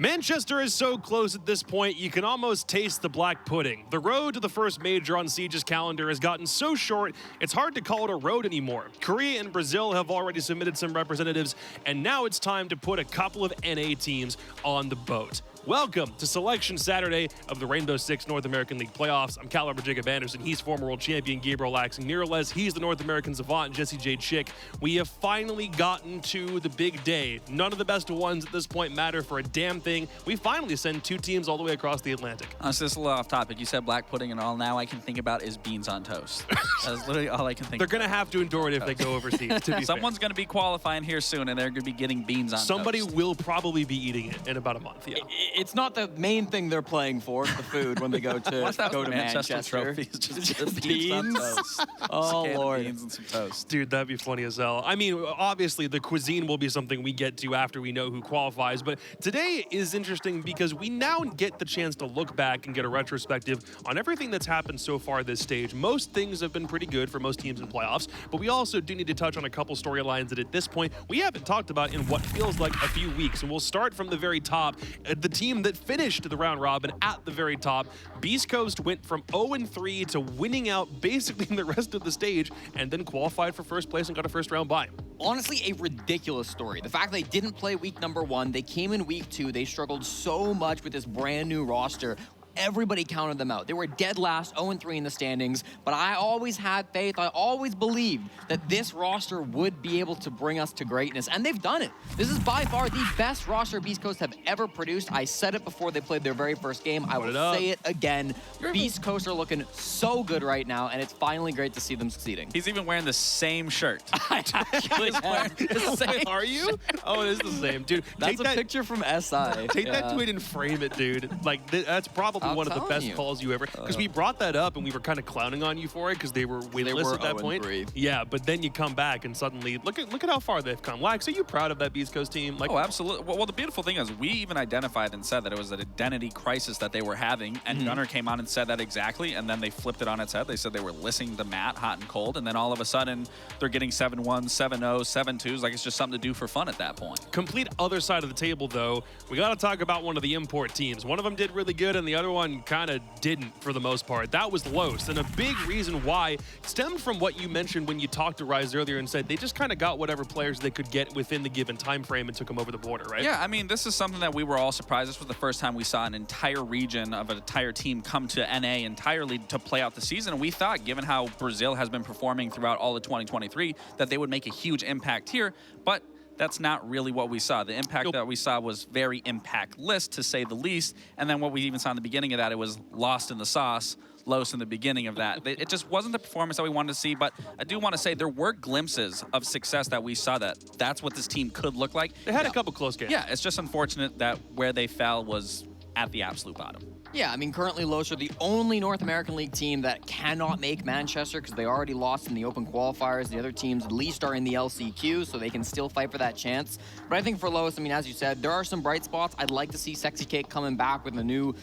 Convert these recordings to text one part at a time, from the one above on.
Manchester is so close at this point, you can almost taste the black pudding. The road to the first major on Siege's calendar has gotten so short, it's hard to call it a road anymore. Korea and Brazil have already submitted some representatives, and now it's time to put a couple of NA teams on the boat. Welcome to Selection Saturday of the Rainbow Six North American League Playoffs. I'm Caliber Jacob Anderson. He's former world champion Gabriel Laxing-Miralez. He's the North American savant, Jesse J. Chick. We have finally gotten to the big day. None of the best ones at this point matter for a damn thing. We finally send two teams all the way across the Atlantic. Honestly, this is a little off topic. You said black pudding, and all now I can think about is beans on toast. That's literally all I can think They're going to have to endure it if they go overseas, to be Someone's going to be qualifying here soon, and they're going to be getting beans on Somebody toast. will probably be eating it in about a month, yeah. It's not the main thing they're playing for, the food, when they go to Manchester. Trophy is just beans on toast. Oh, Lord. Beans and some toast. Dude, that'd be funny as hell. I mean, obviously, the cuisine will be something we get to after we know who qualifies, but today is interesting because we now get the chance to look back and get a retrospective on everything that's happened so far this stage. Most things have been pretty good for most teams in playoffs, but we also do need to touch on a couple storylines that at this point we haven't talked about in what feels like a few weeks. And we'll start from the very top. The team that finished the round robin at the very top, Beast Coast went from 0-3 to winning out basically in the rest of the stage and then qualified for first place and got a first round bye. Honestly, a ridiculous story. The fact they didn't play week number 1, they came in week 2, they struggled so much with this brand new roster. Everybody counted them out. They were dead last, 0-3 in the standings, but I always had faith. I always believed that this roster would be able to bring us to greatness, and they've done it. This is by far the best roster Beast Coast have ever produced. I said it before they played their very first game. I will say it again. Beast Coast are looking so good right now, and it's finally great to see them succeeding. He's even wearing the same shirt. I actually am. The same. Are you? Oh, it is the same, dude. That's a picture from SI. Take that tweet and frame it, dude. Like, that's probably one of the best calls you ever, because we brought that up and we were kind of clowning on you for it because they were winless at that point. Yeah, but then you come back and suddenly look at how far they've come. Lax, are you proud of that Beast Coast team? Like, oh, absolutely. Well, the beautiful thing is we even identified and said that it was an identity crisis that they were having, and Gunnar came on and said that exactly, and then they flipped it on its head. They said they were listening to Matt hot and cold, and then all of a sudden they're getting 7-1, 7-0, 7-2s. Like, it's just something to do for fun at that point. Complete other side of the table, though. We got to talk about one of the import teams. One of them did really good, and the other one kind of didn't for the most part. That was Los, and a big reason why stemmed from what you mentioned when you talked to Rise earlier and said they just kind of got whatever players they could get within the given time frame and took them over the border, right? Yeah, I mean, this is something that we were all surprised. This was the first time we saw an entire region of an entire team come to NA entirely to play out the season, and we thought, given how Brazil has been performing throughout all of 2023, that they would make a huge impact here, but that's not really what we saw. The impact that we saw was very impactless, to say the least. And then what we even saw in the beginning of that, it was lost in the sauce, Los in the beginning of that. It just wasn't the performance that we wanted to see, but I do want to say there were glimpses of success that we saw that's what this team could look like. They had a couple close games. Yeah, it's just unfortunate that where they fell was at the absolute bottom. Yeah, I mean, currently Los are the only North American League team that cannot make Manchester because they already lost in the open qualifiers. The other teams at least are in the LCQ, so they can still fight for that chance. But I think for Los, I mean, as you said, there are some bright spots. I'd like to see Sexy Cake coming back with a new,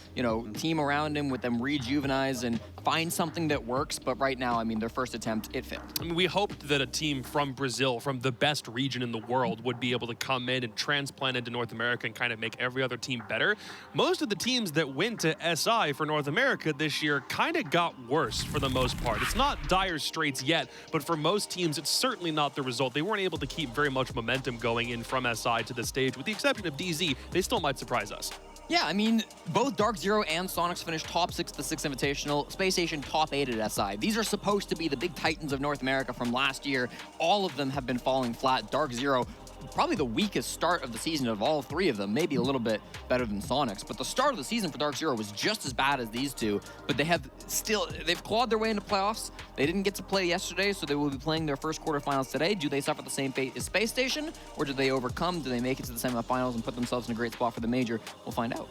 team around him, with them rejuvenized and find something that works. But right now, I mean, their first attempt, it failed. I mean, we hoped that a team from Brazil, from the best region in the world, would be able to come in and transplant into North America and kind of make every other team better. Most of the teams that went to SI for North America this year kind of got worse for the most part. It's not dire straits yet, but for most teams, it's certainly not the result. They weren't able to keep very much momentum going in from SI to the stage. With the exception of DZ, they still might surprise us. Yeah, I mean, both Darkzero and Sonics finished top 6 at the 6 Invitational, Space Station top 8 at SI. These are supposed to be the big titans of North America from last year. All of them have been falling flat. Darkzero, probably the weakest start of the season of all three of them, maybe a little bit better than Sonics, but the start of the season for Darkzero was just as bad as these two, but they've clawed their way into playoffs. They didn't get to play yesterday, so they will be playing their first quarterfinals today. Do they suffer the same fate as Space Station, or do they overcome? Do they make it to the semifinals and put themselves in a great spot for the major? We'll find out.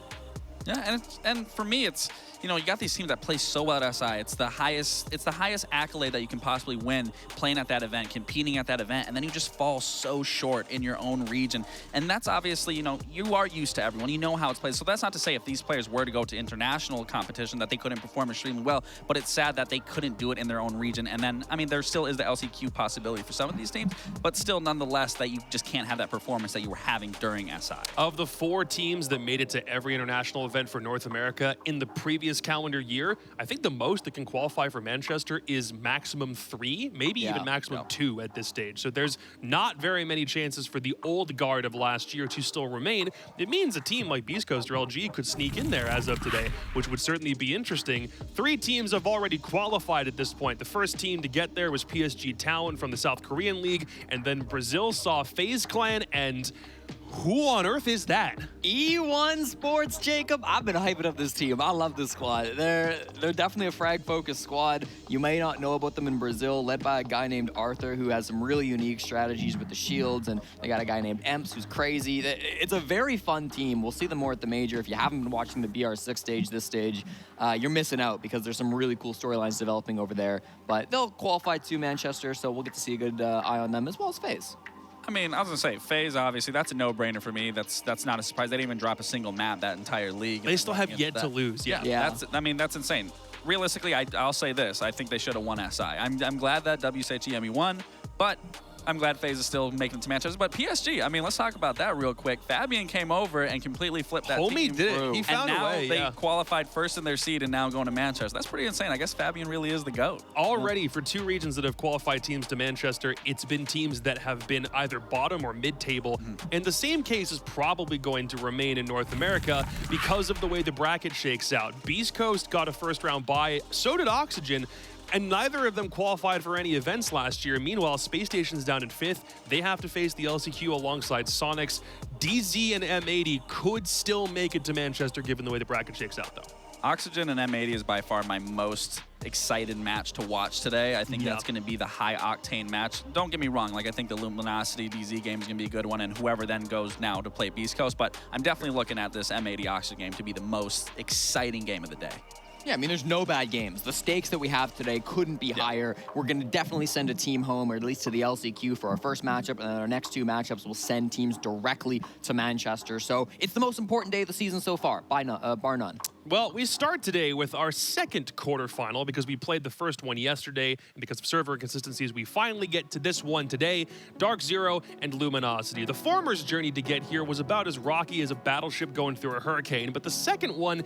Yeah, and for me, it's, you know, you got these teams that play so well at SI. It's the highest accolade that you can possibly win, playing at that event, competing at that event, and then you just fall so short in your own region. And that's obviously, you know, you are used to everyone. You know how it's played. So that's not to say if these players were to go to international competition that they couldn't perform extremely well, but it's sad that they couldn't do it in their own region. And then, I mean, there still is the LCQ possibility for some of these teams, but still, nonetheless, that you just can't have that performance that you were having during SI. Of the 4 teams that made it to every international event for North America in the previous calendar year, I think the most that can qualify for Manchester is maximum 3, maybe even maximum 2 at this stage. So there's not very many chances for the old guard of last year to still remain. It means a team like Beast Coast or LG could sneak in there as of today, which would certainly be interesting. 3 teams have already qualified at this point. The first team to get there was PSG Talon from the South Korean League, and then Brazil saw FaZe Clan, and who on earth is that? E1 Sports, Jacob. I've been hyping up this team. I love this squad. They're definitely a frag-focused squad. You may not know about them in Brazil, led by a guy named Arthur, who has some really unique strategies with the shields, and they got a guy named Emps, who's crazy. It's a very fun team. We'll see them more at the Major. If you haven't been watching the BR6 stage, this stage, you're missing out because there's some really cool storylines developing over there. But they'll qualify to Manchester, so we'll get to see a good eye on them, as well as FaZe. I mean, I was gonna say, FaZe, obviously, that's a no-brainer for me. That's not a surprise. They didn't even drop a single map that entire league. They still have yet to lose, yeah. That's insane. Realistically, I'll say this. I think they should have won SI. I'm glad that WCHEME won, but I'm glad FaZe is still making it to Manchester. But PSG, I mean, let's talk about that real quick. Fabian came over and completely flipped that team. Homie did it. He found a way, and now they qualified first in their seed and now going to Manchester. That's pretty insane. I guess Fabian really is the GOAT. Already, for 2 regions that have qualified teams to Manchester, it's been teams that have been either bottom or mid-table. And the same case is probably going to remain in North America because of the way the bracket shakes out. Beast Coast got a first-round bye. So did Oxygen. And neither of them qualified for any events last year. Meanwhile, Space Station's down in 5th. They have to face the LCQ alongside Sonics. DZ and M80 could still make it to Manchester given the way the bracket shakes out, though. Oxygen and M80 is by far my most excited match to watch today. I think that's going to be the high-octane match. Don't get me wrong. Like, I think the Luminosity DZ game is going to be a good one, and whoever then goes now to play Beast Coast. But I'm definitely looking at this M80 Oxygen game to be the most exciting game of the day. Yeah, I mean, there's no bad games. The stakes that we have today couldn't be higher. We're going to definitely send a team home, or at least to the LCQ for our first matchup, and then our next 2 matchups will send teams directly to Manchester. So it's the most important day of the season so far, bar none. Well, we start today with our second quarterfinal because we played the first one yesterday, and because of server inconsistencies, we finally get to this one today, Darkzero and Luminosity. The former's journey to get here was about as rocky as a battleship going through a hurricane, but the second one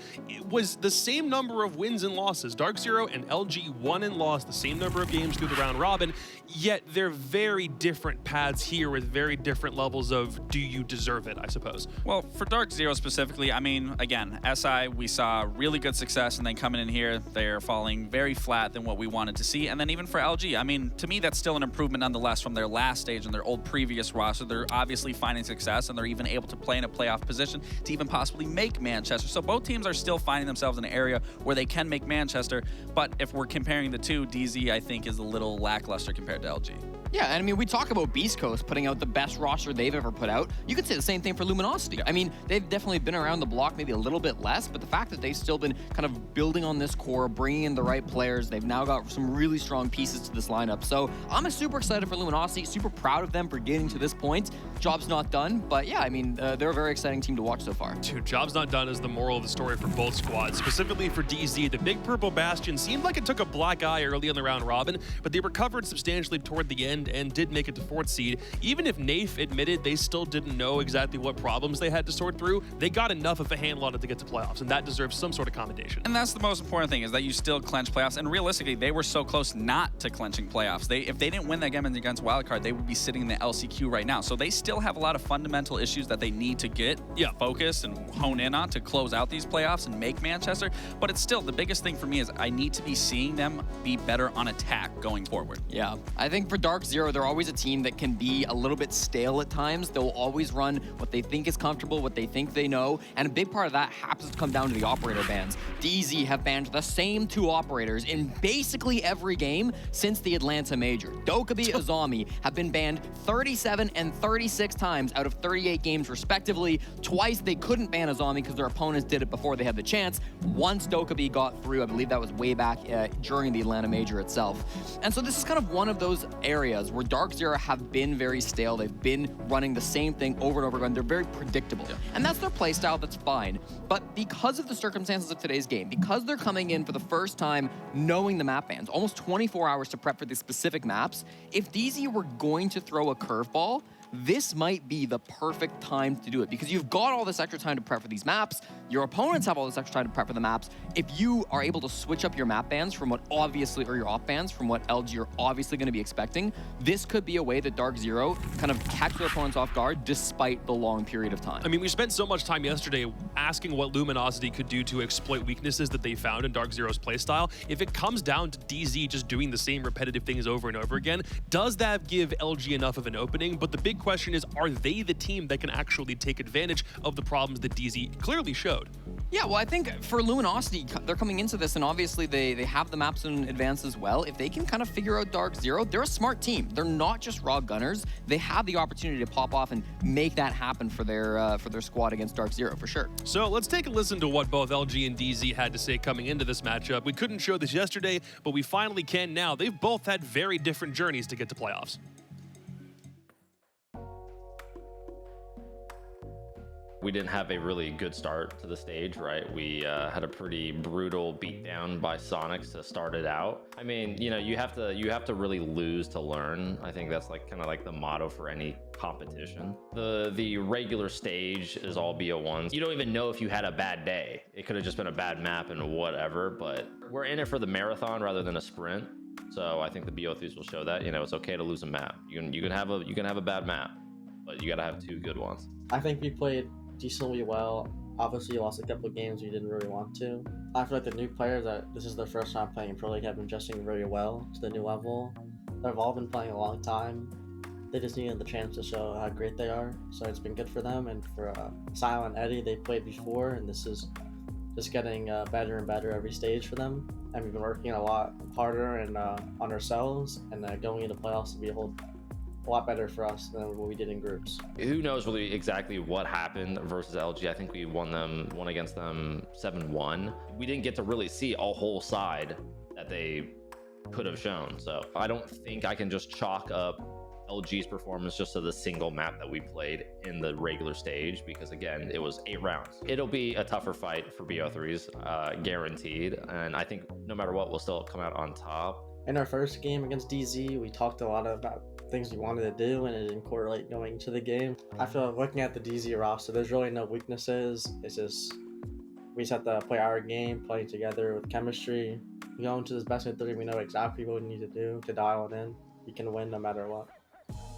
was the same number of wins and losses. Darkzero and LG won and lost the same number of games through the round robin, yet they're very different paths here with very different levels of do you deserve it, I suppose. Well, for Darkzero specifically, I mean, again, SI, we saw really good success, and then coming in here, they're falling very flat than what we wanted to see. And then even for LG, I mean, to me, that's still an improvement nonetheless from their last stage and their old previous roster. They're obviously finding success, and they're even able to play in a playoff position to even possibly make Manchester. So both teams are still finding themselves in an area where they can make Manchester. But if we're comparing the two, DZ, I think, is a little lackluster compared to LG. Yeah, and I mean, we talk about Beast Coast putting out the best roster they've ever put out. You could say the same thing for Luminosity. I mean, they've definitely been around the block, maybe a little bit less, but the fact that they've still been kind of building on this core, bringing in the right players, they've now got some really strong pieces to this lineup. So I'm super excited for Luminosity, super proud of them for getting to this point. Job's not done, but yeah, I mean, they're a very exciting team to watch so far. Dude, job's not done is the moral of the story for both squads. Specifically for DZ, the Big Purple Bastion seemed like it took a black eye early in the round robin, but they recovered substantially toward the end and did make it to 4th seed. Even if Nafe admitted they still didn't know exactly what problems they had to sort through, they got enough of a handle on it to get to playoffs, and that deserves some sort of commendation. And that's the most important thing, is that you still clinch playoffs. And realistically, they were so close not to clinching playoffs. If they didn't win that game against Wildcard, they would be sitting in the LCQ right now. So they still have a lot of fundamental issues that they need to get focused and hone in on to close out these playoffs and make Manchester. But it's still, the biggest thing for me is I need to be seeing them be better on attack going forward. Yeah, I think for Darkzero, Darkzero, they're always a team that can be a little bit stale at times. They'll always run what they think is comfortable, what they think they know, and a big part of that happens to come down to the operator bans. DZ have banned the same 2 operators in basically every game since the Atlanta Major. Dokkaebi, Azami have been banned 37 and 36 times out of 38 games respectively. Twice they couldn't ban Azami because their opponents did it before they had the chance. Once Dokkaebi got through, I believe that was way back during the Atlanta Major itself. And so this is kind of one of those areas where Darkzero have been very stale. They've been running the same thing over and over again. They're very predictable. Yeah. And that's their playstyle, that's fine. But because of the circumstances of today's game, because they're coming in for the first time knowing the map bans, almost 24 hours to prep for these specific maps, if DZ were going to throw a curveball, this might be the perfect time to do it because you've got all this extra time to prep for these maps. Your opponents have all this extra time to prep for the maps. If you are able to switch up your map bans from what obviously, or your off bans from what LG are obviously going to be expecting, this could be a way that Darkzero kind of catch their opponents off guard despite the long period of time. I mean, we spent so much time yesterday asking what Luminosity could do to exploit weaknesses that they found in Darkzero's playstyle. If it comes down to DZ just doing the same repetitive things over and over again, does that give LG enough of an opening? But the big question is, are they the team that can actually take advantage of the problems that DZ clearly showed? Yeah, well, I think for Luminosity, they're coming into this, and obviously they have the maps in advance as well. If they can kind of figure out Darkzero, they're a smart team. They're not just raw gunners. They have the opportunity to pop off and make that happen for their squad against Darkzero, for sure. So let's take a listen to what both LG and DZ had to say coming into this matchup. We couldn't show this yesterday, but we finally can now. They've both had very different journeys to get to playoffs. We didn't have a really good start to the stage, right? We had a pretty brutal beatdown by Sonics to start it out. I mean, you know, you have to really lose to learn. I think that's like kind of like the motto for any competition. The regular stage is all BO1s. You don't even know if you had a bad day. It could have just been a bad map and whatever, but we're in it for the marathon rather than a sprint. So I think the BO3s will show that, you know, it's okay to lose a map. You can have a bad map, but you got to have 2 good ones. I think we played decently well. Obviously, you lost a couple of games you didn't really want to. I feel like the new players, that this is their first time playing Pro League, have been adjusting very well to the new level. They've all been playing a long time. They just needed the chance to show how great they are, so it's been good for them. And for Silent Eddie, they played before, and this is just getting better and better every stage for them. And we've been working a lot harder and on ourselves, and going into playoffs to be a lot better for us than what we did in groups. Who knows really exactly what happened versus LG. I think we won against them 7-1. We didn't get to really see a whole side that they could have shown. So I don't think I can just chalk up LG's performance just to the single map that we played in the regular stage, because again, it was 8 rounds. It'll be a tougher fight for BO3s, guaranteed. And I think no matter what, we'll still come out on top. In our first game against DZ, we talked a lot about things we wanted to do, and it didn't correlate going into the game. I feel like looking at the DZ roster, there's really no weaknesses. It's just we just have to play our game, playing together with chemistry. We go into this best of 3, we know exactly what we need to do to dial it in. We can win no matter what.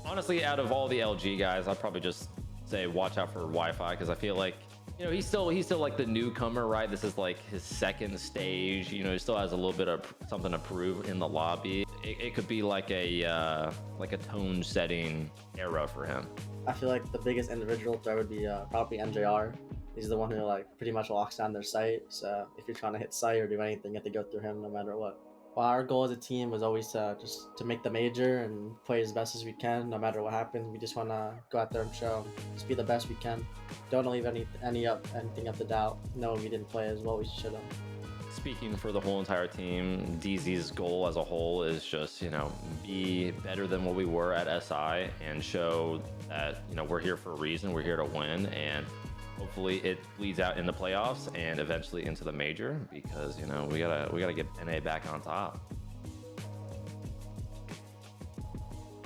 Honestly, out of all the LG guys, I'd probably just say watch out for Wi-Fi, because I feel like, you know, he's still like the newcomer, right? This is like his second stage. You know, he still has a little bit of something to prove in the lobby. It could be like a tone setting era for him. I feel like the biggest individual threat would be probably MJR. He's the one who like pretty much locks down their site. So if you're trying to hit site or do anything, you have to go through him no matter what. Well, our goal as a team was always just to make the major and play as best as we can, no matter what happens. We just want to go out there and show, just be the best we can. Don't leave anything up to doubt. No, we didn't play as well as we should have. Speaking for the whole entire team, DZ's goal as a whole is just, you know, be better than what we were at SI and show that, you know, we're here for a reason. We're here to win, and hopefully it bleeds out in the playoffs and eventually into the major, because, you know, we gotta get NA back on top.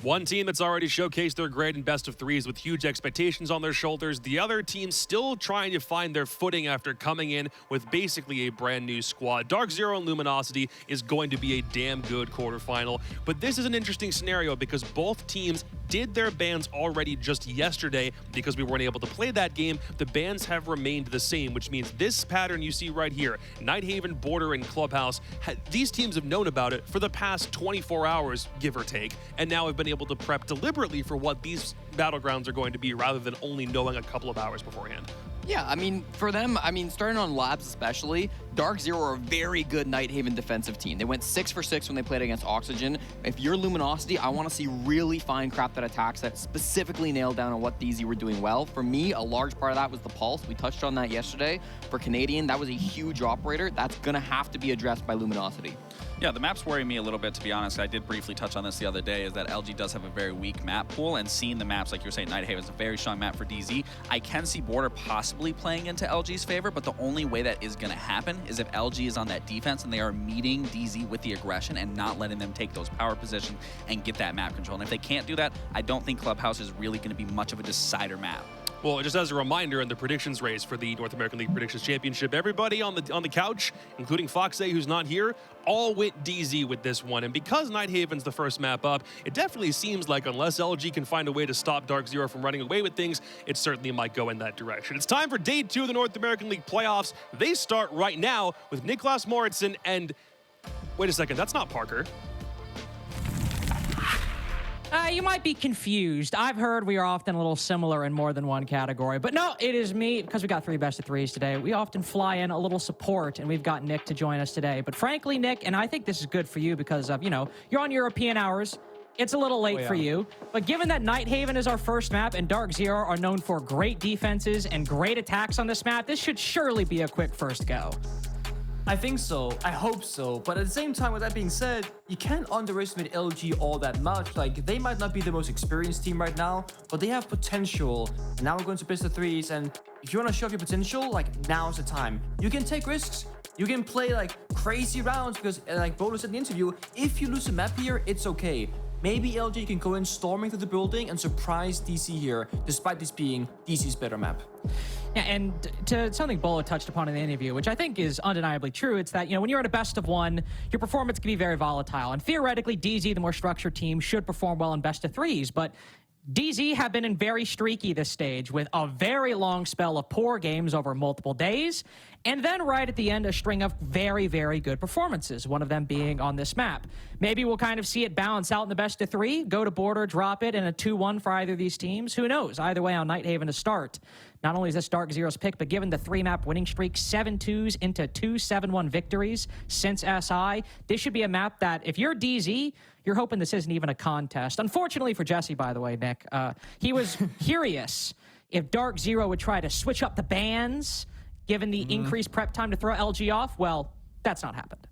One team that's already showcased their grade in best of 3s with huge expectations on their shoulders. The other team still trying to find their footing after coming in with basically a brand new squad. Darkzero and Luminosity is going to be a damn good quarterfinal. But this is an interesting scenario because both teams did their bans already just yesterday. Because we weren't able to play that game, the bans have remained the same, which means this pattern you see right here, Nighthaven, Border, and Clubhouse, these teams have known about it for the past 24 hours, give or take, and now have been been able to prep deliberately for what these battlegrounds are going to be rather than only knowing a couple of hours beforehand. Yeah, I mean, for them, starting on Labs especially, Darkzero are a very good Nighthaven defensive team. They went 6 for 6 when they played against Oxygen. If you're Luminosity, I want to see really fine crap that attacks that specifically nailed down on what DZ were doing well. For me, a large part of that was the pulse. We touched on that yesterday. For Canadian, that was a huge operator. That's going to have to be addressed by Luminosity. Yeah, the maps worry me a little bit, to be honest. I did briefly touch on this the other day, is that LG does have a very weak map pool, and seeing the maps, like you were saying, Nighthaven is a very strong map for DZ. I can see Border possibly playing into LG's favor, but the only way that is going to happen is if LG is on that defense and they are meeting DZ with the aggression and not letting them take those power positions and get that map control. And if they can't do that, I don't think Clubhouse is really going to be much of a decider map. Well, just as a reminder, in the predictions race for the North American League Predictions Championship, everybody on the couch, including Foxay, who's not here, all went DZ with this one. And because Nighthaven's the first map up, it definitely seems like unless LG can find a way to stop Darkzero from running away with things, it certainly might go in that direction. It's time for Day 2 of the North American League playoffs. They start right now with Niklas Moritzen and... Wait a second, that's not Parker. You might be confused. I've heard we are often a little similar in more than one category, but no, it is me, because we got 3 best of 3s today. We often fly in a little support, and we've got Nick to join us today. But frankly, Nick, and I think this is good for you because of, you're on European hours. It's a little late for you, but given that Nighthaven is our first map and Darkzero are known for great defenses and great attacks on this map, this should surely be a quick first go. I think so. I hope so. But at the same time, with that being said, you can't underestimate LG all that much. Like, they might not be the most experienced team right now, but they have potential. And now we're going to best of 3s, and if you want to show off your potential, like, now's the time. You can take risks. You can play, like, crazy rounds because, like Bolo said in the interview, if you lose a map here, it's okay. Maybe LG can go in storming through the building and surprise DC here, despite this being DC's better map. Yeah, and to something Bolo touched upon in the interview, which I think is undeniably true, it's that, when you're at a best of 1, your performance can be very volatile. And theoretically, DZ, the more structured team, should perform well in best of 3s, but DZ have been in very streaky this stage with a very long spell of poor games over multiple days, and then right at the end, a string of very, very good performances, one of them being on this map. Maybe we'll kind of see it balance out in the best of 3, go to Border, drop it, and a 2-1 for either of these teams. Who knows? Either way on Nighthaven to start. Not only is this Darkzero's pick, but given the 3-map winning streak, 7 2s into 2 7-1 victories since SI, this should be a map that, if you're DZ, you're hoping this isn't even a contest. Unfortunately for Jesse, by the way, Nick, he was curious if Darkzero would try to switch up the bans, given the increased prep time to throw LG off. Well, that's not happened.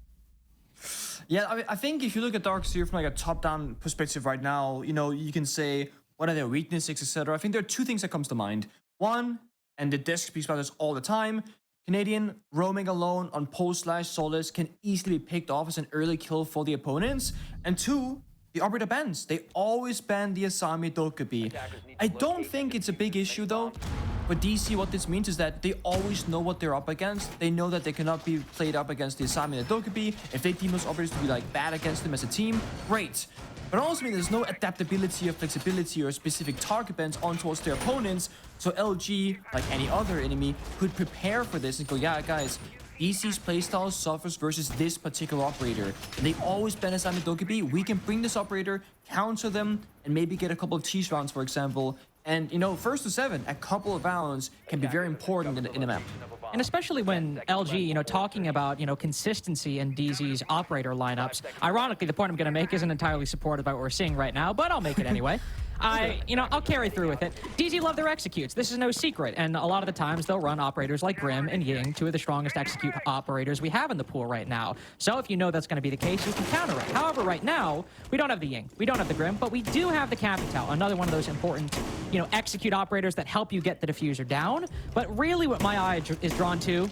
Yeah, I think if you look at Darkzero from like a top-down perspective right now, you can say, what are their weaknesses, etc. I think there are 2 things that comes to mind. One, and the desk speaks about this all the time, Canadian roaming alone on post/Solace can easily be picked off as an early kill for the opponents. And 2, the operator bans. They always ban the Asami Dokubi. I don't think it's a big issue though. For DC, what this means is that they always know what they're up against. They know that they cannot be played up against the Asami and the Dokubi. If they deem those operators to be like bad against them as a team, great. But also means there's no adaptability or flexibility or specific target bans on towards their opponents. So LG, like any other enemy, could prepare for this and go, yeah, guys, DC's playstyle suffers versus this particular operator. And they always ban Asami Dokubi. We can bring this operator, counter them, and maybe get a couple of cheese rounds, for example. And, first to 7, a couple of rounds can be very important in a map. And especially when LG, talking about, consistency in DZ's operator lineups. Ironically, the point I'm going to make isn't entirely supported by what we're seeing right now, but I'll make it anyway. I'll carry through with it. DZ love their executes. This is no secret. And a lot of the times they'll run operators like Grim and Ying, 2 of the strongest execute operators we have in the pool right now. So if you know that's going to be the case, you can counter it. However, right now, we don't have the Ying. We don't have the Grim, but we do have the Capital, another one of those important, execute operators that help you get the diffuser down. But really what my eye is drawn to,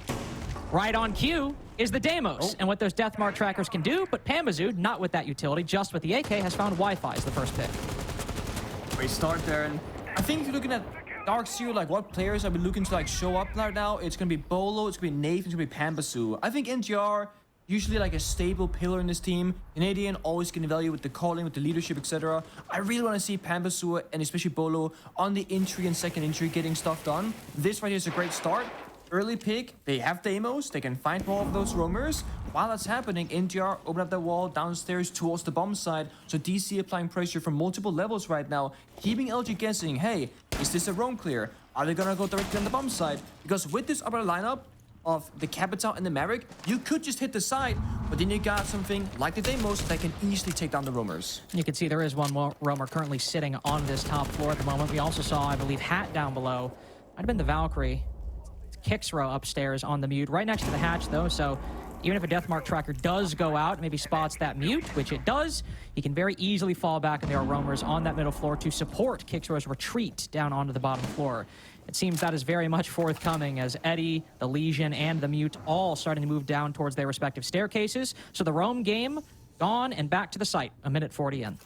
right on cue, is the Deimos and what those Deathmark trackers can do. But Pambazoo, not with that utility, just with the AK, has found Wi-Fi as the first pick. Great start there, and I think if you're looking at Darkzero, like what players I've been looking to like show up right now, it's gonna be Bolo, it's gonna be Nate, it's gonna be Pambazoo. I think NGR, usually like a stable pillar in this team. Canadian, always can value with the calling, with the leadership, etc. I really want to see Pambazoo and especially Bolo on the entry and second entry getting stuff done. This right here is a great start. Early pick, they have Deimos, they can find more of those roamers. while that's happening, NGR open up the wall downstairs towards the bomb side. So DC applying pressure from multiple levels right now, keeping LG guessing, hey, is this a roam clear? Are they gonna go directly on the bomb side? Because with this upper lineup of the Capital and the Maverick, you could just hit the side, but then you got something like the Deimos that can easily take down the roamers. You can see there is one roamer currently sitting on this top floor at the moment. We also saw, I believe, Hat down below. Might have been the Valkyrie. Kixro upstairs on the mute, right next to the hatch, though, so even if a Deathmark tracker does go out, maybe spots that mute, which it does, he can very easily fall back, and there are roamers on that middle floor to support Kixro's retreat down onto the bottom floor. It seems that is very much forthcoming as Eddie, the Legion, and the Mute all starting to move down towards their respective staircases. So the roam game gone and back to the site, a minute 40 in.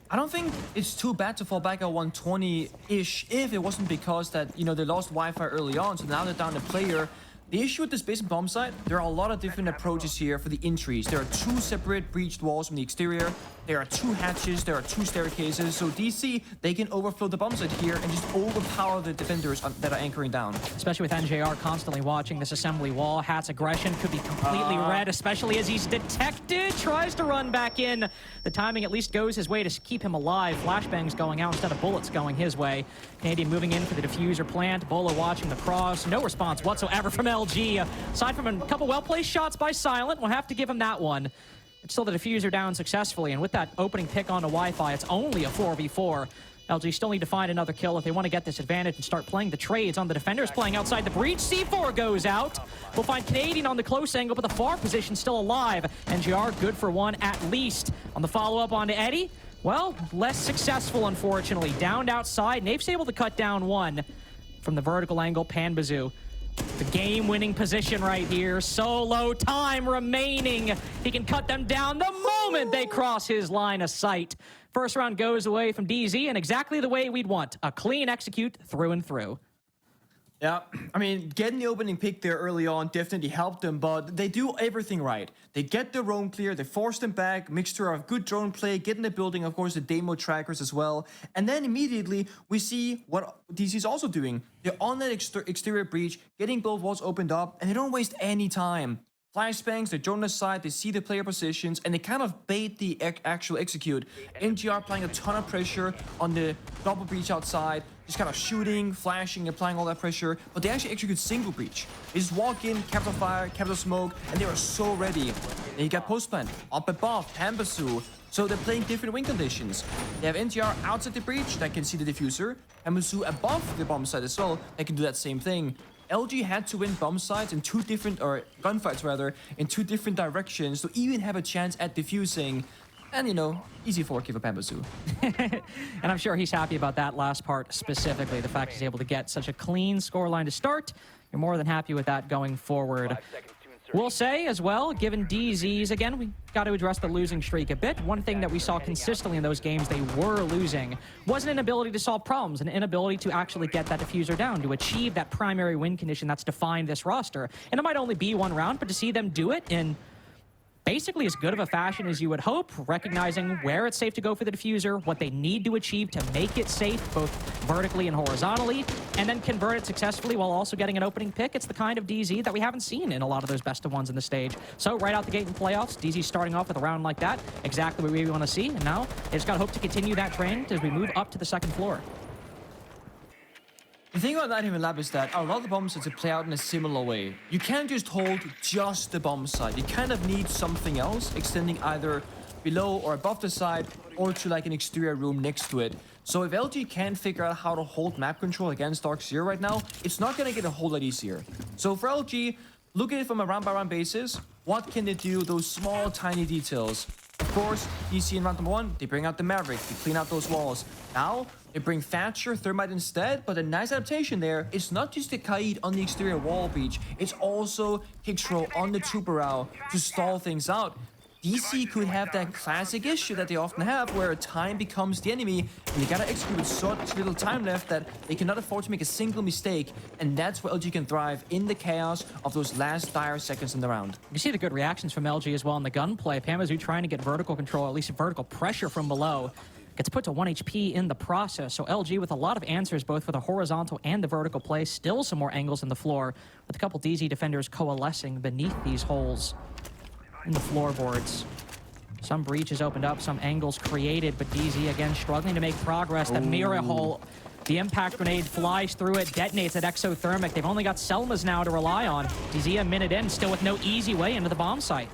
I don't think it's too bad to fall back at 120-ish if it wasn't because that, you know, they lost Wi-Fi early on, so now they're down a player. The issue with this base and bomb site, there are a lot of different approaches here for the entries. There are 2 separate breached walls from the exterior. There are 2 hatches. There are 2 staircases. So DC, they can overflow the bomb site here and just overpower the defenders that are anchoring down. Especially with NJR constantly watching this assembly wall. Hat's aggression could be completely red, especially as he's detected. Tries to run back in. The timing at least goes his way to keep him alive. Flashbangs going out instead of bullets going his way. Canadian moving in for the diffuser plant. Bolo watching the cross. No response whatsoever from LG. Aside from a couple well-placed shots by Silent, we'll have to give him that one. It's still the diffuser down successfully, and with that opening pick onto Wi-Fi, it's only a 4v4. LG still need to find another kill if they want to get this advantage and start playing the trades on the defenders playing outside the breach. C4 goes out. We'll find Canadian on the close angle, but the far position still alive. NGR good for one at least. On the follow-up onto Eddie, well, less successful, unfortunately. Downed outside. Naif's able to cut down one from the vertical angle. Panbazoo. The game-winning position right here. Solo time remaining. He can cut them down the moment they cross his line of sight. First round goes away from DZ, and exactly the way we'd want. A clean execute through and through. Yeah, I mean, getting the opening pick there early on definitely helped them, but they do everything right. They get the roam clear, they force them back, mixture of good drone play, get in the building, of course, the demo trackers as well. And then immediately, we see what DC is also doing. They're on that exterior breach, getting both walls opened up, and they don't waste any time. Flashbangs, they drone aside, they see the player positions, and they kind of bait the actual execute. NGR applying a ton of pressure on the double breach outside, just kind of shooting, flashing, applying all that pressure, but they actually execute single breach. They just walk in, capital fire, capital smoke, and they are so ready. Then you got postplan, up above, Hambasu. So they're playing different win conditions. They have NGR outside the breach that can see the diffuser, Hambasu above the bomb site as well that can do that same thing. LG had to win bomb sites in 2 different, or gunfights rather, in 2 different directions to even have a chance at defusing. And, you know, easy 4K for Panbazoo. And I'm sure he's happy about that last part specifically. The fact he's able to get such a clean scoreline to start. You're more than happy with that going forward. We'll say as well, given DZs, again, we got to address the losing streak a bit. One thing that we saw consistently in those games they were losing was an inability to solve problems, an inability to actually get that diffuser down, to achieve that primary win condition that's defined this roster. And it might only be 1 round, but to see them do it in basically as good of a fashion as you would hope, recognizing where it's safe to go for the diffuser, what they need to achieve to make it safe, both vertically and horizontally, and then convert it successfully while also getting an opening pick. It's the kind of DZ that we haven't seen in a lot of those best of ones in the stage. So right out the gate in playoffs, DZ starting off with a round like that, exactly what we want to see, and now they just got to hope to continue that trend as we move up to the 2nd floor. The thing about Nighthaven Lab is that a lot of the bomb sites play out in a similar way. You can't just hold just the bomb site. You kind of need something else, extending either below or above the site, or to like an exterior room next to it. So if LG can't figure out how to hold map control against Darkzero right now, it's not going to get a whole lot easier. So for LG, look at it from a round-by-round basis. What can they do? Those small, tiny details. Of course, DC in round number 1, they bring out the Maverick, they clean out those walls. Now, they bring Thatcher, Thermite instead, but a nice adaptation there. It's not just the Kaid on the exterior wall breach, it's also Kixro on the Tubarao to stall things out. DC could have that classic issue that they often have where time becomes the enemy and you gotta execute with so little time left that they cannot afford to make a single mistake, and that's where LG can thrive in the chaos of those last dire seconds in the round. You see the good reactions from LG as well in the gunplay. Panbazoo trying to get vertical control, at least vertical pressure from below. Gets put to 1 HP in the process. So LG with a lot of answers, both for the horizontal and the vertical play. Still some more angles in the floor, with a couple DZ defenders coalescing beneath these holes in the floorboards. Some breaches opened up, some angles created, but DZ again struggling to make progress. The mirror hole, the impact grenade flies through it, detonates at exothermic. They've only got Selmas now to rely on. DZ a minute in, still with no easy way into the bomb site.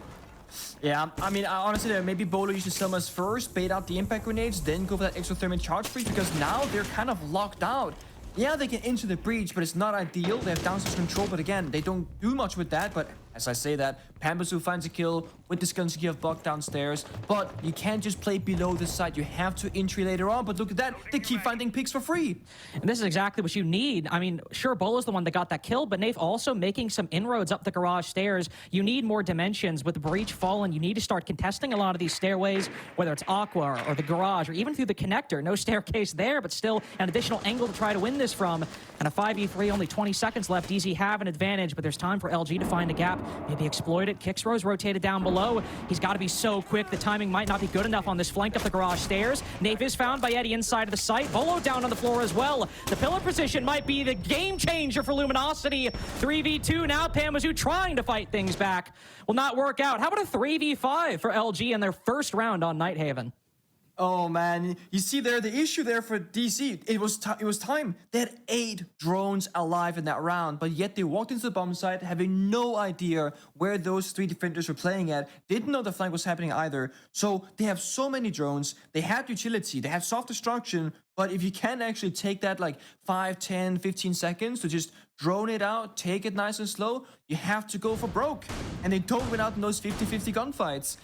Yeah, I mean, honestly, maybe Bolo uses Selmas first, bait out the impact grenades, then go for that exothermic charge breach, because now they're kind of locked out. Yeah, they get into the breach, but it's not ideal. They have downstairs control, but again, they don't do much with that. But as I say that, Pambasu finds a kill with the Skunsky of Buck downstairs. But you can't just play below the site. You have to entry later on. But look at that. They keep finding picks for free. And this is exactly what you need. I mean, sure, Bolo's the one that got that kill, but Nath also making some inroads up the garage stairs. You need more dimensions. With the breach fallen, you need to start contesting a lot of these stairways, whether it's Aqua or the garage or even through the connector. No staircase there, but still an additional angle to try to win this from. And a 5v3, only 20 seconds left. DZ have an advantage, but there's time for LG to find a gap. Maybe exploit it. Kicks Rose rotated down below. He's got to be so quick. The timing might not be good enough on this flank up the garage stairs. Nath is found by Eddie inside of the site. Bolo down on the floor as well. The pillar position might be the game changer for Luminosity. 3v2 now. Pamazu trying to fight things back. Will not work out. How about a 3v5 for LG in their first round on Nighthaven? Oh man, you see there, the issue there for DC, it was time. They had 8 drones alive in that round, but yet they walked into the bomb site having no idea where those 3 defenders were playing at. Didn't know the flank was happening either. So they have so many drones, they have utility, they have soft destruction, but if you can't actually take that like 5, 10, 15 seconds to just drone it out, take it nice and slow, you have to go for broke. And they don't win out in those 50-50 gunfights.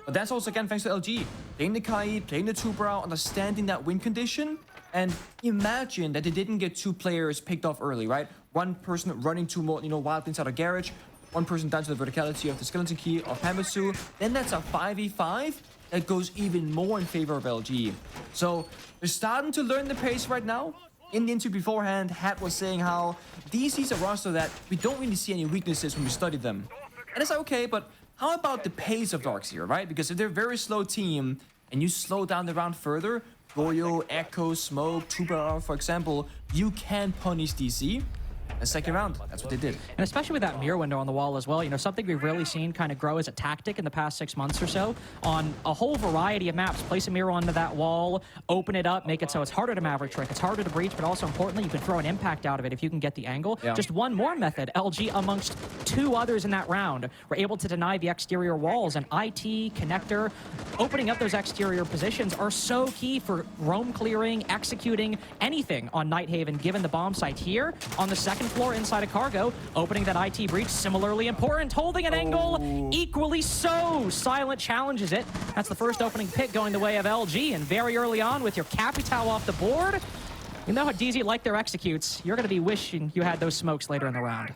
But that's also, again, thanks to LG. Playing the Kai, playing the Two-Brow, understanding that win condition. And imagine that they didn't get 2 players picked off early, right? One person running 2 more, wild inside of garage. One person down to the verticality of the skeleton key of Pambasu. Then that's a 5v5 that goes even more in favor of LG. So they're starting to learn the pace right now. In the interview beforehand, Hat was saying how DC's a roster that we don't really see any weaknesses when we study them. And it's okay, but how about the pace of Darkzero, right? Because if they're a very slow team and you slow down the round further, Goyo, Echo, Smoke, Tuber, for example, you can punish DC. The second round, that's what they did. And especially with that mirror window on the wall as well, something we've really seen kind of grow as a tactic in the past 6 months or so on a whole variety of maps. Place a mirror onto that wall, open it up, make it so it's harder to Maverick trick, it's harder to breach, but also importantly, you can throw an impact out of it if you can get the angle. Yeah. Just one more method, LG amongst 2 others in that round were able to deny the exterior walls, and IT, connector, opening up those exterior positions are so key for roam clearing, executing anything on Nighthaven, given the bomb site here on the second floor inside a cargo. Opening that IT breach, similarly important. Holding an angle, equally so. Silent challenges it. That's the first opening pick going the way of LG. And very early on with your Capital off the board, you know how DZ like their executes. You're going to be wishing you had those smokes later in the round.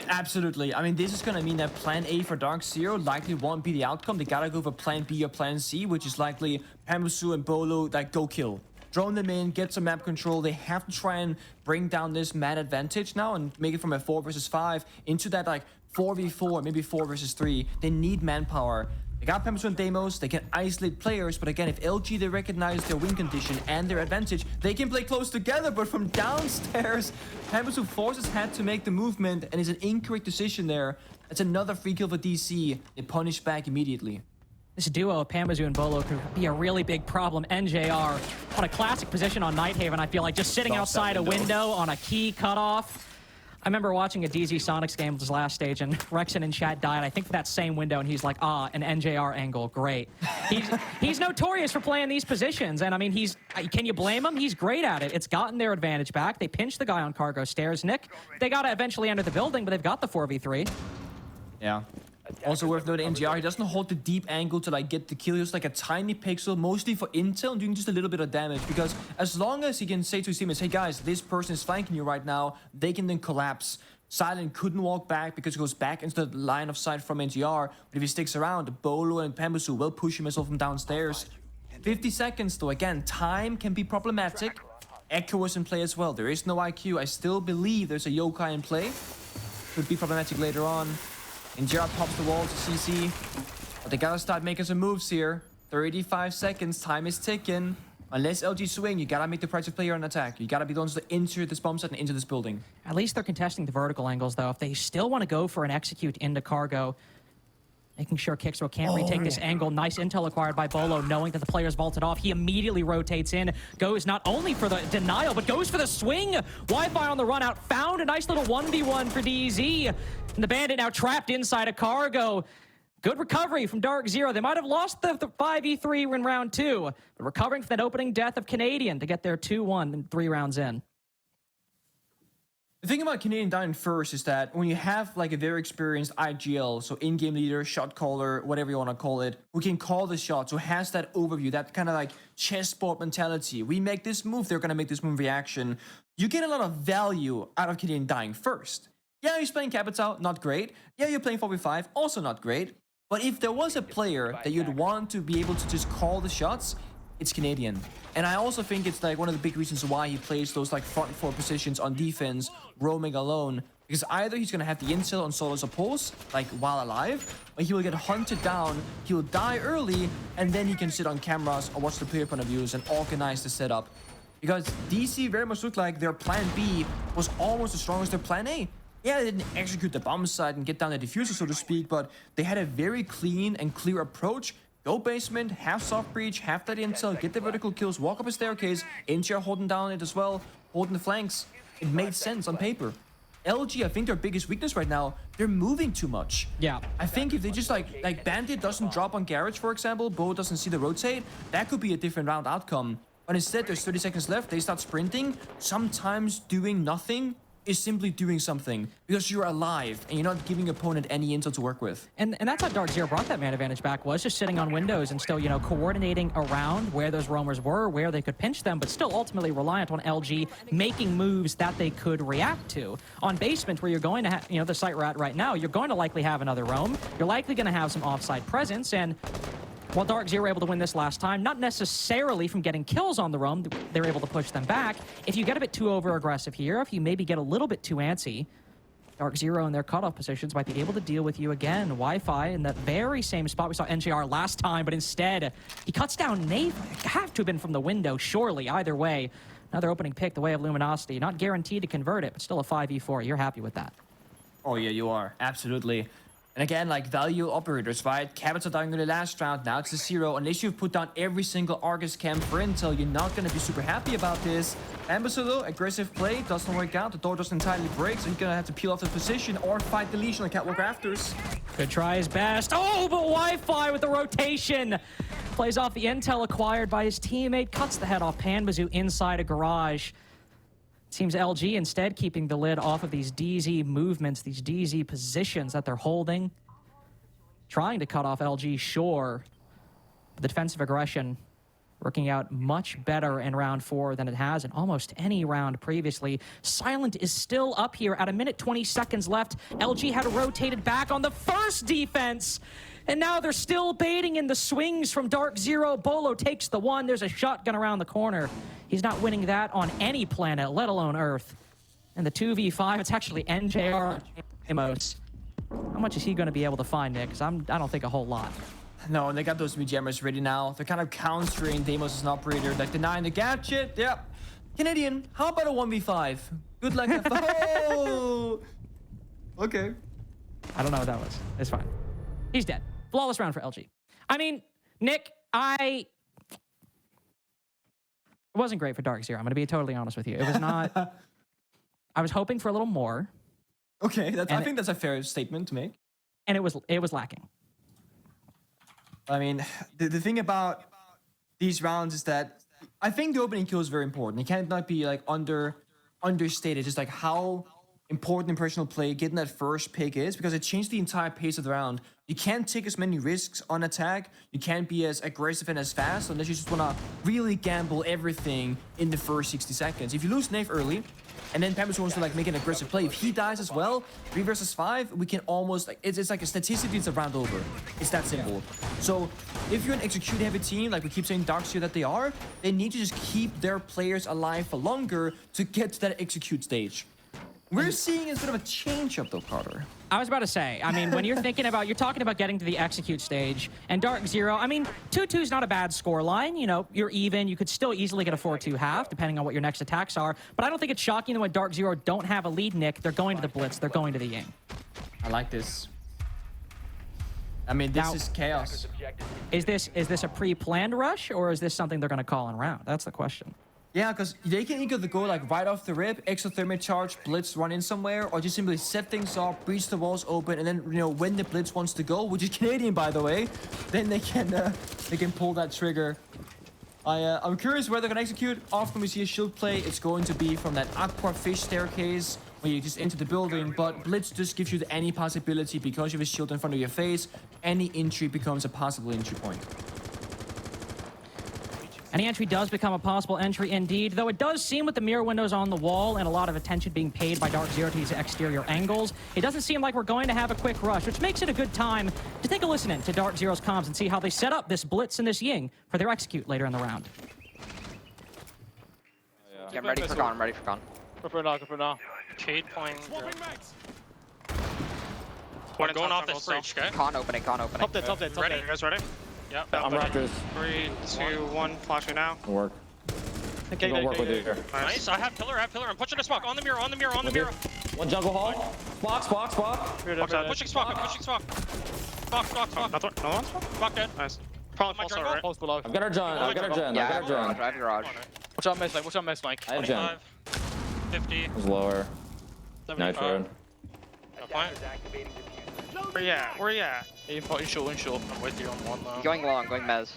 Absolutely. I mean, this is going to mean that plan A for Darkzero likely won't be the outcome. They got to go for plan B or plan C, which is likely Pambasu and Bolo that go kill. Drone them in, get some map control. They have to try and bring down this man advantage now and make it from a 4 versus 5 into that like 4v4, maybe 4 versus 3. They need manpower. They got Pambasu and Deimos, they can isolate players, but again, if LG, they recognize their win condition and their advantage, they can play close together, but from downstairs, Pambasu forces Hat to make the movement, and it's an incorrect decision there. That's another free kill for DC. They punish back immediately. This duo of Pambazu and Bolo could be a really big problem. NJR on a classic position on Nighthaven, I feel like, just sitting outside a window on a key cutoff. I remember watching a DZ Sonics game this last stage, and Rexon in chat died, I think, for that same window, and he's like, an NJR angle, great. He's notorious for playing these positions, and I mean, can you blame him? He's great at it. It's gotten their advantage back. They pinched the guy on cargo stairs. Nick, they got to eventually enter the building, but they've got the 4v3. Yeah. Also worth noting, NGR, he doesn't hold the deep angle to like get the kill. He's like a tiny pixel, mostly for intel, doing just a little bit of damage. Because as long as he can say to his teammates, hey guys, this person is flanking you right now, they can then collapse. Silent couldn't walk back because he goes back into the line of sight from NGR. But if he sticks around, Bolo and Pambasu will push him as well from downstairs. 50 seconds though, again, time can be problematic. Echo is in play as well. There is no IQ. I still believe there's a Yokai in play. Could be problematic later on. And Gerard pops the wall to CC. But they gotta start making some moves here. 35 seconds, time is ticking. Unless LG swing, you gotta make the proactive player on attack. You gotta be the ones to enter this bomb set and into this building. At least they're contesting the vertical angles, though. If they still want to go for an execute into cargo, making sure Kixro can't retake this angle. Nice intel acquired by Bolo, knowing that the player's vaulted off. He immediately rotates in, goes not only for the denial, but goes for the swing. Wi-Fi on the run out, found a nice little 1v1 for DZ. And the Bandit now trapped inside a cargo. Good recovery from Darkzero. They might have lost the 5v3 in round 2, but recovering from that opening death of Canadian to get their 2-1 and 3 rounds in. The thing about Canadian dying first is that when you have like a very experienced IGL, so in-game leader, shot caller, whatever you want to call it, who can call the shots, who has that overview, that kind of like chessboard mentality. We make this move, they're going to make this move reaction. You get a lot of value out of Canadian dying first. Yeah, he's playing Capital, not great. Yeah, you're playing 4v5, also not great. But if there was a player that you'd want to be able to just call the shots, it's Canadian. And I also think it's like one of the big reasons why he plays those like front 4 positions on defense, roaming alone. Because either he's going to have the intel on solo suppose, like while alive, or he will get hunted down, he will die early, and then he can sit on cameras or watch the player point of views and organize the setup. Because DC very much looked like their plan B was almost as strong as their plan A. Yeah, they didn't execute the bomb site and get down the diffuser, so to speak, but they had a very clean and clear approach. Go basement, have soft breach, have that intel, get the vertical kills, walk up a staircase, Incher holding down it as well, holding the flanks. It made sense on paper. LG, I think their biggest weakness right now, they're moving too much. Yeah. I think if they just like Bandit doesn't drop on Garage, for example, Bo doesn't see the rotate, that could be a different round outcome. But instead, there's 30 seconds left, they start sprinting. Sometimes doing nothing is simply doing something because you're alive and you're not giving opponent any intel to work with. And that's how Darkzero brought that man advantage back, was just sitting on windows and still, you know, coordinating around where those roamers were, where they could pinch them, but still ultimately reliant on LG making moves that they could react to. On basement, where you're going to have, you know, the site we're at right now, you're going to likely have another roam. You're likely going to have some offside presence, and while Darkzero were able to win this last time, not necessarily from getting kills on the roam, they're able to push them back. If you get a bit too over-aggressive here, if you maybe get a little bit too antsy, Darkzero in their cutoff positions might be able to deal with you again. Wi-Fi in that very same spot we saw NJR last time, but instead, he cuts down Nate. Have to have been from the window, surely, either way. Another opening pick, the way of Luminosity. Not guaranteed to convert it, but still a 5v4. You're happy with that. Oh yeah, you are. Absolutely. And again, like value operators, right? Capital dying in the last round, now it's a 0. Unless you've put down every single Argus cam for intel, you're not going to be super happy about this. Ambassador, aggressive play, doesn't work out. The door doesn't entirely break, so you're going to have to peel off the position or fight the Legion on catwalk rafters. Could try his best. Oh, but Wi-Fi with the rotation. Plays off the intel acquired by his teammate, cuts the head off Panbazoo inside a garage. Seems LG instead keeping the lid off of these DZ movements, these DZ positions that they're holding. Trying to cut off LG, sure. But the defensive aggression working out much better in round 4 than it has in almost any round previously. Silent is still up here at 1:20 seconds left. LG had rotated back on the first defense. And now they're still baiting in the swings from Darkzero. Bolo takes the 1. There's a shotgun around the corner. He's not winning that on any planet, let alone Earth. And the 2v5, it's actually NJR Amos. How much is he going to be able to find, Nick? Because I don't think a whole lot. No, and they got those jammers ready now. They're kind of countering Deimos as an operator, like denying the gadget. Yep. Canadian, how about a 1v5? Good luck. Oh! Okay. I don't know what that was. It's fine. He's dead. Flawless round for LG. I mean, Nick, it wasn't great for Darkzero. I'm going to be totally honest with you. It was not. I was hoping for a little more. Okay, I think that's a fair statement to make. And it was lacking. I mean, the thing about these rounds is that I think the opening kill is very important. It can't not be like understated, just like how important in personal play getting that first pick is, because it changed the entire pace of the round. You can't take as many risks on attack. You can't be as aggressive and as fast unless you just want to really gamble everything in the first 60 seconds. If you lose Nave early, and then Pampers wants to like make an aggressive play, if he dies as well, 3 versus 5, we can almost like it's like a statistically it's a round over. It's that simple. So if you're an execute heavy team, like we keep saying Darkzero that they are, they need to just keep their players alive for longer to get to that execute stage. We're seeing a bit of a change up though, Carter. I was about to say, I mean, when you're thinking about, you're talking about getting to the execute stage, and Darkzero, I mean, 2-2 is not a bad score line. You know, you're even. You could still easily get a 4-2 half, depending on what your next attacks are. But I don't think it's shocking that when Darkzero don't have a lead, Nick, they're going to the blitz, they're going to the Ying. I like this. I mean, this is chaos. Is this a pre-planned rush, or is this something they're going to call in round? That's the question. Yeah, because they can either go like right off the rip, exothermic charge, blitz, run in somewhere, or just simply set things up, breach the walls open, and then when the blitz wants to go, which is Canadian by the way, then they can pull that trigger. I'm curious where they're gonna execute. Often we see a shield play, it's going to be from that aqua fish staircase where you just enter the building, but blitz just gives you any possibility because you have a shield in front of your face. Any entry becomes a possible entry point. Any entry does become a possible entry indeed, though it does seem with the mirror windows on the wall and a lot of attention being paid by Darkzero to these exterior angles, it doesn't seem like we're going to have a quick rush, which makes it a good time to take a listen in to Darkzero's comms and see how they set up this blitz and this Ying for their execute later in the round. Yeah, I'm ready for con, I'm ready for con. Go for now. Cade playing. We're going off this bridge, okay? Con opening. Top dead. Ready? You guys ready? Yeah. I'm Raptors. 3, 2, 1. Flashing now. Work. Okay, Don't work with you here. Nice. I have pillar. I'm pushing a smoke. On the mirror. One jungle hall. Box. Pushing smoke. Box. No one's Block dead. nice. Probably my jungle. Right? Post below. I've got our gen. Yeah, I have garage. Watch out, miss, Mike. I have gen. 50. It was lower. 75. Nitro. No point. Where you at? In short. I'm with you on one though. Going long, going mez.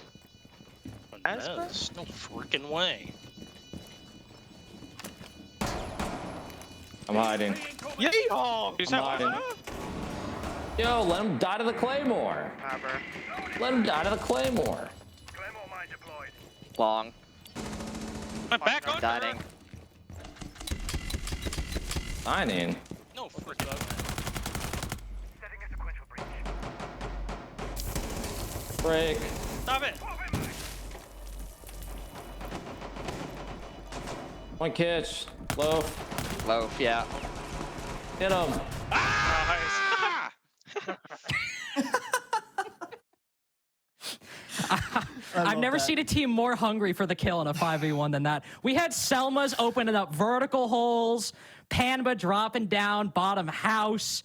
Mez? No freaking way. I'm hiding. Yeehaw! I'm hiding. Yo, let him die to the Claymore. Let him die to the Claymore. Long. I'm back on Dining. Dining. No freaking. Break. Stop it. One catch. Loaf. Loaf, yeah. Hit him. I've never seen a team more hungry for the kill in a 5v1 than that. We had Selma's opening up vertical holes, Panba dropping down, bottom house.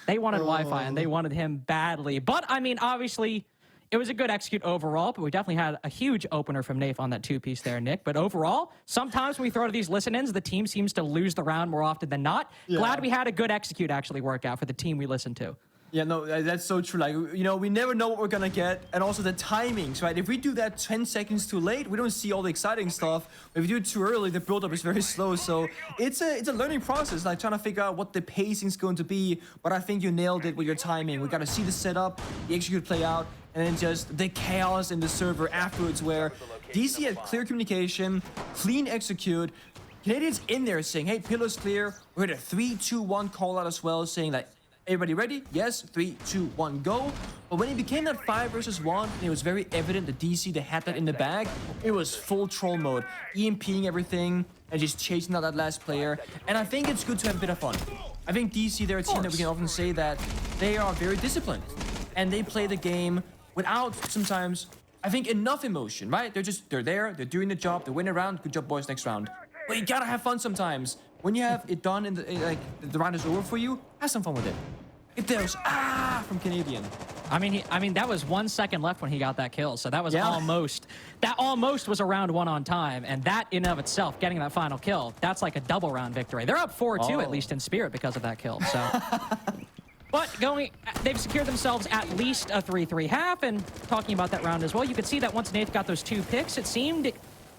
They wanted Wi-Fi and they wanted him badly. But, I mean, obviously, it was a good execute overall, but we definitely had a huge opener from Nath on that two-piece there, Nick. But overall, sometimes when we throw to these listen-ins, the team seems to lose the round more often than not. Yeah. Glad we had a good execute actually work out for the team we listened to. Yeah, no, that's so true. Like, we never know what we're gonna get, and also the timings, right? If we do that 10 seconds too late, we don't see all the exciting stuff. If we do it too early, the build-up is very slow. So it's a learning process, like trying to figure out what the pacing's going to be. But I think you nailed it with your timing. We gotta see the setup, the execute play out, and then just the chaos in the server afterwards, where DC had clear communication, clean execute. Canadians in there saying, "Hey, pillars clear." We had a 3-2-1 call out as well, saying that. Everybody ready? Yes, 3, 2, 1, go. But when it became that 5 versus 1, and it was very evident that DC, they had that in the bag, it was full troll mode. EMPing everything and just chasing out that last player. And I think it's good to have a bit of fun. I think DC, they're a team that we can often say that they are very disciplined. And they play the game without sometimes, I think, enough emotion, right? They're there, they're doing the job, they win a round, good job boys, next round. But you gotta have fun sometimes. When you have it done like the round is over for you, have some fun with it. If there's from Canadian. I mean, that was 1 second left when he got that kill, so that was almost was a round one on time, and that in and of itself, getting that final kill, that's like a double round victory. They're up 4-2 at least in spirit because of that kill. So, but they've secured themselves at least a 3-3 half, and talking about that round as well, you could see that once Nath got those 2 picks, it seemed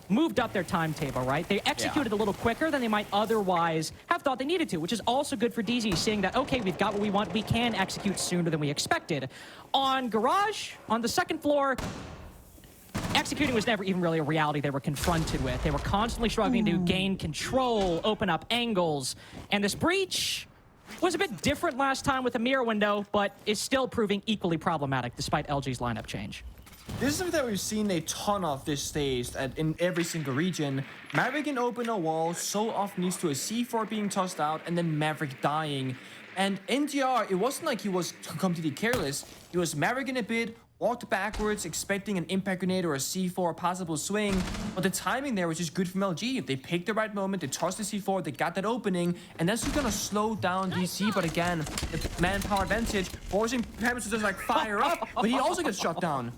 moved up their timetable, right? They executed a little quicker than they might otherwise have thought they needed to, which is also good for DZ, seeing that, okay, we've got what we want, we can execute sooner than we expected. On Garage, on the second floor, executing was never even really a reality they were confronted with. They were constantly struggling to gain control, open up angles, and this breach was a bit different last time with a mirror window, but is still proving equally problematic despite LG's lineup change. This is something that we've seen a ton of this stage in every single region. Maverick can open a wall so often leads to a C4 being tossed out and then Maverick dying. And NGR, it wasn't like he was completely careless. He was Maverick in a bit, walked backwards, expecting an impact grenade or a C4 possible swing. But the timing there was just good from LG. If they picked the right moment, they tossed the C4, they got that opening, and that's just gonna slow down DC. But again, the manpower advantage, forcing Pammers to just like fire up, but he also gets shot down.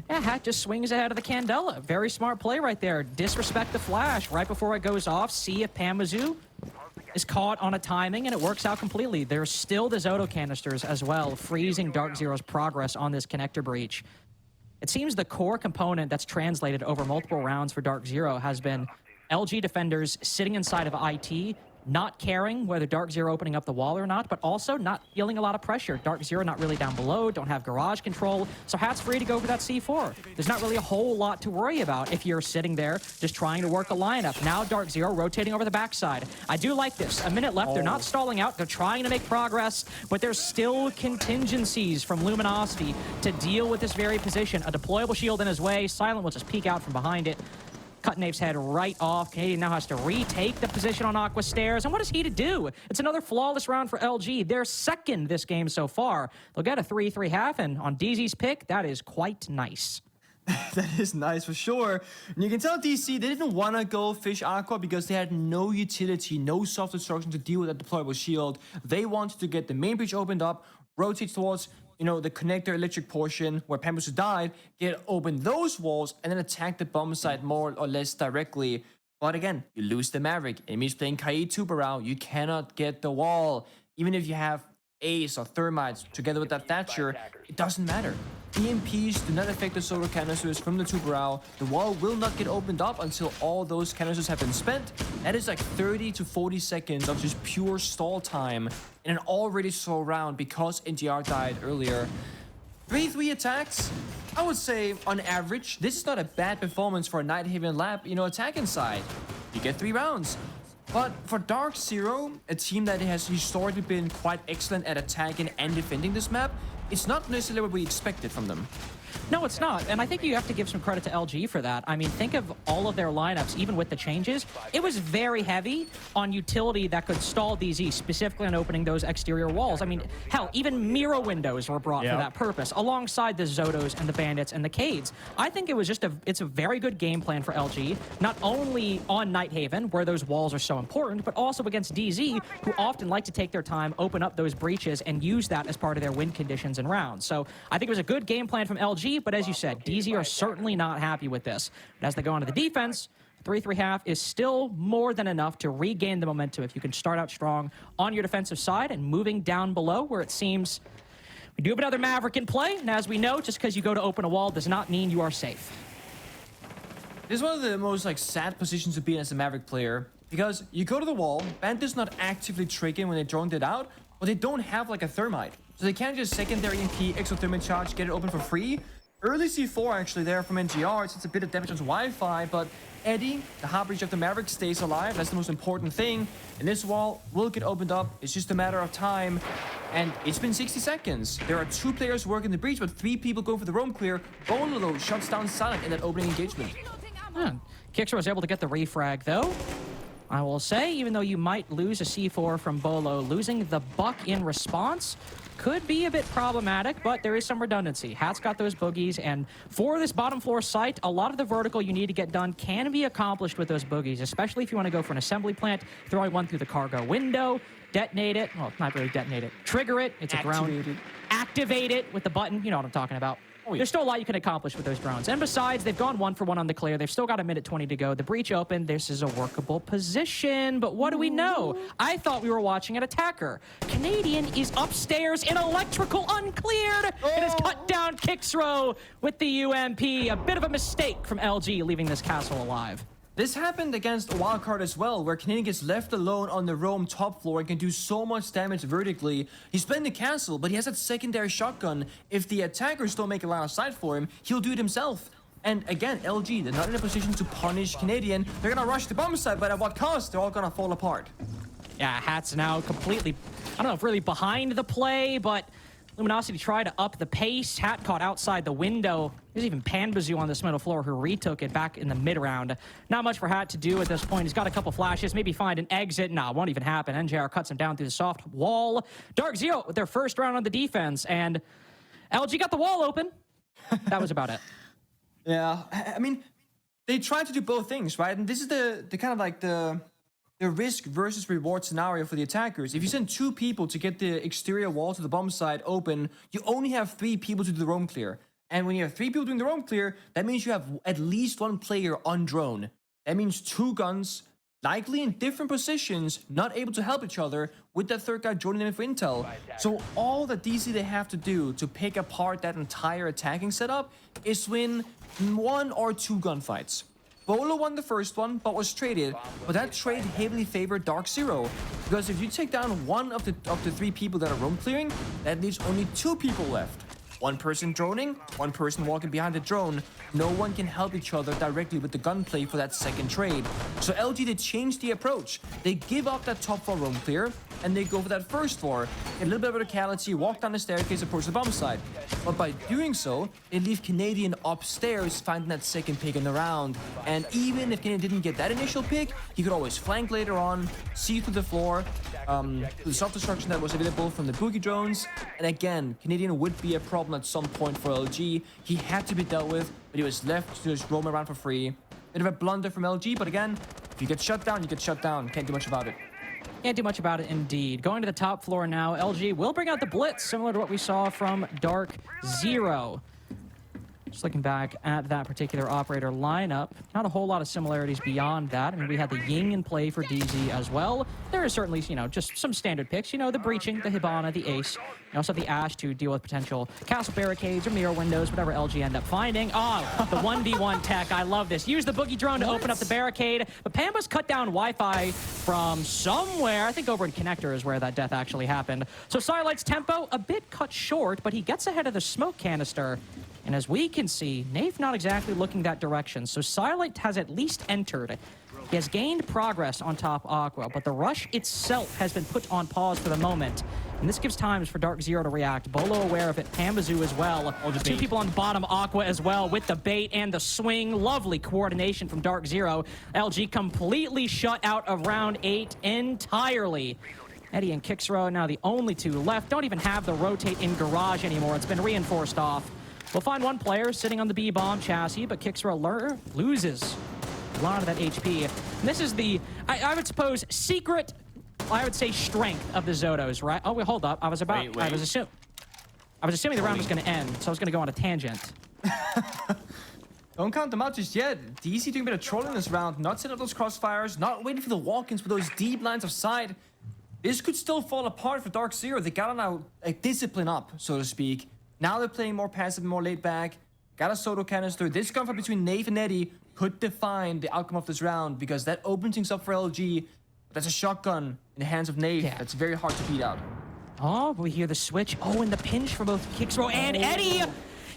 Yeah, Hat just swings ahead of the Candela. Very smart play right there. Disrespect the flash right before it goes off. See if Pamazu is caught on a timing, and it works out completely. There's still the Zoto canisters as well, freezing Darkzero's progress on this connector breach. It seems the core component that's translated over multiple rounds for Darkzero has been LG defenders sitting inside of IT, not caring whether Darkzero opening up the wall or not, but also not feeling a lot of pressure. Darkzero not really down below, don't have garage control, so Hat's free to go for that C4. There's not really a whole lot to worry about if you're sitting there just trying to work a lineup. Now Darkzero rotating over the backside. I do like this. A minute left, they're not stalling out, they're trying to make progress, but there's still contingencies from Luminosity to deal with this very position. A deployable shield in his way, Silent will just peek out from behind it. Cut Nave's head right off. Canadian now has to retake the position on Aqua Stairs. And what is he to do? It's another flawless round for LG. They're second this game so far. They'll get a 3-3 half, and on DZ's pick, that is quite nice. That is nice for sure. And you can tell DC, they didn't want to go fish Aqua because they had no utility, no soft destruction to deal with that deployable shield. They wanted to get the main breach opened up, rotate towards the connector electric portion where Pambusu died, open those walls, and then attack the bomb site more or less directly. But again, you lose the Maverick. Enemies playing Kai Tubarao, you cannot get the wall. Even if you have Ace or Thermites together with that Thatcher, it doesn't matter. EMPs do not affect the solar canisters from the Tubarao. The wall will not get opened up until all those canisters have been spent. That is like 30 to 40 seconds of just pure stall time in an already slow round because NGR died earlier. 3-3 attacks, I would say on average, this is not a bad performance for a Nighthaven Lab, attacking side. You get 3 rounds. But for Darkzero, a team that has historically been quite excellent at attacking and defending this map, it's not necessarily what we expected from them. No, it's not. And I think you have to give some credit to LG for that. I mean, think of all of their lineups, even with the changes. It was very heavy on utility that could stall DZ, specifically on opening those exterior walls. I mean, hell, even mirror windows were brought for that purpose, alongside the Zotos and the Bandits and the Cades. I think it was just it's a very good game plan for LG, not only on Nighthaven, where those walls are so important, but also against DZ, who often like to take their time, open up those breaches, and use that as part of their win conditions and rounds. So I think it was a good game plan from LG, but as you said, DZ are certainly not happy with this. But as they go on to the defense, 3-3 half is still more than enough to regain the momentum if you can start out strong on your defensive side and moving down below where it seems we do have another Maverick in play. And as we know, just because you go to open a wall does not mean you are safe. This is one of the most sad positions to be in as a Maverick player because you go to the wall, Bandit's not actively triggering when they droned it out, but they don't have a thermite. So they can't just secondary EMP, extra thermite charge, get it open for free. Early C4 actually there from NGR, so it's a bit of damage on Wi-Fi, but Eddie, the hard breach of the Maverick, stays alive. That's the most important thing. And this wall will get opened up. It's just a matter of time. And it's been 60 seconds. There are 2 players working the breach, but 3 people go for the roam clear. Bolo shuts down Silent in that opening engagement. Kixer was able to get the refrag, though. I will say, even though you might lose a C4 from Bolo, losing the Buck in response could be a bit problematic, but there is some redundancy. Hat's got those boogies, and for this bottom floor site, a lot of the vertical you need to get done can be accomplished with those boogies, especially if you want to go for an assembly plant, throwing one through the cargo window, detonate it, well, not really detonate it, trigger it, it's a ground, activate it with the button, you know what I'm talking about. There's still a lot you can accomplish with those drones. And besides, they've gone 1 for 1 on the clear. They've still got a minute 20 to go. The breach open. This is a workable position. But what do we know? I thought we were watching an attacker. Canadian is upstairs in electrical uncleared. It has cut down Kixro with the UMP. A bit of a mistake from LG leaving this castle alive. This happened against Wildcard as well, where Canadian gets left alone on the roam top floor and can do so much damage vertically. He's playing the castle, but he has that secondary shotgun. If the attackers don't make a line of sight for him, he'll do it himself. And again, LG, they're not in a position to punish Canadian. They're gonna rush the bomb site, but at what cost? They're all gonna fall apart. Yeah, Hat's now completely, I don't know if really behind the play, but Luminosity tried to up the pace. Hat caught outside the window. There's even Panbazoo on this middle floor who retook it back in the mid-round. Not much for Hat to do at this point. He's got a couple flashes, maybe find an exit. Nah, won't even happen. NJR cuts him down through the soft wall. Darkzero with their first round on the defense, and LG got the wall open. That was about it. Yeah, I mean, they tried to do both things, right? And this is the kind of like the risk versus reward scenario for the attackers. If you send 2 people to get the exterior wall to the bomb side open, you only have 3 people to do the roam clear. And when you have 3 people doing the roam clear, that means you have at least 1 player on drone. That means 2 guns, likely in different positions, not able to help each other, with that 3rd guy joining them for intel. So all that DC they have to do to pick apart that entire attacking setup is win 1 or 2 gunfights. Bolo won the first one, but was traded, but that trade heavily favored Darkzero, because if you take down 1 of the 3 people that are roam clearing, that leaves only 2 people left. 1 person droning, 1 person walking behind the drone. No one can help each other directly with the gunplay for that second trade. So LG, they changed the approach. They give up that top floor roam clear, and they go for that first floor, get a little bit of verticality, walk down the staircase, approach the bomb side. But by doing so, they leave Canadian upstairs finding that second pick in the round. And even if Canadian didn't get that initial pick, he could always flank later on, see through the floor, the self-destruction that was available from the boogie drones. And again, Canadian would be a problem at some point for LG. He had to be dealt with, but he was left to just roam around for free. Bit of a blunder from LG, but again, if you get shut down, you get shut down. Can't do much about it. Can't do much about it, indeed. Going to the top floor now, LG will bring out the Blitz, similar to what we saw from Darkzero. Just looking back at that particular operator lineup, not a whole lot of similarities beyond that. I mean, we had the Ying in play for DZ as well. There is certainly, just some standard picks. The Breaching, the Hibana, the Ace. You also have the Ash to deal with potential castle barricades or mirror windows, whatever LG end up finding. Oh, the 1v1 tech. I love this. Use the boogie drone to open up the barricade. But Pamba's cut down Wi-Fi from somewhere. I think over in Connector is where that death actually happened. So Starlight's tempo, a bit cut short, but he gets ahead of the smoke canister. And as we can see, Nave not exactly looking that direction, so Starlight has at least entered. He has gained progress on top Aqua, but the rush itself has been put on pause for the moment. And this gives times for Darkzero to react. Bolo aware of it, Pambazoo as well. 2 people on bottom, Aqua as well, with the bait and the swing. Lovely coordination from Darkzero. LG completely shut out of round 8 entirely. Eddie and Kixro now the only 2 left. Don't even have the rotate in garage anymore. It's been reinforced off. We'll find 1 player sitting on the B-bomb chassis, but Kixro loses a lot of that HP. And this is the, I would suppose, secret, I would say, strength of the Zotos, right? Oh, wait, hold up. I was assuming the round was going to end, so I was going to go on a tangent. Don't count them out just yet. DC doing a bit of trolling this round, not setting up those crossfires, not waiting for the walk-ins with those deep lines of sight. This could still fall apart for Darkzero. They gotta now discipline up, so to speak. Now they're playing more passive, more laid back. Got a Soto canister. This gunfight between Nave and Eddie could define the outcome of this round, because that opens things up for LG. But that's a shotgun in the hands of Nave. Yeah. That's very hard to beat out. Oh, we hear the switch. Oh, and the pinch for both Kixro and Eddie.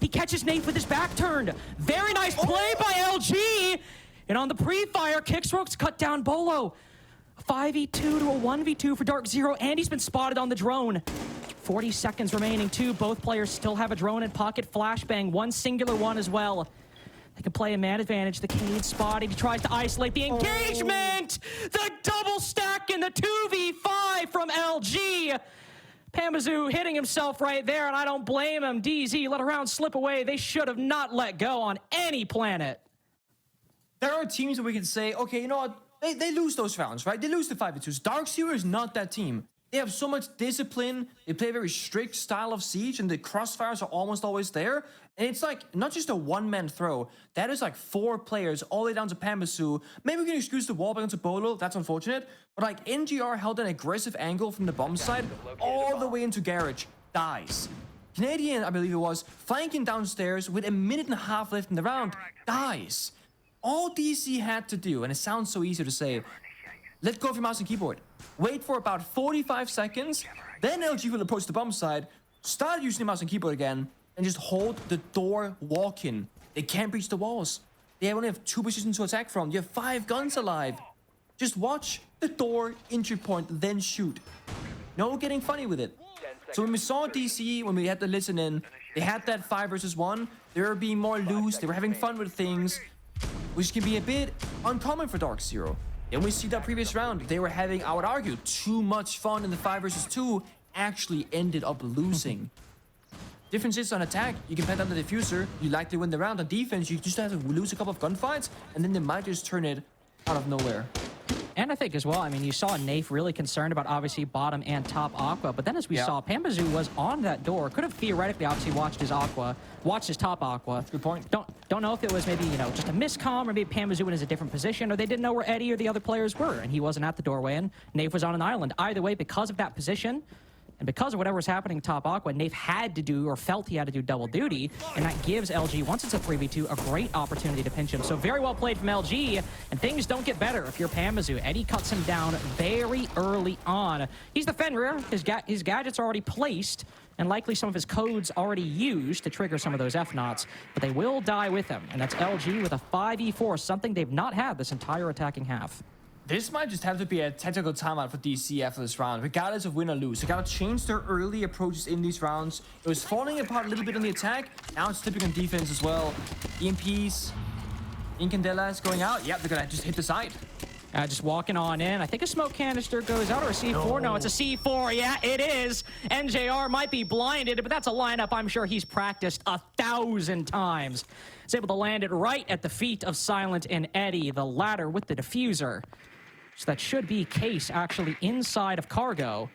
He catches Nave with his back turned. Very nice play by LG. And on the pre-fire, Kixro's cut down Bolo. 5v2 to a 1v2 for Darkzero, and he's been spotted on the drone. 40 seconds remaining, too. Both players still have a drone in pocket. Flashbang, 1 singular one as well. They can play a man advantage. The Cade spotted. He tries to isolate the engagement. The double stack in the 2v5 from LG. Pambazoo hitting himself right there, and I don't blame him. DZ let a round slip away. They should have not let go on any planet. There are teams where we can say, okay, you know what? They lose those rounds, right? They lose the 5v2s. Darkzero is not that team. They have so much discipline. They play a very strict style of siege, and the crossfires are almost always there. And it's like not just a one-man throw. That is like 4 players all the way down to Pambazoo. Maybe we can excuse the wall back onto Bolo. That's unfortunate. But like NGR held an aggressive angle from the bomb side all the way into Garage. Dies. Canadian, I believe it was, flanking downstairs with a 1.5 minutes left in the round. Dies. All DC had to do, and it sounds so easy to say, let go of your mouse and keyboard. Wait for about 45 seconds, then LG will approach the bomb side, start using the mouse and keyboard again, and just hold the door walk-in. They can't breach the walls. They only have 2 positions to attack from. You have 5 guns alive. Just watch the door entry point, then shoot. No getting funny with it. So when we saw DC, when we had to listen in, they had that 5 versus 1. They were being more loose. They were having fun with things, which can be a bit uncommon for Darkzero. Then we see that previous round, they were having, I would argue, too much fun in the 5 versus 2, actually ended up losing. Difference is on attack, you can plant down the diffuser, you likely win the round. On defense, you just have to lose a couple of gunfights, and then they might just turn it out of nowhere. And I think as well, I mean, you saw Nafe really concerned about obviously bottom and top Aqua, but then as we saw, Pambazoo was on that door, could have theoretically obviously watched his top Aqua. Good point. Don't know if it was maybe, you know, just a miscomm, or maybe Pambazoo was in a different position, or they didn't know where Eddie or the other players were, and he wasn't at the doorway, and Nafe was on an island. Either way, because of that position, and because of whatever was happening top Aqua, Nafe had to do, or felt he had to do double duty, and that gives LG, once it's a 3v2, a great opportunity to pinch him. So very well played from LG, and things don't get better if you're Pambazoo. Eddie cuts him down very early on. He's the Fenrir, his gadgets are already placed, and likely some of his codes already used to trigger some of those F-Knots, but they will die with him, and that's LG with a 5v4, something they've not had this entire attacking half. This might just have to be a tactical timeout for DC after this round, regardless of win or lose. They gotta change their early approaches in these rounds. It was falling apart a little bit on the attack. Now it's slipping on defense as well. EMPs, Incandelas going out. Yep, they're gonna just hit the side. Just walking on in. I think a smoke canister goes out, or a C4. No, it's a C4. Yeah, it is. NJR might be blinded, but that's a lineup I'm sure he's practiced 1,000 times. He's able to land it right at the feet of Silent and Eddie, the latter with the diffuser. So that should be Case actually inside of Cargo.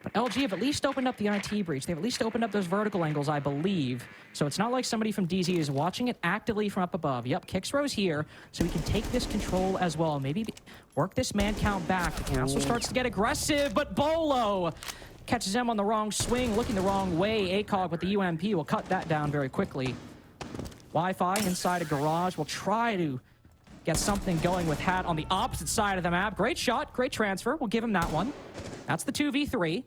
But LG have at least opened up the IT breach. They've at least opened up those vertical angles, I believe. So it's not like somebody from DZ is watching it actively from up above. Yep, Kixrow's here, so we can take this control as well. Maybe work this man count back. The council starts to get aggressive, but Bolo catches him on the wrong swing, looking the wrong way. ACOG with the UMP will cut that down very quickly. Wi-Fi inside a garage will try to get something going with Hat on the opposite side of the map. Great shot, great transfer. We'll give him that one. That's the 2v3.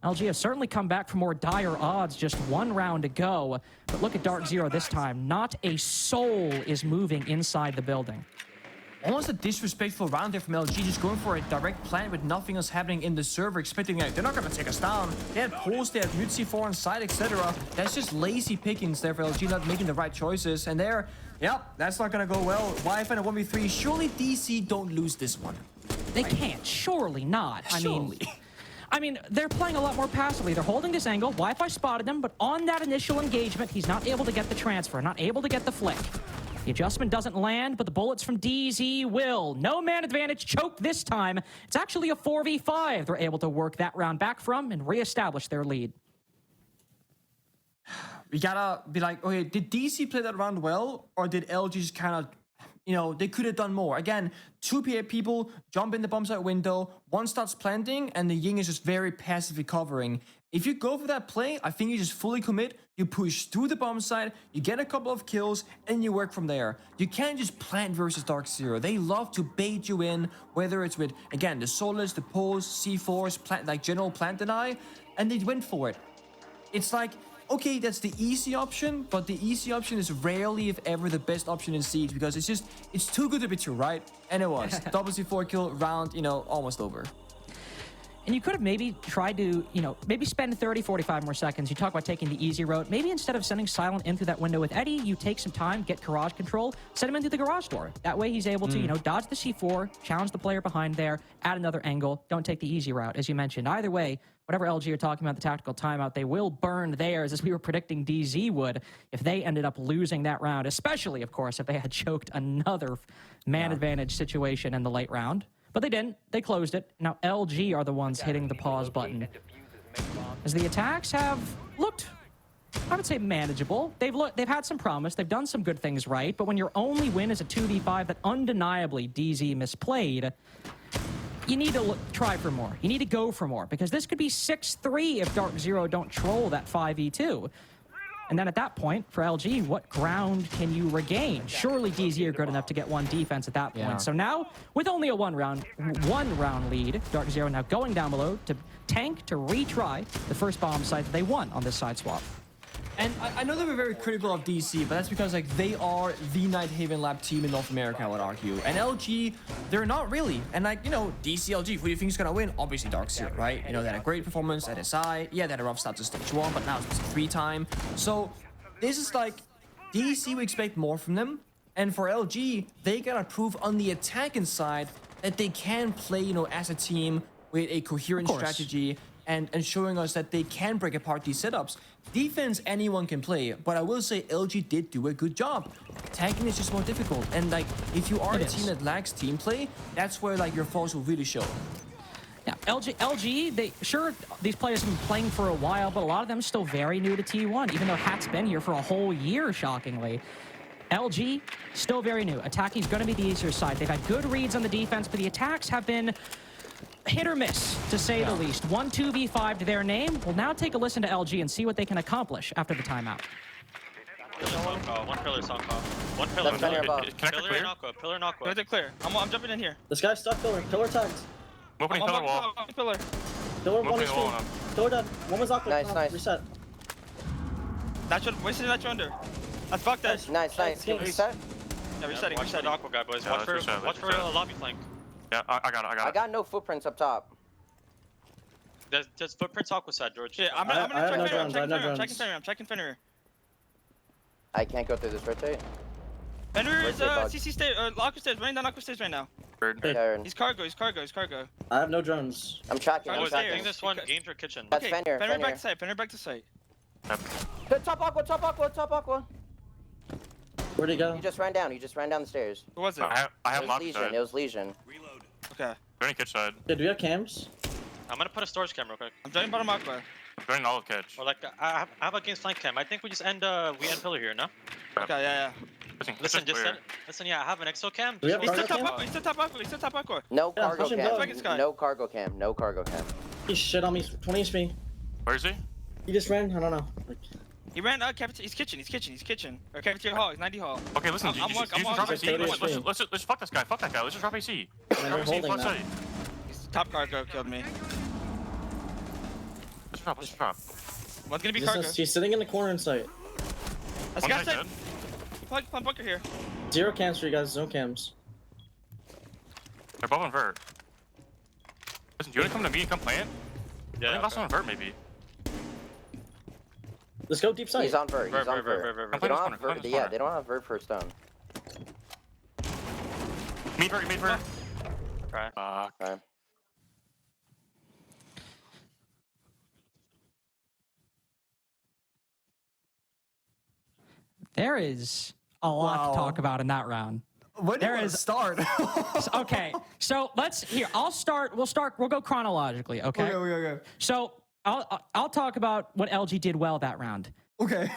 LG has certainly come back from more dire odds, just 1 round to go. But look at Darkzero this time. Not a soul is moving inside the building. Almost a disrespectful round there from LG, just going for a direct plant with nothing else happening in the server, expecting like, they're not going to take us down. They had pulls, they had mute C4 on side, etc. That's just lazy pickings there for LG, not making the right choices. And there, yep, that's not going to go well. Wi-Fi in a 1v3. Surely DC don't lose this one. They can't. Surely not. I mean, they're playing a lot more passively. They're holding this angle. Wi-Fi spotted him, but on that initial engagement, he's not able to get the transfer, not able to get the flick. The adjustment doesn't land, but the bullets from DZ will. No man advantage choke this time. It's actually a 4v5. They're able to work that round back from and reestablish their lead. We gotta be like, okay, did DC play that round well, or did LG just kind of, you know, they could have done more? Again, 2 people jump in the bomb site window, one starts planting, and the Ying is just very passively covering. If you go for that play, I think you just fully commit, you push through the bomb site, you get a couple of kills, and you work from there. You can't just plant versus Darkzero. They love to bait you in, whether it's with, again, the Solars, the Pulse, C4s, plant, like general plant deny, and they went for it. It's like, okay, that's the easy option, but the easy option is rarely, if ever, the best option in Siege, because it's too good to be true, right? And it was. Double C4 kill round, you know, almost over. And you could have maybe tried to, you know, maybe spend 30, 45 more seconds. You talk about taking the easy route. Maybe instead of sending Silent in through that window with Eddie, you take some time, get garage control, send him into the garage door. That way he's able to, you know, dodge the C4, challenge the player behind there, add another angle. Don't take the easy route, as you mentioned. Either way, whatever LG are talking about, the tactical timeout, they will burn theirs, as we were predicting DZ would, if they ended up losing that round, especially, of course, if they had choked another man advantage situation in the late round. But they didn't. They closed it. Now LG are the ones hitting the pause button. As the attacks have looked, I would say, manageable. They've had some promise. They've done some good things right. But when your only win is a 2v5 that undeniably DZ misplayed, you need to try for more. You need to go for more, because this could be 6-3 if Darkzero don't troll that 5v2. And then at that point, for LG, what ground can you regain? Surely DZ are good enough to get one defense at that point. Yeah. So now, with only a one round lead, Darkzero now going down below to tank to retry the first bomb site that they won on this side swap. And I know they were very critical of DC, but that's because like they are the Nighthaven Lab team in North America, I would argue. And LG, they're not really. And like, you know, DC, LG, who do you think is gonna win? Obviously Darkzero, right? You know, they had a great performance at SI. Yeah, they had a rough start to stage 1, but now it's 3 time. So this is like, DC, we expect more from them. And for LG, they gotta prove on the attacking side that they can play, you know, as a team with a coherent strategy and showing us that they can break apart these setups. Defense, anyone can play, but I will say LG did do a good job. Attacking is just more difficult. And like, if you are a team that lacks team play, that's where like your faults will really show. Yeah, LG, these players have been playing for a while, but a lot of them still very new to T1, even though Hat's been here for a whole year, shockingly. LG, still very new. Attacking is going to be the easier side. They've had good reads on the defense, but the attacks have been hit or miss, to say the least. 1-2v5 to their name. We'll now take a listen to LG and see what they can accomplish after the timeout. One pillar, song call. One pillar. Connector clear. Pillar knock. They're clear. I'm jumping in here. This guy's stuck pillar. Pillar tagged. I'm opening pillar wall. Pillar. Pillar I'm one opening is wall free. now. Pillar dead. One was awkward. Nice. Reset. Wasted natural under. That's fucked us. Nice. Can you reset? Yeah, resetting. Watch the aqua guy, boys. Yeah, Watch for lobby flank. Yeah, I got it. I got no footprints up top. There's footprints aqua side, George. Yeah, I'm I have no gonna check drones, Fenrir. I'm checking Fenrir. I can't go through this rotate. Fenrir is Bug. CC stairs, aqua stairs, running down aqua stairs right now. Bird. Turn. He's cargo. I have no drones. I'm tracking. Oh, I'm is there? tracking. This one, games or kitchen. That's Fenrir. Fenrir back to site. Fenrir back to site. Good, top aqua. Where'd he go? He just ran down the stairs. Who was it? I have It was lock Legion. side. It was Legion. Okay. Joining kitch side. Yeah, do we have cams? I'm gonna put a storage cam real quick. I'm joining bottom aqua. Joining all of kitch. Or like, I have a games flank cam. I think we just end pillar here, no? Okay, yeah. Listen, yeah, I have an exo cam. Do we have He's cargo still cam? top aqua. He's still top aqua. No Yeah, cargo push him cam. down. Fucking Sky. No cargo cam. He shit on me. 20 HP. Where is he? He just ran. I don't know. Like, He ran cafeteria. He's kitchen. Or cafeteria hall. He's 90 hall. Okay, listen. I'm You walking- drop I'm AC. walking. Let's fuck this guy. Fuck that guy. Let's just drop AC. they're Drop AC holding plus now. side. He's top cargo killed me. Let's drop. One's gonna be cargo. he's sitting in the corner in sight. Let's One go side outside. dead. Plug bunker here. 0 cams for you guys. No cams. They're above on vert. Listen, do you want to come to me and come plant? I think last one on vert maybe. Let's go deep sight. He's on vert. Vert. They don't have vert. Yeah, they don't have vert for stone. Meet vert. Okay. Fuck. Okay. There is a lot to talk about in that round. When There do you is- start? Okay, so we'll go chronologically, okay? Okay. So I'll talk about what LG did well that round. Okay.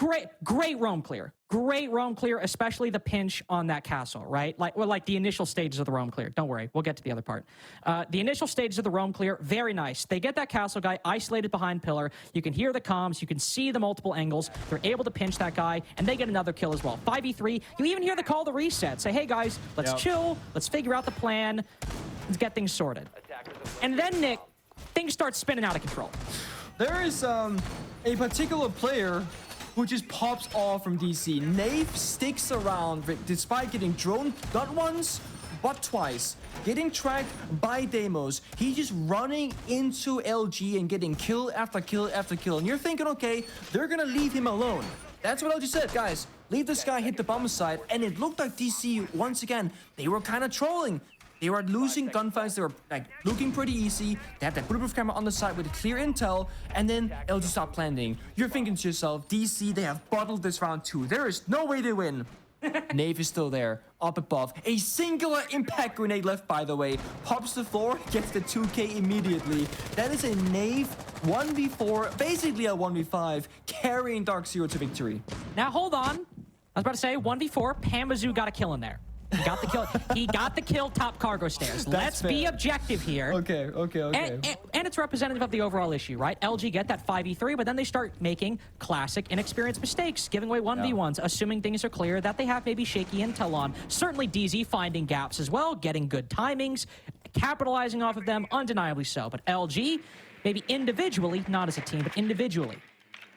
Great roam clear. Great roam clear, especially the pinch on that castle, right? Like the initial stages of the roam clear. Don't worry, we'll get to the other part. The initial stages of the roam clear, very nice. They get that castle guy isolated behind pillar. You can hear the comms. You can see the multiple angles. They're able to pinch that guy, and they get another kill as well. 5v3. You even hear the call to reset. Say, hey guys, let's chill. Let's figure out the plan. Let's get things sorted. And then, Nick, things start spinning out of control. There is a particular player who just pops off from DC. Nave sticks around despite getting drone not once, but twice. Getting tracked by demos. He's just running into LG and getting kill after kill after kill. And you're thinking, okay, they're gonna leave him alone. That's what LG said, guys. Leave this guy hit the bomb side. And it looked like DC, once again, they were kind of trolling. They were losing gunfights. They were like looking pretty easy. They had that bulletproof camera on the side with clear intel, and then LG stopped planting. You're thinking to yourself, DC, they have bottled this round too. There is no way they win. Nave is still there, up above. A singular impact grenade left, by the way. Pops the floor, gets the 2K immediately. That is a Nave 1v4, basically a 1v5, carrying Darkzero to victory. Now, hold on. I was about to say, 1v4, Pamazoo got a kill in there. He got the kill. He got the kill top cargo stairs. Let's be objective here. Okay. And it's representative of the overall issue, right? LG get that 5v3, but then they start making classic inexperienced mistakes, giving away 1v1s, assuming things are clear that they have maybe shaky intel on. Certainly DZ finding gaps as well, getting good timings, capitalizing off of them, undeniably so. But LG, maybe individually, not as a team, but individually,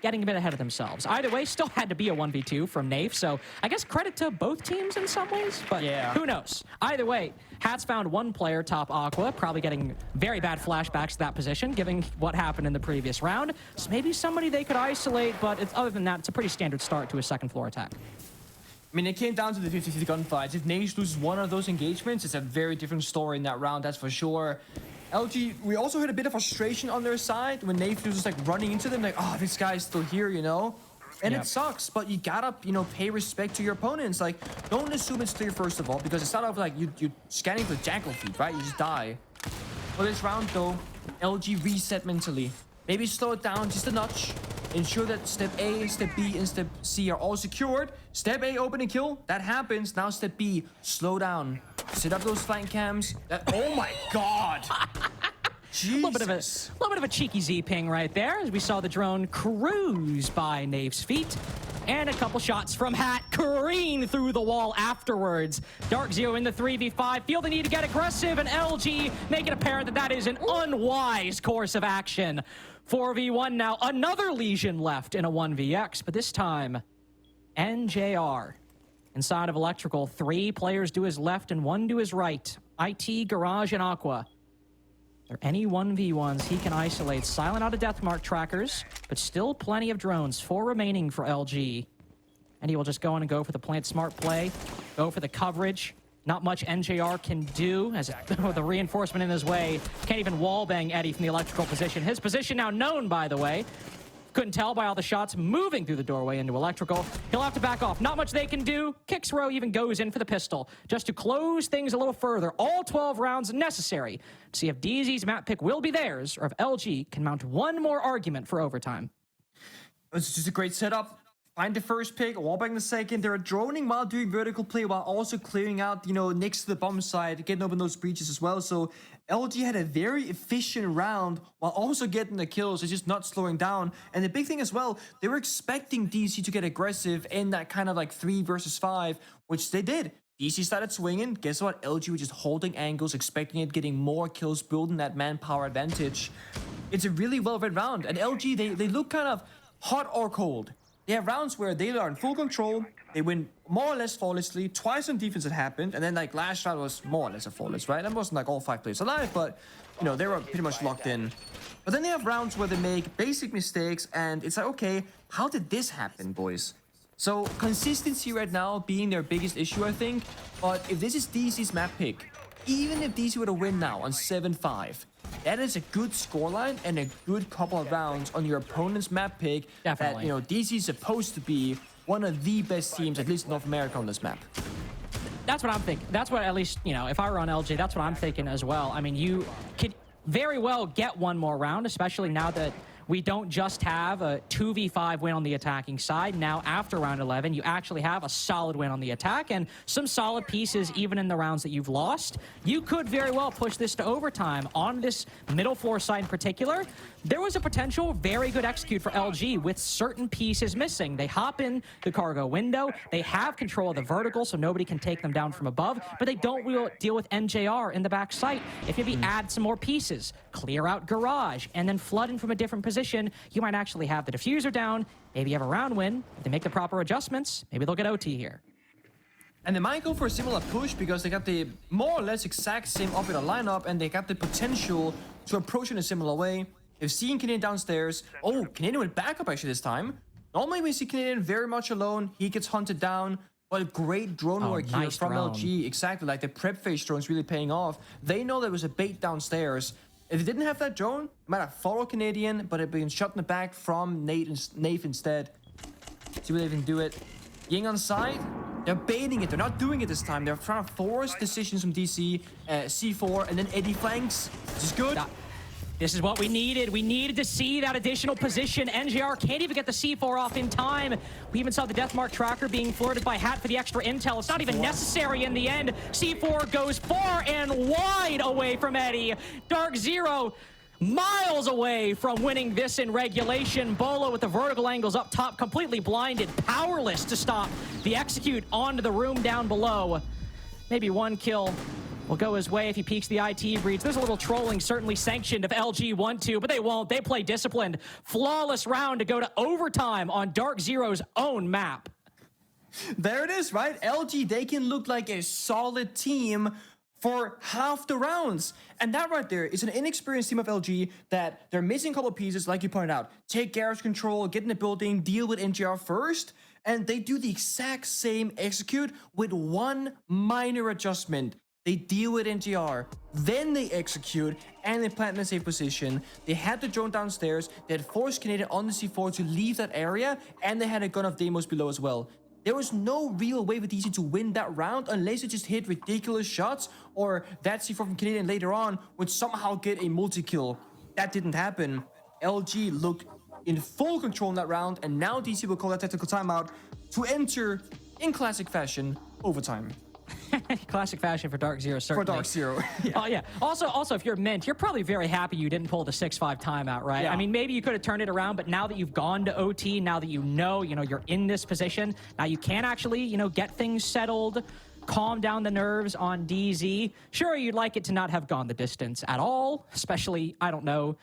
getting a bit ahead of themselves. Either way, still had to be a 1v2 from Nave, so I guess credit to both teams in some ways, but who knows? Either way, Hats found one player top Aqua, probably getting very bad flashbacks to that position, given what happened in the previous round. So maybe somebody they could isolate, but other than that, it's a pretty standard start to a second floor attack. I mean, it came down to the 50-50 gunfights. If Nage loses one of those engagements, it's a very different story in that round, that's for sure. LG, we also had a bit of frustration on their side when Nave was like running into them, like, oh, this guy's still here, you know? And it sucks, but you gotta, you know, pay respect to your opponents. Like, don't assume it's clear first of all, because it's not like you're scanning for jackal feet, right? You just die. For this round though, LG reset mentally. Maybe slow it down just a notch. Ensure that step A, step B, and step C are all secured. Step A, open and kill. That happens. Now step B, slow down. Set up those flank cams. Oh my god! A little bit of a cheeky Z ping right there, as we saw the drone cruise by Nave's feet. And a couple shots from Hat careen through the wall afterwards. Darkzero in the 3v5, feel the need to get aggressive, and LG make it apparent that that is an unwise course of action. 4v1 now, another Legion left in a 1vx, but this time, NJR. Inside of Electrical, 3 players to his left and 1 to his right. IT, Garage, and Aqua. There any 1v1s he can isolate. Silent out of deathmark trackers, but still plenty of drones. 4 remaining for LG. And he will just go in and go for the plant smart play. Go for the coverage. Not much NJR can do, as with the reinforcement in his way. Can't even wallbang Eddie from the electrical position. His position now known, by the way. Couldn't tell by all the shots moving through the doorway into electrical. He'll have to back off. Not much they can do. Kixrow even goes in for the pistol, just to close things a little further. All 12 rounds necessary to see if DZ's map pick will be theirs, or if LG can mount one more argument for overtime. It's just a great setup. Find the first pick, wallbang the second. They're droning while doing vertical play, while also clearing out, you know, next to the bomb side, getting open those breaches as well. So LG had a very efficient round while also getting the kills. It's just not slowing down. And the big thing as well, they were expecting DC to get aggressive in that kind of like 3 versus 5, which they did. DC started swinging. Guess what? LG was just holding angles, expecting it, getting more kills, building that manpower advantage. It's a really well-read round. And LG, they look kind of hot or cold. They have rounds where they are in full control, they win more or less flawlessly, twice on defense it happened, and then like last round was more or less a flawless, right? That wasn't like all 5 players alive, but you know, they were pretty much locked in. But then they have rounds where they make basic mistakes, and it's like, okay, how did this happen, boys? So consistency right now being their biggest issue, I think, but if this is DC's map pick, even if DC were to win now on 7-5, that is a good scoreline and a good couple of rounds on your opponent's map pick. Definitely. That, you know, DC is supposed to be one of the best teams, at least in North America, on this map. That's what I'm thinking. That's what, at least, you know, if I were on LG, that's what I'm thinking as well. I mean, you could very well get one more round, especially now that we don't just have a 2v5 win on the attacking side. Now, after round 11, you actually have a solid win on the attack and some solid pieces even in the rounds that you've lost. You could very well push this to overtime. On this middle floor side in particular, there was a potential very good execute for LG with certain pieces missing. They hop in the cargo window. They have control of the vertical, so nobody can take them down from above, but they don't deal with NJR in the back site. If maybe add some more pieces, clear out garage, and then flood in from a different position, you might actually have the diffuser down, maybe you have a round win. If they make the proper adjustments, maybe they'll get OT here. And they might go for a similar push because they got the more or less exact same up in a lineup, and they got the potential to approach in a similar way. They've seen Canadian downstairs. Oh, Canadian went back up actually this time. Normally we see Canadian very much alone. He gets hunted down. But great drone work here from LG. Exactly, like the prep phase drone's really paying off. They know there was a bait downstairs. If they didn't have that drone, might have followed Canadian, but it been shot in the back from Nave instead. See whether they can do it. Ying on side, they're baiting it. They're not doing it this time. They're trying to force decisions from DC, C4, and then Eddie flanks. This is good. This is what we needed. We needed to see that additional position. NJR can't even get the C4 off in time. We even saw the Deathmark tracker being flirted by Hat for the extra intel. It's not even necessary in the end. C4 goes far and wide away from Eddie. Darkzero miles away from winning this in regulation. Bolo with the vertical angles up top, completely blinded, powerless to stop the execute onto the room down below. Maybe one kill will go his way if he peeks the IT breach. There's a little trolling certainly sanctioned if LG want to, but they won't. They play disciplined. Flawless round to go to overtime on Darkzero's own map. There it is, right? LG, they can look like a solid team for half the rounds. And that right there is an inexperienced team of LG that they're missing a couple of pieces, like you pointed out. Take garage control, get in the building, deal with NGR first. And they do the exact same execute with one minor adjustment. They deal with NGR, then they execute, and they plant in a safe position. They had the drone downstairs, they had forced Canadian on the C4 to leave that area, and they had a gun of demos below as well. There was no real way for DC to win that round unless they just hit ridiculous shots, or that C4 from Canadian later on would somehow get a multi-kill. That didn't happen. LG looked in full control in that round, and now DC will call that tactical timeout to enter, in classic fashion, overtime. Classic fashion for Darkzero, certainly. For Darkzero. Yeah. Oh, yeah. Also, if you're Mint, you're probably very happy you didn't pull the 6-5 timeout, right? Yeah. I mean, maybe you could have turned it around, but now that you've gone to OT, now that you know, you're in this position, now you can actually, get things settled, calm down the nerves on DZ. Sure, you'd like it to not have gone the distance at all, especially, I don't know,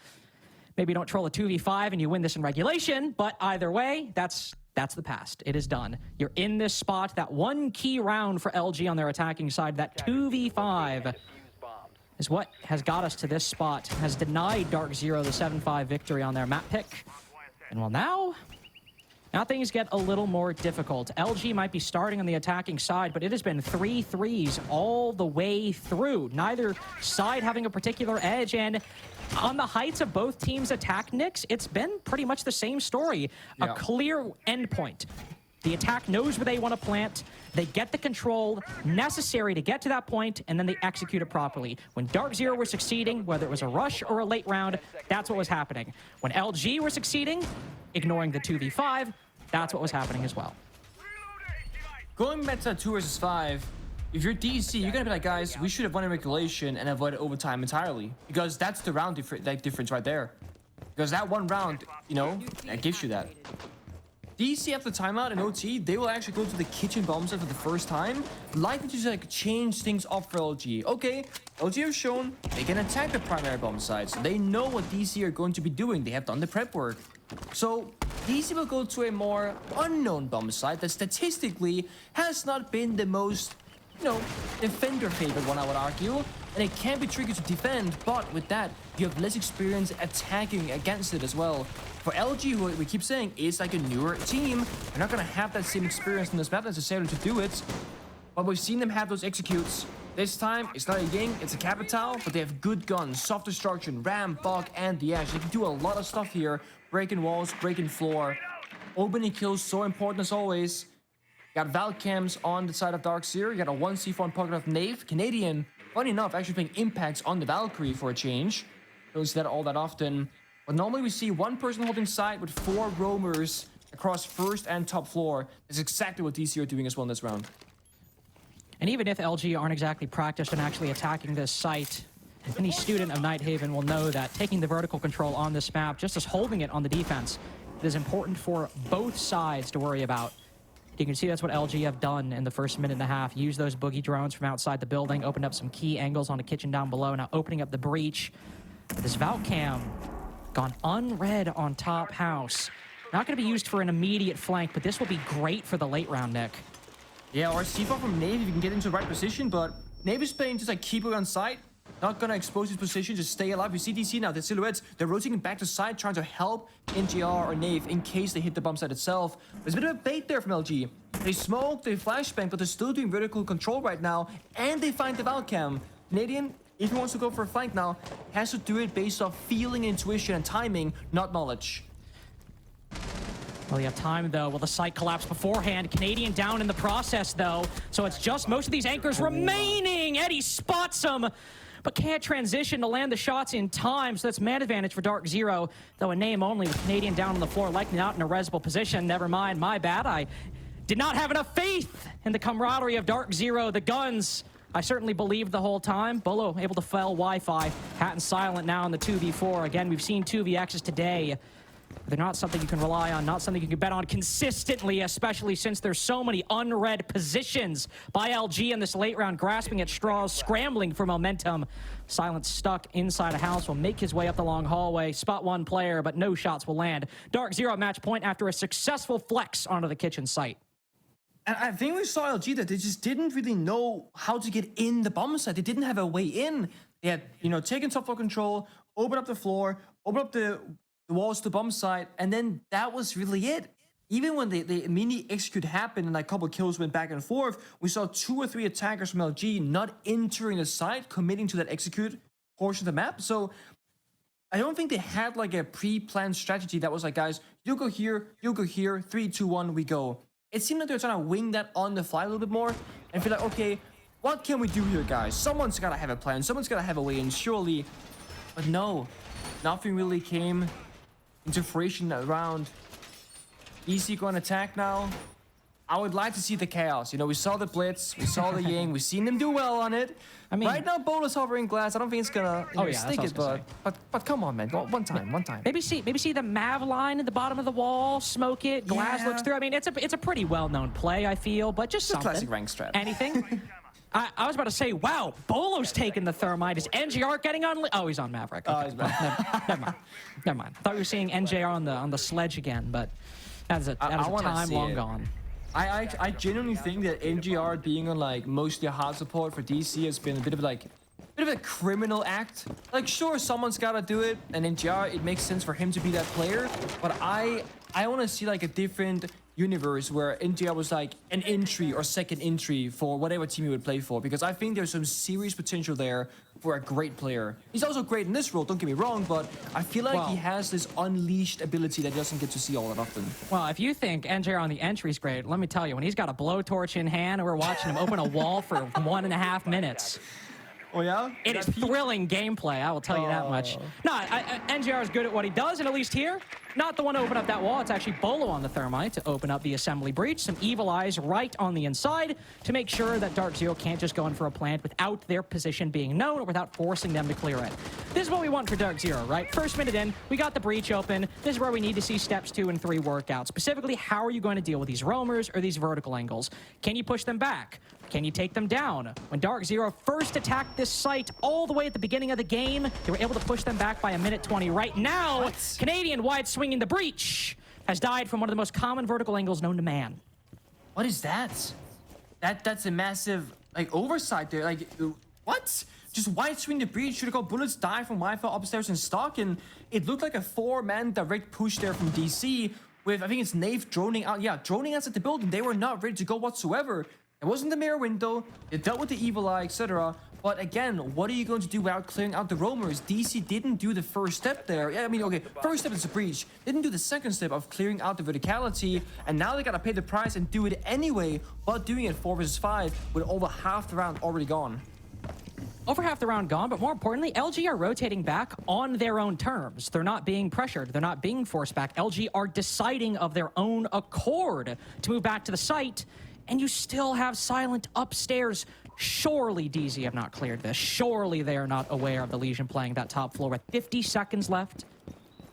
maybe you don't troll a 2v5 and you win this in regulation, but either way, that's the past. It is done. You're in this spot. That one key round for LG on their attacking side, that 2v5 is what has got us to this spot, has denied Darkzero the 7-5 victory on their map pick. And well, now things get a little more difficult. LG might be starting on the attacking side, but it has been 3 threes all the way through. Neither side having a particular edge, and on the heights of both teams' attack nicks, it's been pretty much the same story. Yeah. A clear endpoint. The attack knows where they want to plant. They get the control necessary to get to that point, and then they execute it properly. When Darkzero were succeeding, whether it was a rush or a late round, that's what was happening. When LG were succeeding, ignoring the 2v5, that's what was happening as well. Going back to that 2 versus 5, if you're DC, you're gonna be like, guys, we should have won in regulation and avoided overtime entirely. Because that's the round difference right there. Because that one round, that gives you that. DC after timeout and OT, they will actually go to the kitchen bomb site for the first time, likely to just change things up for LG. Okay, LG have shown they can attack the primary bomb site, so they know what DC are going to be doing. They have done the prep work. So DC will go to a more unknown bomb site that statistically has not been the most, defender favorite one, I would argue. And it can be tricky to defend, but with that, you have less experience attacking against it as well. For LG, who we keep saying is like a newer team, they're not going to have that same experience in this map necessarily to do it. But we've seen them have those executes. This time, it's not a Ying, it's a Capital, but they have good guns, soft destruction, Ram, Bug, and the Ash. They can do a lot of stuff here. Breaking walls, breaking floor. Opening kills, so important as always. Got Val cams on the side of Darkzero. You got a 1C4 pocket of Nave. Canadian, funny enough, actually playing impacts on the Valkyrie for a change. Don't see that all that often. But normally we see one person holding side with 4 roamers across first and top floor. That's exactly what DC are doing as well in this round. And even if LG aren't exactly practiced in actually attacking this site, any student of Nighthaven will know that taking the vertical control on this map, just as holding it on the defense, it is important for both sides to worry about. You can see that's what LG have done in the first minute and a half. Use those boogie drones from outside the building, opened up some key angles on the kitchen down below, now opening up the breach. But this Valcam gone unread on top house. Not going to be used for an immediate flank, but this will be great for the late round, Nick. Yeah, or C4 from Nave if you can get into the right position, but Nave is playing just keep it on site. Not gonna expose his position, just stay alive. We see DC now, the silhouettes, they're rotating back to side, trying to help NGR or Nave in case they hit the bomb site itself. There's a bit of a bait there from LG. They smoke, they flashbang, but they're still doing vertical control right now, and they find the Valcam. Canadian, if he wants to go for a flank now, has to do it based off feeling, intuition, and timing, not knowledge. Well, you have time, though. Will the site collapse beforehand? Canadian down in the process, though. So it's just most of these anchors remaining. Eddie spots him, but can't transition to land the shots in time. So that's man advantage for Darkzero, though a name only with Canadian down on the floor, likely not in a resable position. Never mind, my bad. I did not have enough faith in the camaraderie of Darkzero. The guns, I certainly believed the whole time. Bolo able to fell Wi-Fi. Hatton silent now in the 2v4. Again, we've seen 2vx's today. They're not something you can rely on, not something you can bet on consistently, especially since there's so many unread positions by LG in this late round, grasping at straws, scrambling for momentum. Silent stuck inside a house will make his way up the long hallway, spot one player, but no shots will land. Darkzero match point after a successful flex onto the kitchen site. And I think we saw LG that they just didn't really know how to get in the bomb site. They didn't have a way in. They had, taken top floor control, open up the floor, open up the walls to the bomb site, and then that was really it. Even when the mini execute happened and a couple kills went back and forth, we saw 2 or 3 attackers from LG not entering the site, committing to that execute portion of the map. So I don't think they had like a pre-planned strategy that was like, guys, you go here, 3, 2, 1, we go. It seemed like they were trying to wing that on the fly a little bit more and feel like, okay, what can we do here, guys? Someone's got to have a plan. Someone's got to have a way in, surely. But no, nothing really came into fruition that round. DC going to attack now. I would like to see the chaos. We saw the blitz, we saw the Ying, we've seen them do well on it. I mean, right now, Bolo's hovering glass. I don't think it's gonna stick it, but come on, man, one time. Maybe see the Mav line at the bottom of the wall, smoke it, glass looks through. I mean, it's a pretty well-known play, I feel, but just something. Classic rank strat. Anything? I was about to say, wow, Bolo's taking the thermite. Is NGR getting on? Oh, he's on Maverick. Okay. Oh, he's back. Never mind. I thought we were seeing NJR on the sledge again, but that is a time long gone. I genuinely think that NGR being on like mostly hard support for DC has been a bit of a criminal act. Like, sure, someone's gotta do it, and NGR, it makes sense for him to be that player, but I want to see like a different universe where NGR was like an entry or second entry for whatever team he would play for, because I think there's some serious potential there for a great player. He's also great in this role, don't get me wrong, but I feel like he has this unleashed ability that he doesn't get to see all that often. Well, if you think NJR on the entry is great, let me tell you, when he's got a blowtorch in hand and we're watching him open a wall for 1.5 minutes. Oh, yeah? It is thrilling gameplay, I will tell you that much. No, NGR is good at what he does, and at least here, not the one to open up that wall. It's actually Bolo on the thermite to open up the assembly breach. Some evil eyes right on the inside to make sure that Darkzero can't just go in for a plant without their position being known or without forcing them to clear it. This is what we want for Darkzero, right? First minute in, we got the breach open. This is where we need to see steps 2 and 3 work out. Specifically, how are you going to deal with these roamers or these vertical angles? Can you push them back? Can you take them down? When Darkzero first attacked this site all the way at the beginning of the game, they were able to push them back by 1:20. Right now, Canadian wide swinging the breach has died from one of the most common vertical angles known to man. What is that? That's a massive like oversight there. Like, what? Just wide swing the breach. Should have got bullets die from Wi-Fi upstairs in stock, and it looked like a 4-man direct push there from DC with, I think it's Nave droning out. Yeah, droning outside the building. They were not ready to go whatsoever. It wasn't the mirror window. It dealt with the evil eye, etc. But again, what are you going to do without clearing out the roamers? DC didn't do the first step there. Yeah, I mean, okay, first step is a breach. Didn't do the second step of clearing out the verticality, and now they gotta pay the price and do it anyway, but doing it 4 versus 5 with over half the round already gone. Over half the round gone, but more importantly, LG are rotating back on their own terms. They're not being pressured. They're not being forced back. LG are deciding of their own accord to move back to the site, and you still have Silent upstairs. Surely DZ have not cleared this. Surely they are not aware of the Legion playing that top floor with 50 seconds left.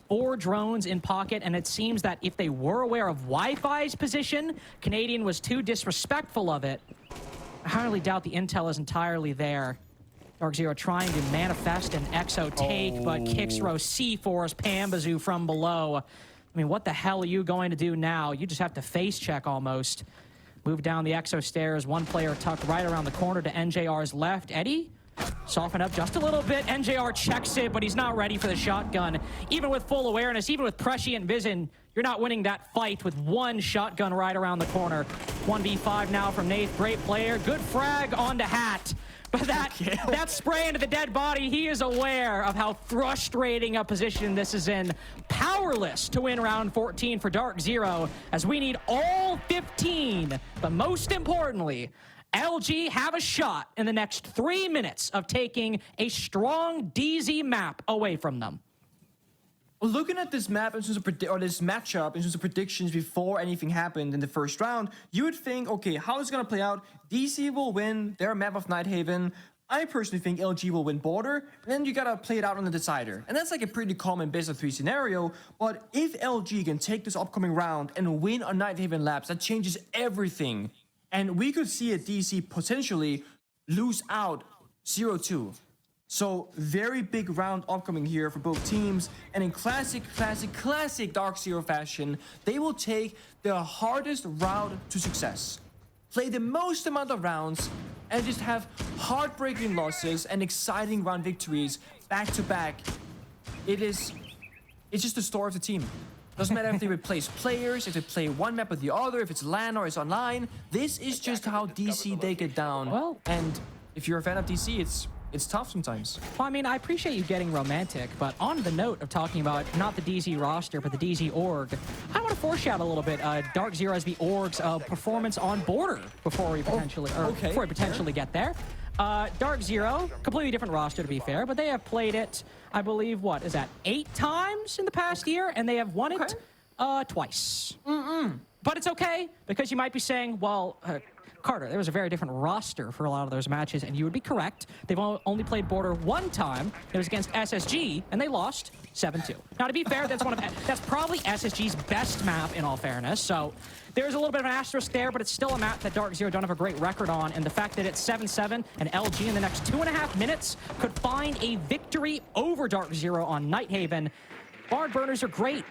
4 drones in pocket, and it seems that if they were aware of Wi-Fi's position, Canadian was too disrespectful of it. I highly doubt the intel is entirely there. Darkzero trying to manifest an Exo take, but kicks row C4's Pambazoo from below. I mean, what the hell are you going to do now? You just have to face check almost. Move down the Exo stairs. One player tucked right around the corner to NJR's left. Eddie? Soften up just a little bit. NJR checks it, but he's not ready for the shotgun. Even with full awareness, even with prescient vision, you're not winning that fight with one shotgun right around the corner. 1v5 now from Nath. Great player. Good frag onto Hat. But that spray into the dead body, he is aware of how frustrating a position this is in. Powerless to win round 14 for Darkzero, as we need all 15. But most importantly, LG have a shot in the next 3 minutes of taking a strong DZ map away from them. Looking at this map in terms of this matchup in terms of predictions before anything happened in the first round, you would think, okay, how is it going to play out? DC will win their map of Nighthaven. I personally think LG will win border, and then you gotta play it out on the decider. And that's like a pretty common best of 3 scenario, but if LG can take this upcoming round and win on Nighthaven Labs, that changes everything. And we could see a DC potentially lose out 0-2. So very big round upcoming here for both teams, and in classic Darkzero fashion, they will take the hardest route to success, play the most amount of rounds, and just have heartbreaking losses and exciting round victories back to back. It's just the story of the team. Doesn't matter if they replace players, if they play one map with the other, if it's LAN or it's online. This is just how DC they get down. Well, and if you're a fan of DC, it's tough sometimes. Well, I mean, I appreciate you getting romantic, but on the note of talking about not the DZ roster, but the DZ org, I want to foreshadow a little bit Darkzero as the org's performance on border before we potentially get there. Darkzero, completely different roster to be fair, but they have played it, I believe, what is that, 8 times in the past year, and they have won it twice. But it's okay, because you might be saying, well, Carter, there was a very different roster for a lot of those matches, and you would be correct. They've only played border 1 time. It was against SSG, and they lost 7-2. Now, to be fair, that's probably SSG's best map, in all fairness. So there's a little bit of an asterisk there, but it's still a map that Darkzero don't have a great record on. And the fact that it's 7-7 and LG in the next 2.5 minutes could find a victory over Darkzero on Nighthaven. Barn burners are great.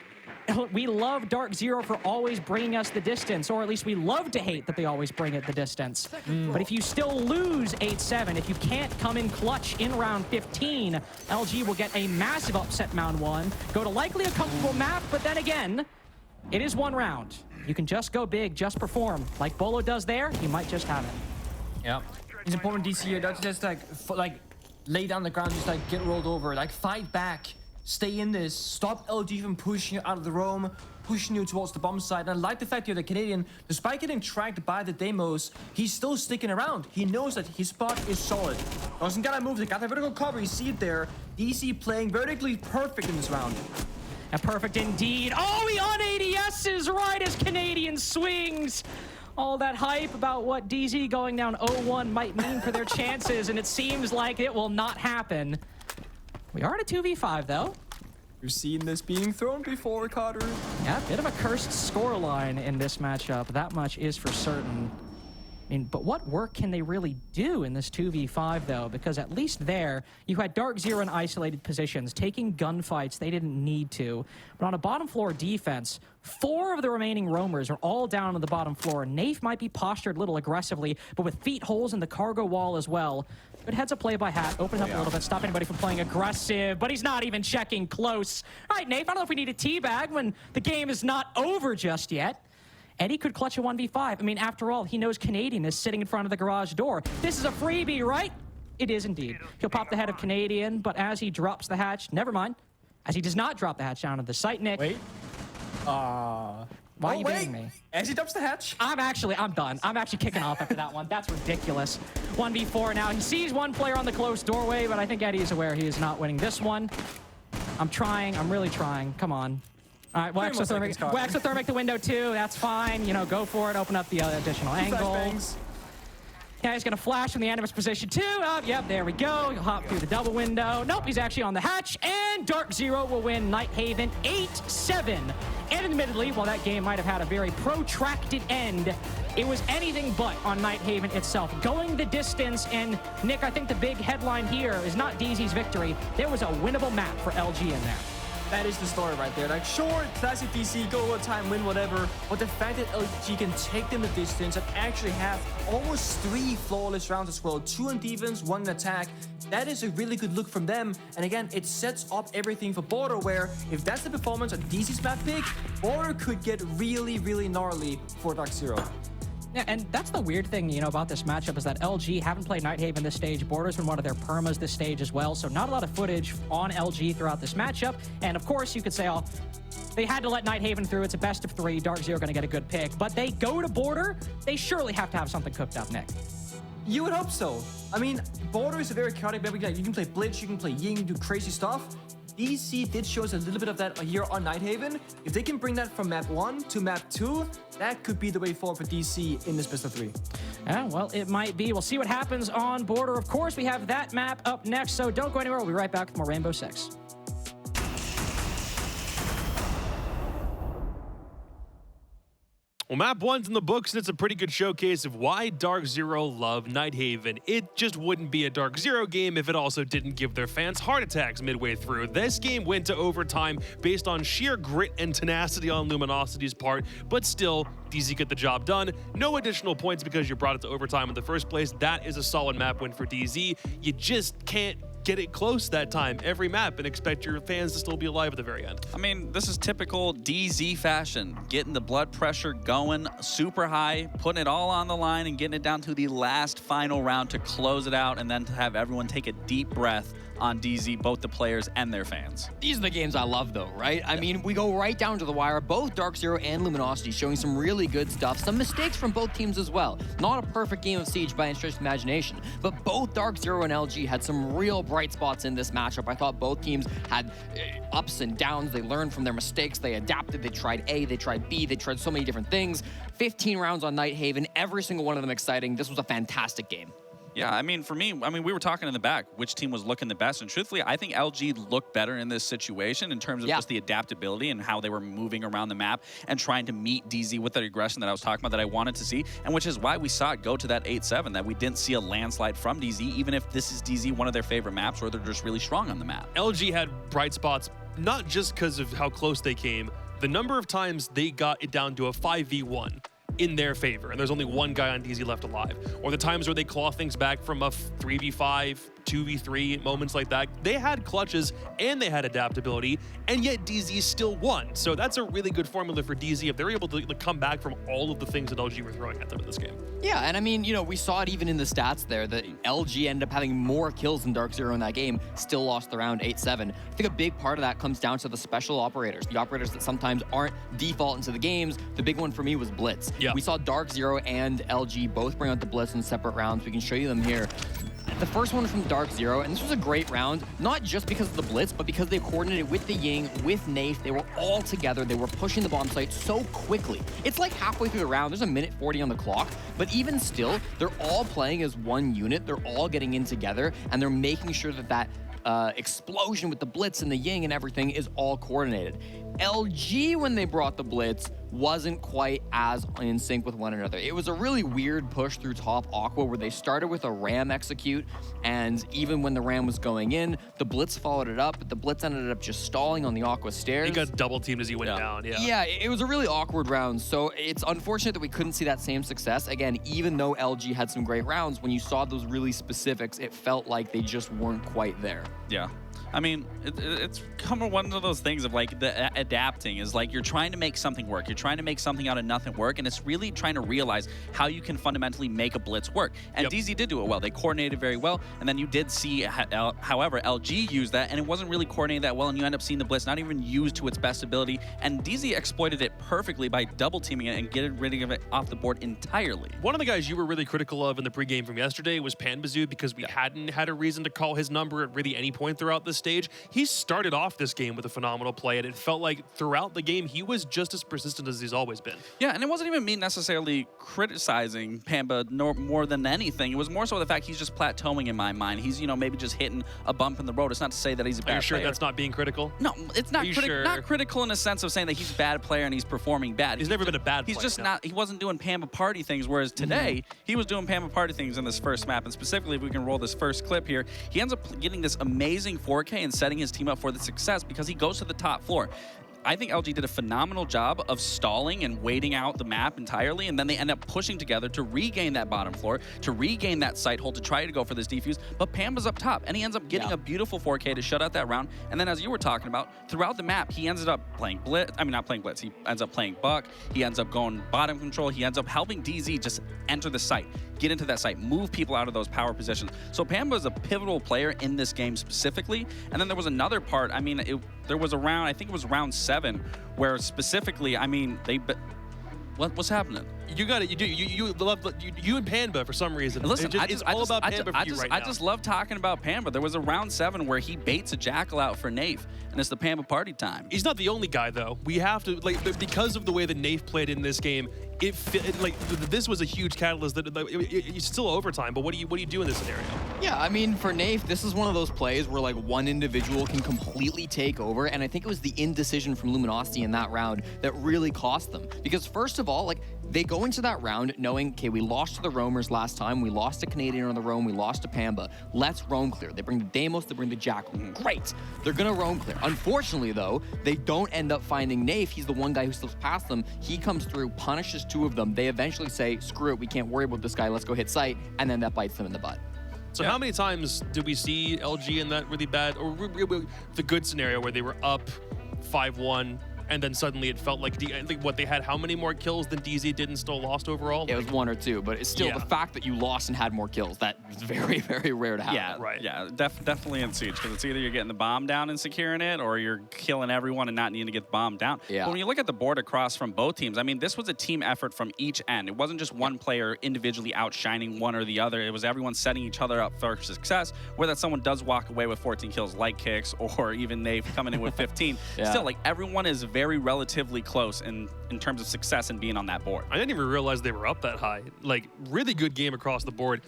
We love Darkzero for always bringing us the distance, or at least we love to hate that they always bring it the distance. But if you still lose 8-7, if you can't come in clutch in round 15, LG will get a massive upset round 1, go to likely a comfortable map, but then again, it is 1 round. You can just go big, just perform. Like Bolo does there, you might just have it. Yeah. It's important DC here, that's just like lay down the ground, just like get rolled over, like fight back. Stay in this. Stop LG from pushing you out of the roam, pushing you towards the bomb side. And I like the fact here that Canadian, despite getting tracked by the demos, he's still sticking around. He knows that his spot is solid. Doesn't gotta move. They got the vertical cover. You see it there. DC playing vertically perfect in this round. And perfect indeed. Oh, he on ADSs right as Canadian swings. All that hype about what DZ going down 0-1 might mean for their chances, and it seems like it will not happen. We are in a 2v5, though. We've seen this being thrown before, Carter. Yeah, a bit of a cursed scoreline in this matchup. That much is for certain. I mean, but what work can they really do in this 2v5, though? Because at least there, you had Darkzero in isolated positions, taking gunfights they didn't need to. But on a bottom floor defense, 4 of the remaining roamers are all down on the bottom floor. Nafe might be postured a little aggressively, but with feet holes in the cargo wall as well. Good heads up play by Hat, open up a little bit, stop anybody from playing aggressive, but he's not even checking close. All right, Nafe, I don't know if we need a teabag when the game is not over just yet. Eddie could clutch a 1v5. I mean, after all, he knows Canadian is sitting in front of the garage door. This is a freebie, right? It is indeed. He'll pop the head of Canadian, but as he drops the hatch, never mind. As he does not drop the hatch down to the site, Nick. Wait. Why are you beating me? As he dumps the hatch. I'm done. I'm actually kicking off after that one. That's ridiculous. 1v4 now. He sees one player on the closed doorway, but I think Eddie is aware he is not winning this one. I'm trying. I'm really trying. Come on. All right, we'll exothermic the window too. That's fine. You know, go for it. Open up the additional angle. Yeah, he's gonna flash from the end of his position too. Oh, yep, there we go. He'll hop through the double window. Nope, he's actually on the hatch, and Darkzero will win Nighthaven 8-7. And admittedly, while that game might have had a very protracted end, it was anything but on Nighthaven itself. Going the distance, and Nick, I think the big headline here is not DZ's victory. There was a winnable map for LG in there. That is the story right there. Like, sure, classic DC, go all the time, win whatever, but the fact that LG can take them the distance and actually have almost 3 flawless rounds as well, 2 on defense, 1 in attack, that is a really good look from them. And again, it sets up everything for Border, where if that's the performance on DC's map pick, Border could get really, really gnarly for Darkzero. Yeah, and that's the weird thing, you know, about this matchup is that LG haven't played Nighthaven this stage. Border's been one of their permas this stage as well, so not a lot of footage on LG throughout this matchup. And of course, you could say, oh, they had to let Nighthaven through. It's a best of 3. Darkzero going to get a good pick. But they go to Border, they surely have to have something cooked up, Nick. You would hope so. I mean, Border is a very chaotic map. You can play Blitz, you can play Ying, do crazy stuff. DC did show us a little bit of that here on Nighthaven. If they can bring that from map 1 to map 2, that could be the way forward for DC in this best of 3. Yeah, well, it might be. We'll see what happens on Border. Of course, we have that map up next, so don't go anywhere. We'll be right back with more Rainbow Six. Well, map 1's in the books, and it's a pretty good showcase of why Darkzero love Nighthaven. It just wouldn't be a Darkzero game if it also didn't give their fans heart attacks midway through. This game went to overtime based on sheer grit and tenacity on Luminosity's part, but still, DZ get the job done. No additional points because you brought it to overtime in the first place. That is a solid map win for DZ. You just can't get it close that time every map and expect your fans to still be alive at the very end. I mean, this is typical DZ fashion, getting the blood pressure going super high, putting it all on the line and getting it down to the last final round to close it out, and then to have everyone take a deep breath on DZ, both the players and their fans. These are the games I love, though, right? I mean, we go right down to the wire. Both Darkzero and Luminosity showing some really good stuff. Some mistakes from both teams as well. Not a perfect game of Siege by any stretch of imagination, but both Darkzero and LG had some real bright spots in this matchup. I thought both teams had ups and downs. They learned from their mistakes. They adapted. They tried A, they tried B, they tried so many different things. 15 rounds on Nighthaven, every single one of them exciting. This was a fantastic game. Yeah, I mean, for me, we were talking in the back, which team was looking the best, and truthfully, I think LG looked better in this situation in terms of just the adaptability and how they were moving around the map and trying to meet DZ with that aggression that I was talking about that I wanted to see, and which is why we saw it go to that 8-7, that we didn't see a landslide from DZ, even if this is DZ one of their favorite maps or they're just really strong on the map. LG had bright spots, not just because of how close they came, the number of times they got it down to a 5v1 in their favor, and there's only one guy on DZ left alive. Or the times where they claw things back from a 3v5, 2v3, moments like that. They had clutches and they had adaptability, and yet DZ still won. So that's a really good formula for DZ if they're able to come back from all of the things that LG were throwing at them in this game. Yeah, and I mean, you know, we saw it even in the stats there that LG ended up having more kills than Darkzero in that game, still lost the round 8-7. I think a big part of that comes down to the special operators, the operators that sometimes aren't default into the games. The big one for me was Blitz. Yeah. We saw Darkzero and LG both bring out the Blitz in separate rounds. We can show you them here. The first one from Darkzero, and this was a great round, not just because of the Blitz, but because they coordinated with the Ying, with Nafe. They were all together. They were pushing the bomb site so quickly. It's like halfway through the round. There's a minute 40 on the clock, but even still, they're all playing as one unit. They're all getting in together, and they're making sure that that explosion with the Blitz and the Ying and everything is all coordinated. LG, when they brought the Blitz, wasn't quite as in sync with one another. It was a really weird push through top Aqua where they started with a Ram execute, and even when the Ram was going in, the Blitz followed it up, but the Blitz ended up just stalling on the Aqua stairs. He got double teamed as he went down, Yeah, it was a really awkward round, so it's unfortunate that we couldn't see that same success. Again, even though LG had some great rounds, when you saw those really specifics, it felt like they just weren't quite there. Yeah. I mean, it's kind of one of those things of like the adapting is like you're trying to make something work. You're trying to make something out of nothing work, and it's really trying to realize how you can fundamentally make a Blitz work. And DZ did do it well. They coordinated very well, and then you did see, however, LG used that, and it wasn't really coordinated that well, and you end up seeing the Blitz not even used to its best ability, and DZ exploited it perfectly by double teaming it and getting rid of it off the board entirely. One of the guys you were really critical of in the pregame from yesterday was Panbazoo because we hadn't had a reason to call his number at really any point throughout this stage. He started off this game with a phenomenal play, and it felt like throughout the game he was just as persistent as he's always been. Yeah, and it wasn't even me necessarily criticizing Pamba more than anything. It was more so the fact he's just plateauing in my mind. He's, you know, maybe just hitting a bump in the road. It's not to say that he's a bad player. Are you sure that's not being critical? No, it's not sure? Not critical in the sense of saying that he's a bad player and he's performing bad. He's never been a bad player. He's just not, he wasn't doing Pamba party things, whereas today, he was doing Pamba party things in this first map. And specifically, if we can roll this first clip here, he ends up getting this amazing 4K and setting his team up for the success because he goes to the top floor. I think LG did a phenomenal job of stalling and waiting out the map entirely, and then they end up pushing together to regain that bottom floor, to regain that site hold, to try to go for this defuse, but Pamba's up top, and he ends up getting a beautiful 4K to shut out that round, and then as you were talking about, throughout the map, he ends up playing Blitz, not playing Blitz, he ends up playing Buck, he ends up going bottom control, he ends up helping DZ just enter the site, get into that site, move people out of those power positions. So Pamba is a pivotal player in this game specifically, and then there was another part, there was a round, I think it was round 7, where specifically, what's happening? You got it. You love you and Panda for some reason. Listen, it's all about Panda for you right now. I just love talking about Pamba. There was a round 7 where he baits a Jackal out for Nafe, and it's the Pamba party time. He's not the only guy though. We have to because of the way that Nafe played in this game. this was a huge catalyst. It's still overtime, but what do you do in this scenario? Yeah, I mean, for Nafe, this is one of those plays where like one individual can completely take over, and I think it was the indecision from Luminosity in that round that really cost them. Because first of all, like they go into that round knowing, okay, we lost to the Roamers last time, we lost to Canadian on the roam, we lost to Pamba. Let's roam clear. They bring the Deimos, they bring the Jackal. Great, they're gonna roam clear. Unfortunately, though, they don't end up finding Nafe. He's the one guy who slips past them. He comes through, punishes two of them. They eventually say, screw it, we can't worry about this guy. Let's go hit site, and then that bites them in the butt. So how many times did we see LG in that really bad, or the good scenario where they were up 5-1, and then suddenly it felt like, I think what they had, how many more kills than DZ did and still lost overall? It was 1 or 2, but it's still the fact that you lost and had more kills. That is very, very rare to happen. Yeah, right. Yeah, definitely in Siege, because it's either you're getting the bomb down and securing it, or you're killing everyone and not needing to get the bomb down. Yeah. But when you look at the board across from both teams, I mean, this was a team effort from each end. It wasn't just one player individually outshining one or the other. It was everyone setting each other up for success, whether that someone does walk away with 14 kills like Kicks, or even Nave coming in with 15. Still, like, everyone is very relatively close in terms of success and being on that board. I didn't even realize they were up that high. Like, really good game across the board.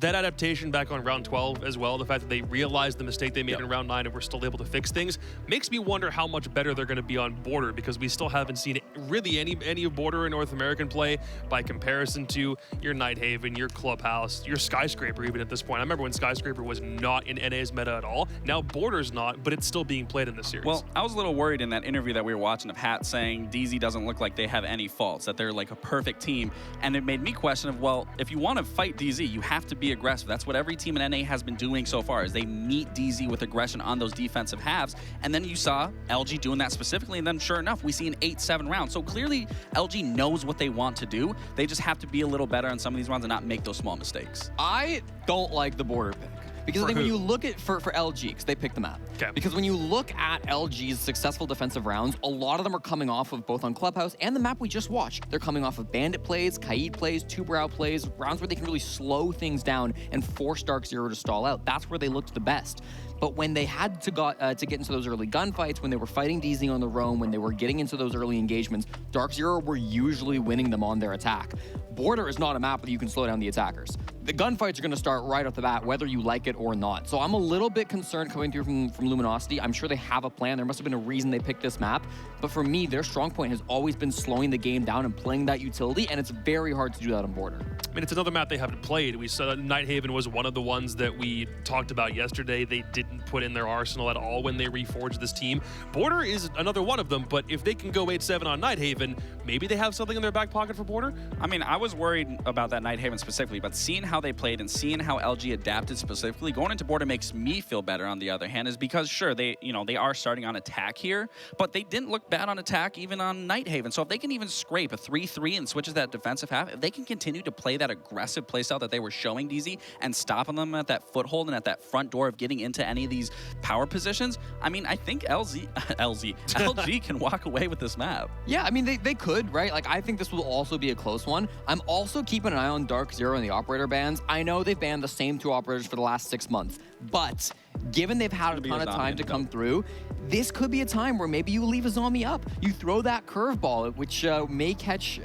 That adaptation back on round 12 as well, the fact that they realized the mistake they made in round 9 and were still able to fix things, makes me wonder how much better they're going to be on Border, because we still haven't seen really any of Border in North American play by comparison to your Nighthaven, your Clubhouse, your Skyscraper even at this point. I remember when Skyscraper was not in NA's meta at all. Now Border's not, but it's still being played in this series. Well, I was a little worried in that interview that we were watching of Hat saying DZ doesn't look like they have any faults, that they're like a perfect team. And it made me question of, well, if you want to fight DZ, you have to be aggressive. That's what every team in NA has been doing so far, is they meet DZ with aggression on those defensive halves. And then you saw LG doing that specifically, and then sure enough, we see an 8-7 round. So clearly LG knows what they want to do. They just have to be a little better on some of these rounds and not make those small mistakes. I don't like the Border pick. Because I think when you look at, for LG, because they picked the map. Okay. Because when you look at LG's successful defensive rounds, a lot of them are coming off of both on Clubhouse and the map we just watched. They're coming off of Bandit plays, Kaid plays, Two Brow plays, rounds where they can really slow things down and force Darkzero to stall out. That's where they looked the best. But when they had to get into those early gunfights, when they were fighting DZ on the roam, when they were getting into those early engagements, Darkzero were usually winning them on their attack. Border is not a map where you can slow down the attackers. The gunfights are going to start right off the bat, whether you like it or not. So I'm a little bit concerned coming through from Luminosity. I'm sure they have a plan. There must have been a reason they picked this map. But for me, their strong point has always been slowing the game down and playing that utility, and it's very hard to do that on Border. I mean, it's another map they haven't played. We saw that Nighthaven was one of the ones that we talked about yesterday. They didn't put in their arsenal at all when they reforged this team. Border is another one of them, but if they can go 8-7 on Nighthaven, maybe they have something in their back pocket for Border? I mean, I was worried about that Nighthaven specifically, but seeing how they played and seeing how LG adapted specifically, going into Border makes me feel better on the other hand, is because sure, they are starting on attack here, but they didn't look bad on attack even on Nighthaven. So if they can even scrape a 3-3 and switches that defensive half, if they can continue to play that aggressive playstyle that they were showing DZ and stopping them at that foothold and at that front door of getting into any of these power positions, I mean, I think LG can walk away with this map. Yeah, I mean, they could, right? Like, I think this will also be a close one. I'm also keeping an eye on Darkzero and the operator bans. I know they've banned the same 2 operators for the last 6 months, but given they've had a ton of time to come through, this could be a time where maybe you leave a zombie up. You throw that curveball, which may catch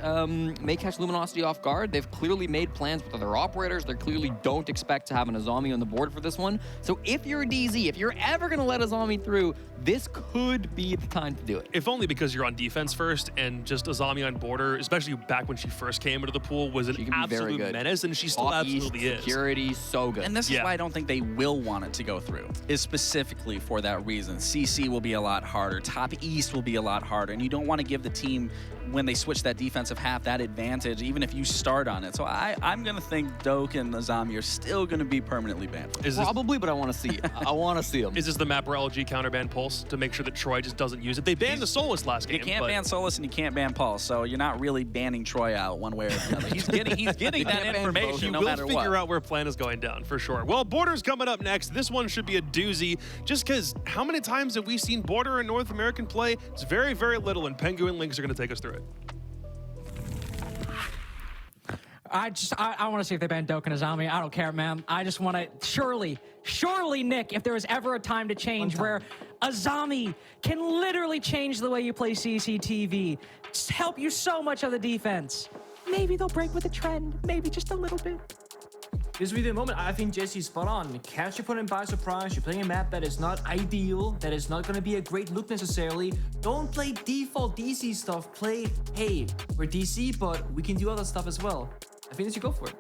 Luminosity off guard. They've clearly made plans with other operators. They clearly don't expect to having a zombie on the board for this one. So if you're a DZ, if you're ever going to let a zombie through, this could be the time to do it. If only because you're on defense first, and just a zombie on Border, especially back when she first came into the pool, was an absolute menace, and she still absolutely is. Security, so good. And this is why I don't think they will want it to go through, is specifically for that reason. CC will be a lot harder. Top East will be a lot harder, and you don't want to give the team, when they switch that defensive half, that advantage, even if you start on it. So I'm going to think Doke and the zombie are still going to be permanently banned. Probably, but I want to see it. I want to see them. Is this the map where LG counterban Pulse to make sure that Troy just doesn't use it? They banned the Solus last game. You can't ban Solus and you can't ban Pulse, so you're not really banning Troy out one way or the other. He's getting that information no matter what. We'll figure out where plan is going down, for sure. Well, Border's coming up next. This one should be a doozy, just because how many times have we seen Border in North American play? It's very, very little, and Penguin Lynx are going to take us through it. I want to see if they ban Doke and Azami. I don't care, man. I just want to, surely, Nick, if there was ever a time to change where Azami can literally change the way you play CCTV, just help you so much on the defense. Maybe they'll break with a trend, maybe just a little bit. This will be the moment. I think Jesse's spot on. Catch your opponent by surprise. You're playing a map that is not ideal, that is not going to be a great look necessarily. Don't play default DC stuff. Play, hey, we're DC, but we can do other stuff as well. I think that you go for it.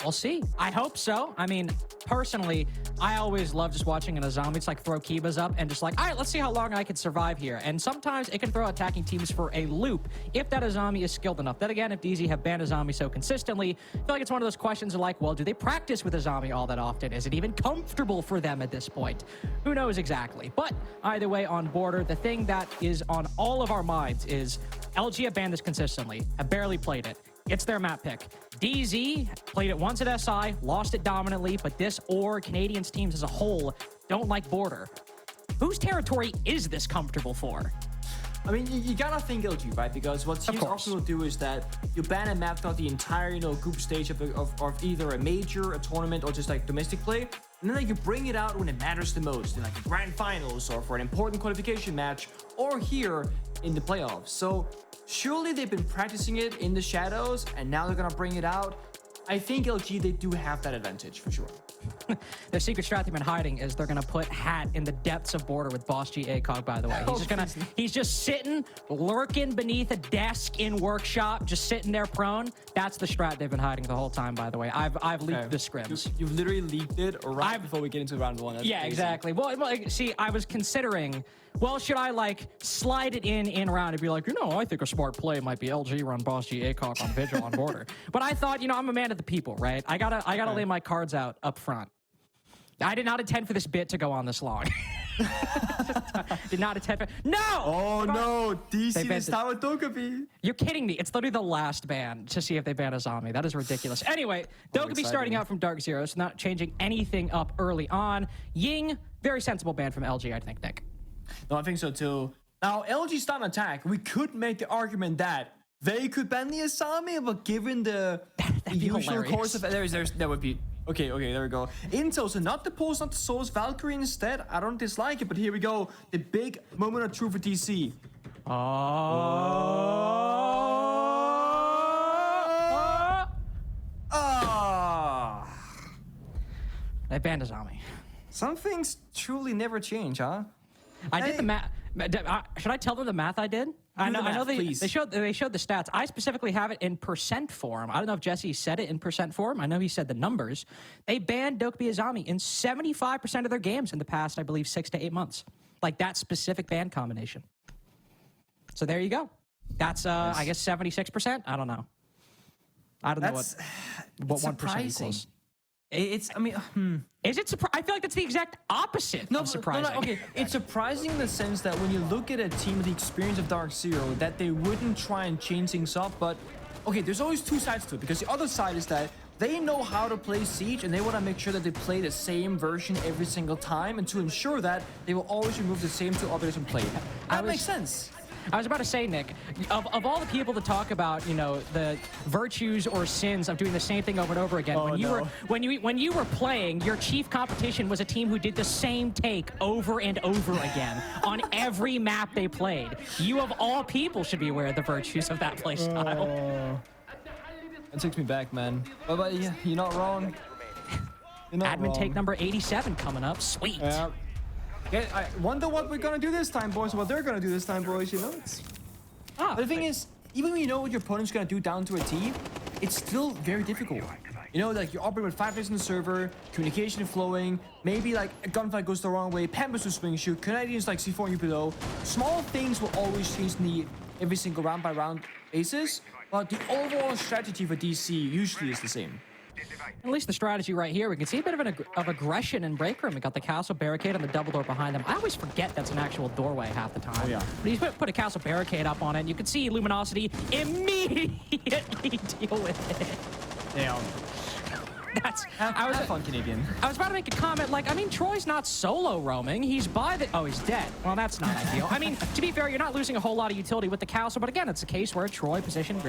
We'll see. I hope so. I mean, personally, I always love just watching an Azami. It's like throw Kibas up and just like, all right, let's see how long I can survive here. And sometimes it can throw attacking teams for a loop if that Azami is skilled enough. Then again, if DZ have banned Azami so consistently, I feel like it's one of those questions of like, well, do they practice with Azami all that often? Is it even comfortable for them at this point? Who knows exactly? But either way, on Border, the thing that is on all of our minds is LG have banned this consistently, have barely played it. It's their map pick. DZ played it once at SI, lost it dominantly, but this or Canadians teams as a whole don't like Border. Whose territory is this comfortable for? I mean, you gotta think LG, right? Because what teams often will do is that you ban a map throughout the entire, group stage of either a major, a tournament, or just like domestic play, and then you bring it out when it matters the most, in like the grand finals, or for an important qualification match, or here in the playoffs. So surely they've been practicing it in the shadows, and now they're gonna bring it out. I think LG, they do have that advantage for sure. Their secret strat they've been hiding is they're gonna put Hat in the depths of Border with Boss G ACOG, by the way. He's just sitting, lurking beneath a desk in workshop, just sitting there prone. That's the strat they've been hiding the whole time, by the way. I've leaked the scrims. You've literally leaked it right before we get into round one. That's yeah, crazy. exactly. Well, see, I was considering, well, should I like slide it in round and be like, I think a smart play might be LG run Boss G ACOG on Vigil on Border. But I thought, I'm a man of the people, right? I gotta lay my cards out up front. I did not intend for this bit to go on this long. Did not intend for... No! Oh, no. DC this time with Dokkaebi. You're kidding me. It's literally the last ban to see if they ban Azami. That is ridiculous. Anyway, Dokkaebi starting out from Darkzero, so not changing anything up early on. Ying, very sensible ban from LG, I think, Nick. No, I think so too. Now, LG start an attack. We could make the argument that they could ban the Azami, but given the usual course of... That would be... Okay, there we go. Intel, so not the pulse, not the source, Valkyrie instead. I don't dislike it, but here we go. The big moment of truth for DC. They banned Azami. Some things truly never change, huh? I did the math. Should I tell them the math I did? I know they showed the stats. I specifically have it in percent form. I don't know if Jesse said it in percent form. I know he said the numbers. They banned Dokkaebi Azami in 75% of their games in the past, I believe, 6 to 8 months. Like that specific ban combination. So there you go. That's I guess 76%. I don't know. I don't know what 1% equals. Is it surprising? I feel like that's the exact opposite of surprising. No, okay. It's surprising in the sense that when you look at a team with the experience of Darkzero, that they wouldn't try and change things up. But, okay, there's always two sides to it. Because the other side is that they know how to play Siege, and they want to make sure that they play the same version every single time. And to ensure that, they will always remove the same two others and play. That makes sense. I was about to say, Nick, of all the people to talk about, the virtues or sins of doing the same thing over and over again, when you were playing, your chief competition was a team who did the same take over and over again on every map they played. You, of all people, should be aware of the virtues of that playstyle. That takes me back, man. But yeah, you're not wrong. Admin take number 87 coming up. Sweet. Yeah. Yeah, I wonder what we're gonna do this time, boys. What they're gonna do this time, boys. But the thing is, even when you know what your opponent's gonna do down to a T, it's still very difficult. Like you're operating with 5 players on the server, communication flowing, maybe like a gunfight goes the wrong way, Pampers will swing shoot, Canadians like C4 and you below. Small things will always change in the every single round by round basis, but the overall strategy for DC usually is the same. At least the strategy right here, we can see a bit of aggression in break room. We got the castle barricade on the double door behind them. I always forget that's an actual doorway half the time. Oh, yeah. But he's put a castle barricade up on it, and you can see Luminosity immediately deal with it. Damn. Have fun, Canadian. I was about to make a comment, like, I mean, Troy's not solo roaming. He's by the... Oh, he's dead. Well, that's not ideal. I mean, to be fair, you're not losing a whole lot of utility with the castle, but again, it's a case where Troy positioned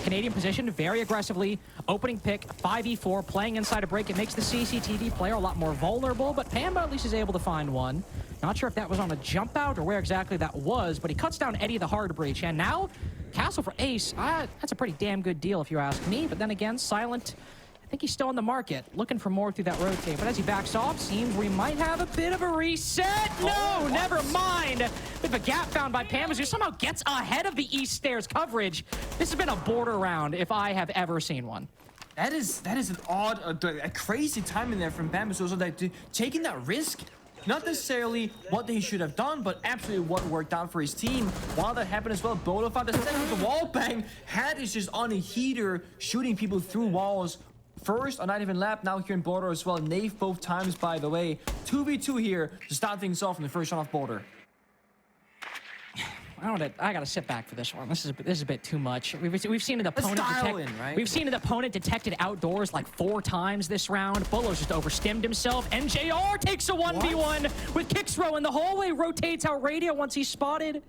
Canadian positioned very aggressively, opening pick, 5v4, playing inside a break. It makes the CCTV player a lot more vulnerable, but Pamba at least is able to find one. Not sure if that was on a jump out or where exactly that was, but he cuts down Eddie the hard breach, and now castle for Ace. That's a pretty damn good deal if you ask me, but then again, Silent... I think he's still on the market, looking for more through that rotate. But as he backs off, seems we might have a bit of a reset. No, never mind. Bit of a gap found by Pambas, who somehow gets ahead of the East Stairs coverage. This has been a border round if I have ever seen one. That is an odd, a crazy timing there from Pambas. So that taking that risk, not necessarily what he should have done, but absolutely what worked out for his team. While that happened as well, Bolo found the second with the wall bang. Hat is just on a heater, shooting people through walls. First on Nighthaven Lab, now here in Border as well. Nave both times, by the way. 2v2 here to start things off in the first round of Border. I gotta sit back for this one. This is a bit too much. We've seen an opponent right? We've seen an opponent detected outdoors like 4 times this round. Bolo's just overstimmed himself. NJR takes a 1v1 with Kixro in the hallway. Rotates out Radio once he's spotted.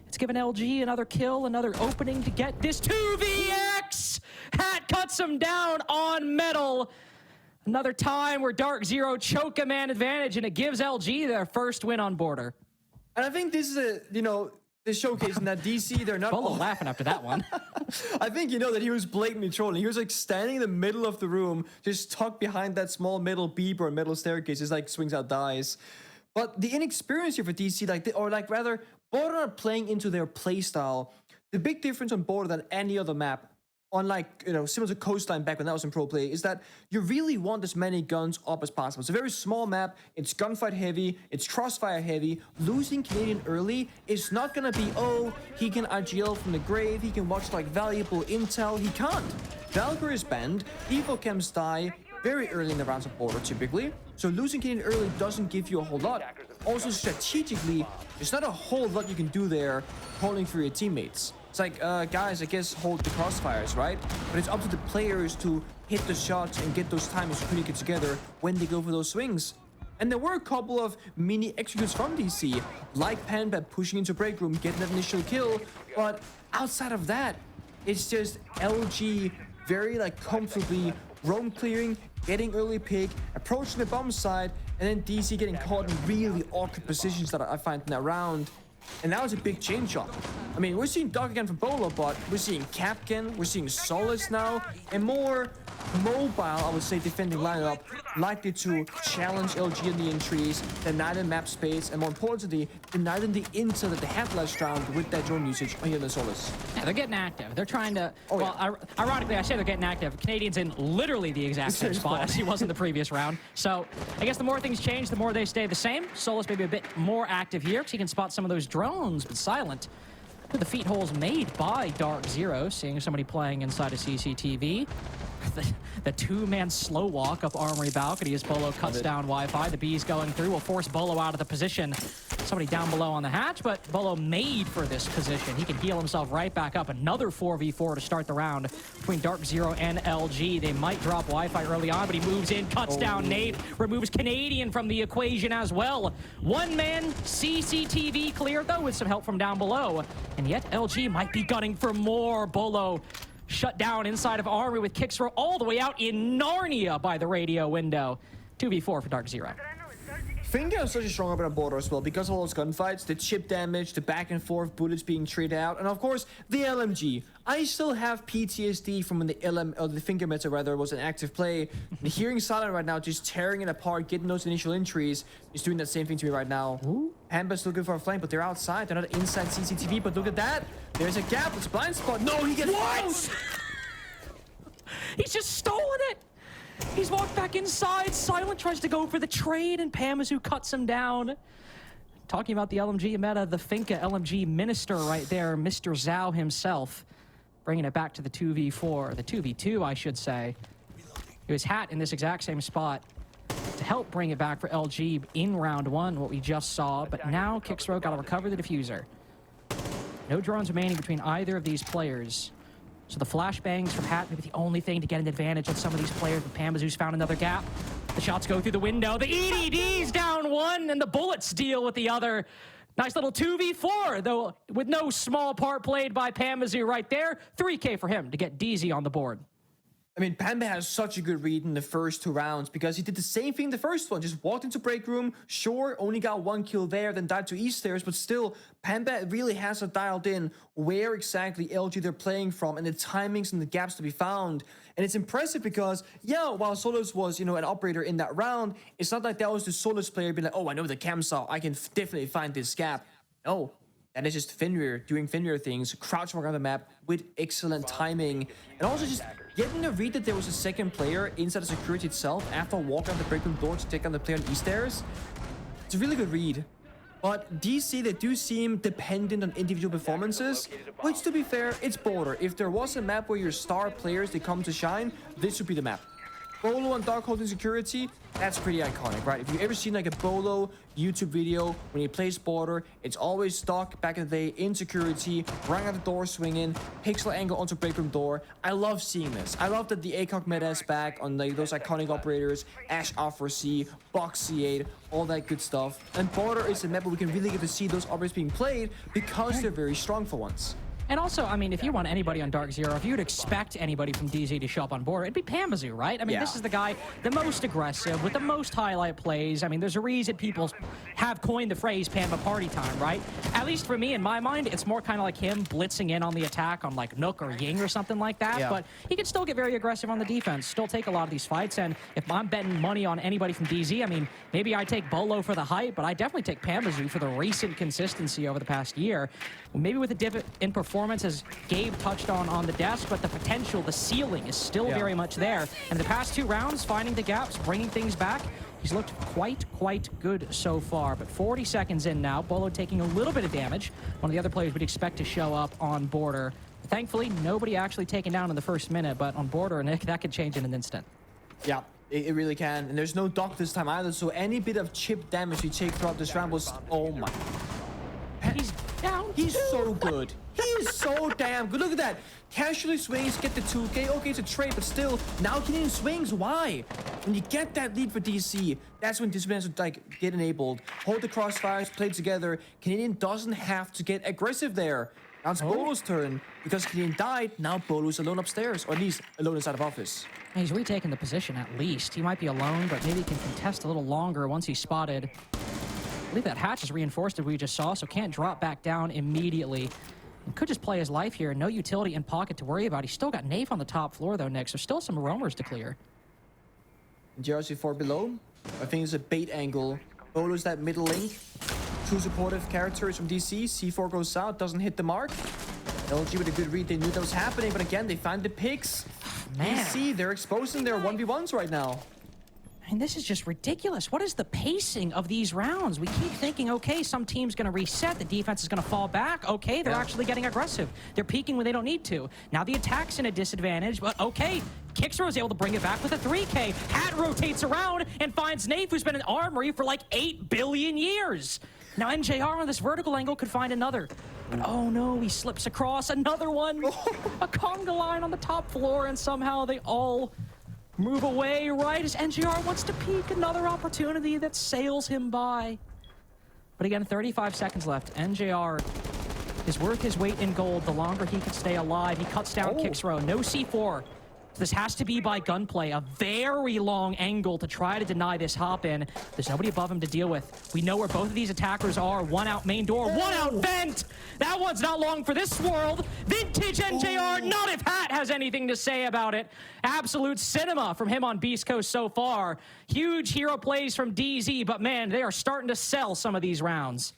It's given LG another kill, another opening to get this 2vx. Hat cuts him down on metal. Another time where Darkzero choke a man advantage, and it gives LG their first win on Border. And I think this is the showcasing that DC, they're not... Bolo laughing after that one. I think that he was blatantly trolling. He was like standing in the middle of the room, just tucked behind that small metal beep or metal staircase. It's like swings out dies. But the inexperience here for DC, Border are playing into their playstyle. The big difference on Border than any other map, unlike, similar to Coastline back when that was in pro play, is that you really want as many guns up as possible. It's a very small map, it's gunfight heavy, it's crossfire heavy. Losing Canadian early is not gonna be, oh, he can IGL from the grave, he can watch like valuable intel. He can't. Valkyrie is banned, Evo camps die very early in the rounds of Border typically. So losing Canadian early doesn't give you a whole lot. Also strategically, there's not a whole lot you can do there holding for your teammates. It's like, guys, I guess hold the crossfires, right? But it's up to the players to hit the shots and get those timings to communicate together when they go for those swings. And there were a couple of mini executes from DC, like Panbet pushing into break room, getting that initial kill. But outside of that, it's just LG very comfortably roam clearing, getting early pick, approaching the bomb side, and then DC getting caught in really awkward positions that I find in that round. And that was a big change up. I mean, we're seeing Dark again from Bolo, but we're seeing Capcan, we're seeing Solace now, and more mobile, I would say, defending lineup, likely to challenge LG in the entries, deny them map space, and more importantly, deny them the intel that they had last round with that drone usage here in the Solace. Yeah, they're getting active. They're trying to... Ironically, I say they're getting active. Canadians in literally the exact same spot as he was in the previous round. So, I guess the more things change, the more they stay the same. Solace maybe a bit more active here, because he can spot some of those drones, but Silent. The feet holes made by Darkzero, seeing somebody playing inside a CCTV. The two-man slow walk up Armory balcony as Bolo cuts down Wi-Fi. The B's going through will force Bolo out of the position. Somebody down below on the hatch, but Bolo made for this position. He can heal himself right back up. Another 4v4 to start the round between Darkzero and LG. They might drop Wi-Fi early on, but he moves in, cuts down Nate, removes Canadian from the equation as well. One-man CCTV clear, though, with some help from down below. And yet LG might be gunning for more. Bolo shut down inside of Armory with Kixro all the way out in Narnia by the radio window. 2v4 for Darkzero. Finger is such a strong weapon on Border as well because of all those gunfights, the chip damage, the back and forth bullets being traded out, and of course the LMG. I still have PTSD from when the Finger Meta rather was an active play. And hearing Silent right now just tearing it apart, getting those initial entries, is doing that same thing to me right now. Hamba's looking for a flank, but they're outside. They're not inside CCTV, but look at that. There's a gap. It's a blind spot. No, he gets what? He's just stolen it. He's walked back inside. Silent tries to go for the trade, and Pamazu cuts him down. Talking about the LMG meta, the Finka LMG minister right there, Mr. Zhao himself. Bringing it back to the 2v4, the 2v2, I should say. It was Hat in this exact same spot to help bring it back for LG in round one, what we just saw. But now Kixro got to recover the diffuser. No drones remaining between either of these players. So the flashbangs from Hat may be the only thing to get an advantage on some of these players, but Pamazoo's found another gap. The shots go through the window. The EDD's down one, and the bullets deal with the other. Nice little 2v4, though, with no small part played by Pamazoo right there. 3K for him to get DZ on the board. I mean, Pamba has such a good read in the first 2 rounds because he did the same thing in the first one. Just walked into break room, sure, only got 1 kill there, then died to East stairs, but still, Pamba really has it dialed in where exactly LG they're playing from and the timings and the gaps to be found. And it's impressive because, yeah, while Solus was, you know, an operator in that round, it's not like that was the Solus player being like, oh, I know the cam saw, I can definitely find this gap. No. And it's just Fenrir doing Fenrir things, crouching around the map with excellent timing. And also just getting a read that there was a second player inside the security itself after walking out the break room door to take on the player on East stairs. It's a really good read. But DC, they do seem dependent on individual performances, which to be fair, it's border. If there was a map where your star players, they come to shine, this would be the map. Bolo and Dark holding security, that's pretty iconic, right? If you've ever seen like a Bolo YouTube video, when he plays border, it's always stock back in the day, in security, running out the door swinging, pixel angle onto break room door. I love seeing this. I love that the ACOG meta is back on like those iconic operators, Ash R4C, Box C8, all that good stuff. And border is a map where we can really get to see those operators being played because they're very strong for once. And also, I mean, if you want anybody on Darkzero, if you'd expect anybody from DZ to show up on board, it'd be Pamazoo, right? I mean, this is the guy, the most aggressive, with the most highlight plays. I mean, there's a reason people have coined the phrase Pamba party time, right? At least for me, in my mind, it's more kind of like him blitzing in on the attack on like Nook or Ying or something like that. But he can still get very aggressive on the defense, still take a lot of these fights. And if I'm betting money on anybody from DZ, I mean, maybe I take Bolo for the hype, but I definitely take Pamazoo for the recent consistency over the past year. Maybe with a dip in performance, as Gabe touched on the desk, but the potential, the ceiling is still very much there. And the past 2 rounds, finding the gaps, bringing things back, he's looked quite good so far. But 40 seconds in now, Bolo taking a little bit of damage. One of the other players we'd expect to show up on border. Thankfully, nobody actually taken down in the first minute, but on border, Nick, that could change in an instant. Yeah, it really can. And there's no dock this time either, so any bit of chip damage you take throughout this round was... Oh my... He's down. He's so good. He is so damn good. Look at that. Casually swings, get the 2K. Okay, it's a trade, but still, now Canadian swings. Why? When you get that lead for DC, that's when disciplines would like get enabled. Hold the crossfires, play together. Canadian doesn't have to get aggressive there. Now it's Bolo's turn. Because Canadian died, now Bolo's alone upstairs, or at least alone inside of office. He's retaking the position at least. He might be alone, but maybe he can contest a little longer once he's spotted. I believe that hatch is reinforced as we just saw, so can't drop back down immediately. And could just play his life here. No utility in pocket to worry about. He's still got Nave on the top floor, though, Nick, so still some roamers to clear. GRC4 below. I think it's a bait angle. Bolo's that middle link. 2 supportive characters from DC. C4 goes out, doesn't hit the mark. LG with a good read. They knew that was happening, but again, they find the picks. DC, they're exposing their 1v1s right now. And this is just ridiculous. What is the pacing of these rounds? We keep thinking, okay, some team's going to reset. The defense is going to fall back. Okay, they're actually getting aggressive. They're peeking when they don't need to. Now the attack's in a disadvantage, but okay. Kixer was able to bring it back with a 3K. Hat rotates around and finds Nafe, who's been in Armory for like 8 billion years. Now NJR on this vertical angle could find another. But oh no, he slips across another one. A conga line on the top floor, and somehow they all... move away, right, as NGR wants to peek. Another opportunity that sails him by. But again, 35 seconds left. NJR is worth his weight in gold the longer he can stay alive. He cuts down Kixro. No C4. This has to be by gunplay. A very long angle to try to deny this hop-in. There's nobody above him to deal with. We know where both of these attackers are. One out main door, one out vent. That one's not long for this world. Vintage NJR, not if Hat has anything to say about it. Absolute cinema from him on Beast Coast so far. Huge hero plays from DZ, but man, they are starting to sell some of these rounds.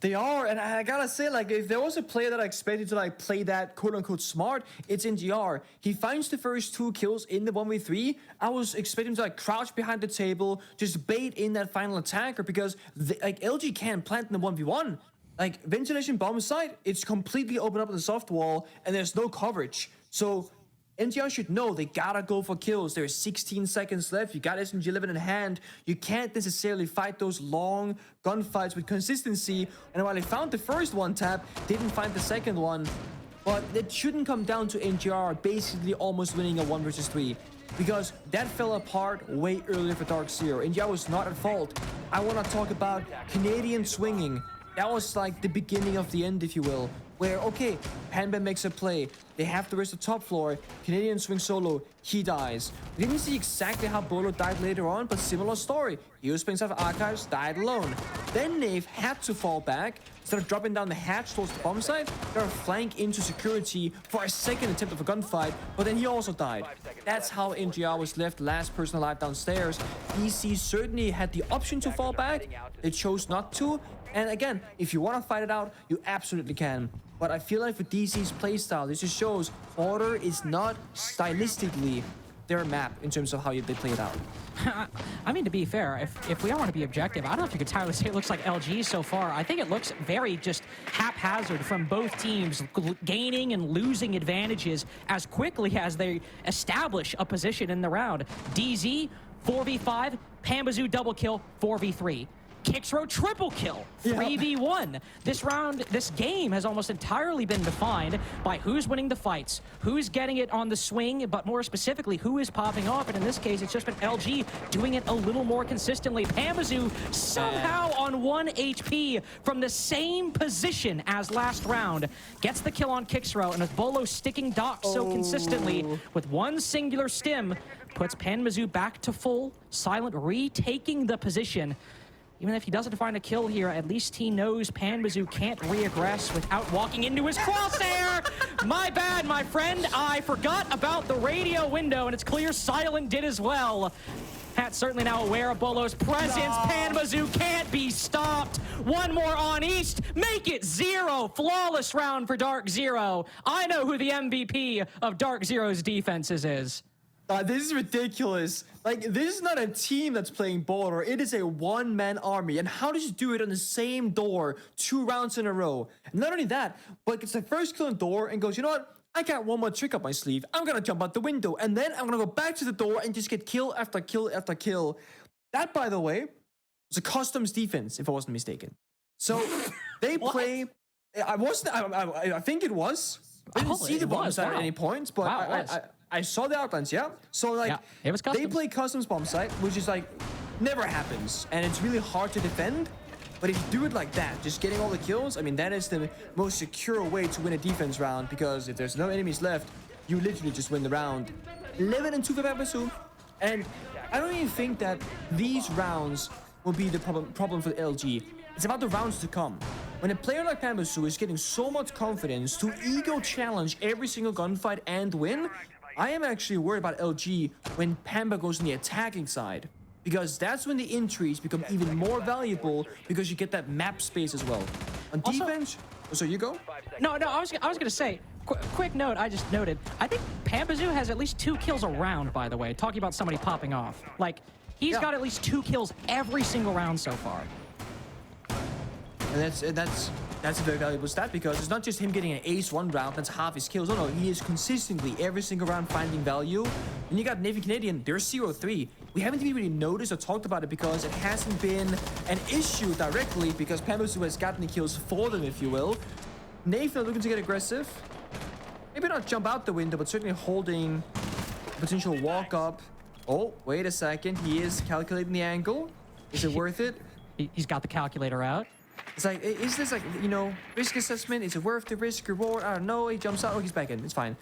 They are, and I gotta say, like, if there was a player that I expected to, like, play that quote-unquote smart, it's NGR. He finds the first 2 kills in the 1v3. I was expecting him to, like, crouch behind the table, just bait in that final attacker, because, LG can't plant in the 1v1. Like, ventilation bomb site, it's completely open up on the soft wall, and there's no coverage. So... NGR should know they gotta go for kills. There's 16 seconds left. You got SMG11 in hand. You can't necessarily fight those long gunfights with consistency. And while they found the first one tap, didn't find the second one. but it shouldn't come down to NGR basically almost winning a 1 versus 3. Because that fell apart way earlier for Darkzero. NGR was not at fault. I want to talk about Canadian swinging. That was like the beginning of the end, if you will. Where, okay, Panban makes a play. They have the rest of top floor. Canadian swing solo. He dies. We didn't see exactly how Bolo died later on, but similar story. He was playing stuff Archives, died alone. Then Nave had to fall back. Instead of dropping down the hatch towards the bomb site, they were flank into security for a second attempt of a gunfight, but then he also died. That's how NGR was left last person alive downstairs. DC certainly had the option to fall back. They chose not to. And again, if you want to fight it out, you absolutely can. But I feel like for DC's playstyle, this just shows Order is not stylistically their map in terms of how they play it out. I mean, to be fair, if we all want to be objective, I don't know if you could entirely say it looks like LG so far. I think it looks very just haphazard from both teams, gaining and losing advantages as quickly as they establish a position in the round. DZ, 4v5, Pambazoo double kill, 4v3. Kixro triple kill, 3v1. This round, this game has almost entirely been defined by who's winning the fights, who's getting it on the swing, but more specifically, who is popping off. And in this case, it's just been LG doing it a little more consistently. Pambazoo somehow on 1 HP from the same position as last round. Gets the kill on Kixro, and with Bolo sticking Doc so consistently with one singular stim, puts Pambazoo back to full. Silent retaking the position. Even if he doesn't find a kill here, at least he knows Pambazoo can't reaggress without walking into his crosshair. My bad, my friend. I forgot about the radio window, and it's clear Silent did as well. Pat's certainly now aware of Bolo's presence. Pambazoo can't be stopped. One more on East. Make it 0. Flawless round for Darkzero. I know who the MVP of Darkzero's defenses is. This is ridiculous. Like, this is not a team that's playing Border. It is a one-man army. And how did you do it on the same door 2 rounds in a row? And not only that, but it's the first kill on door and goes, you know what? I got one more trick up my sleeve. I'm going to jump out the window. And then I'm going to go back to the door and just get kill after kill after kill. That, by the way, was a customs defense, if I wasn't mistaken. So they play... I think it was. I didn't see the bomb site at any point, but I saw the outlines, So, like, it was they play customs bomb site, which is, like, never happens. And it's really hard to defend. But if you do it like that, just getting all the kills, I mean, that is the most secure way to win a defense round. Because if there's no enemies left, you literally just win the round. 11-2 for Pambazoo. And I don't even think that these rounds will be the problem for LG. It's about the rounds to come. When a player like Pambazoo is getting so much confidence to ego challenge every single gunfight and win, I am actually worried about LG when Pamba goes on the attacking side. Because that's when the entries become even more valuable because you get that map space as well. On defense... So you go? No, I was going to say, quick note, I just noted, I think Pambazoo has at least 2 kills a round, by the way, talking about somebody popping off. Like, he's got at least 2 kills every single round so far. And that's a very valuable stat because it's not just him getting an ace 1 round, that's half his kills. No, he is consistently every single round finding value. And you got Navy Canadian, they're 0-3. We haven't even really noticed or talked about it because it hasn't been an issue directly because Pambazoo has gotten the kills for them, if you will. Nathan looking to get aggressive. Maybe not jump out the window, but certainly holding a potential walk up. Oh, wait a second. He is calculating the angle. Is it worth it? He's got the calculator out. It's like, is this like, you know, risk assessment? Is it worth the risk reward? I don't know. He jumps out. Oh, he's back in. It's fine.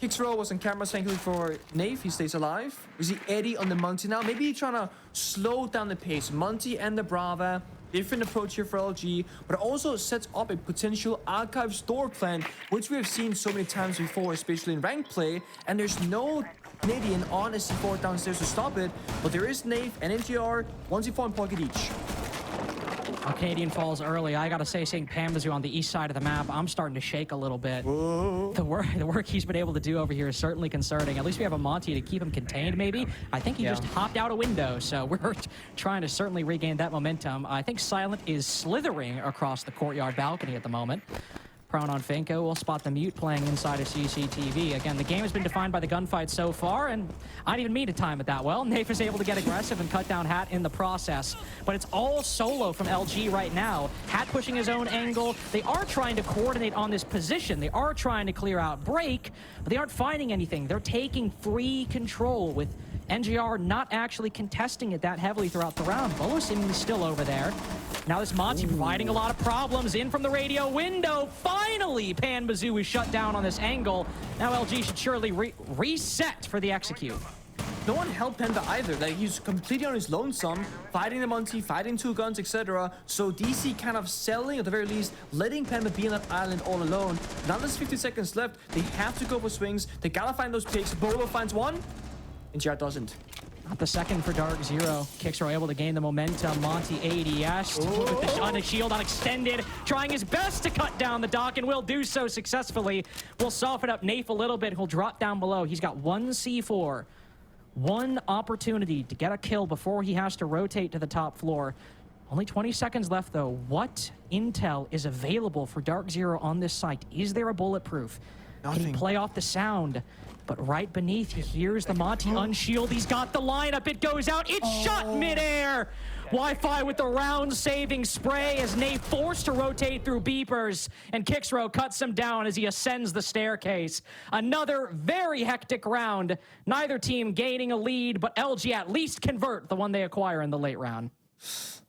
Kixro was on camera, thankfully for Nave. He stays alive. We see Eddie on the Monty now. Maybe he's trying to slow down the pace. Monty and the Brava. Different approach here for LG, but it also sets up a potential Archives door plan, which we have seen so many times before, especially in ranked play. And there's no Canadian on a C4 downstairs to stop it, but there is Nave and NGR, 1 C4 in pocket each. Canadian falls early. I gotta say, seeing Pambazoo on the east side of the map, I'm starting to shake a little bit. The work he's been able to do over here is certainly concerning. At least we have a Monty to keep him contained, maybe. I think he just hopped out a window, so we're trying to certainly regain that momentum. I think Silent is slithering across the courtyard balcony at the moment. Prone on Finko will spot the mute playing inside of CCTV. Again, the game has been defined by the gunfight so far, and I didn't even mean to time it that well. Nafe is able to get aggressive and cut down Hat in the process, but it's all solo from LG right now. Hat pushing his own angle. They are trying to coordinate on this position. They are trying to clear out break, but they aren't finding anything. They're taking free control with NGR not actually contesting it that heavily throughout the round. Bolo seemingly still over there. Now this Monty providing a lot of problems in from the radio window. Finally, Pan Bazoo is shut down on this angle. Now LG should surely reset for the execute. No one helped Panda either. Like, he's completely on his lonesome, fighting the Monty, fighting two guns, etc. So DC kind of selling, at the very least, letting Panda be on that island all alone. Now there's 50 seconds left. They have to go for swings. They gotta find those picks. Bolo finds one, and JR doesn't. Not the second for Darkzero. Kicks are able to gain the momentum. Monty ADS with the shield unextended, trying his best to cut down the dock, and will do so successfully. We'll soften up Nafe a little bit. He'll drop down below. He's got one C4. One opportunity to get a kill before he has to rotate to the top floor. Only 20 seconds left, though. What intel is available for Darkzero on this site? Is there a bulletproof? Nothing. Can he play off the sound? But right beneath, he hears the Monty unshield. He's got the lineup. It goes out. It's shot midair. Wi-Fi with the round-saving spray as Nate forced to rotate through beepers, and Kixro cuts him down as he ascends the staircase. Another very hectic round. Neither team gaining a lead, but LG at least convert the one they acquire in the late round.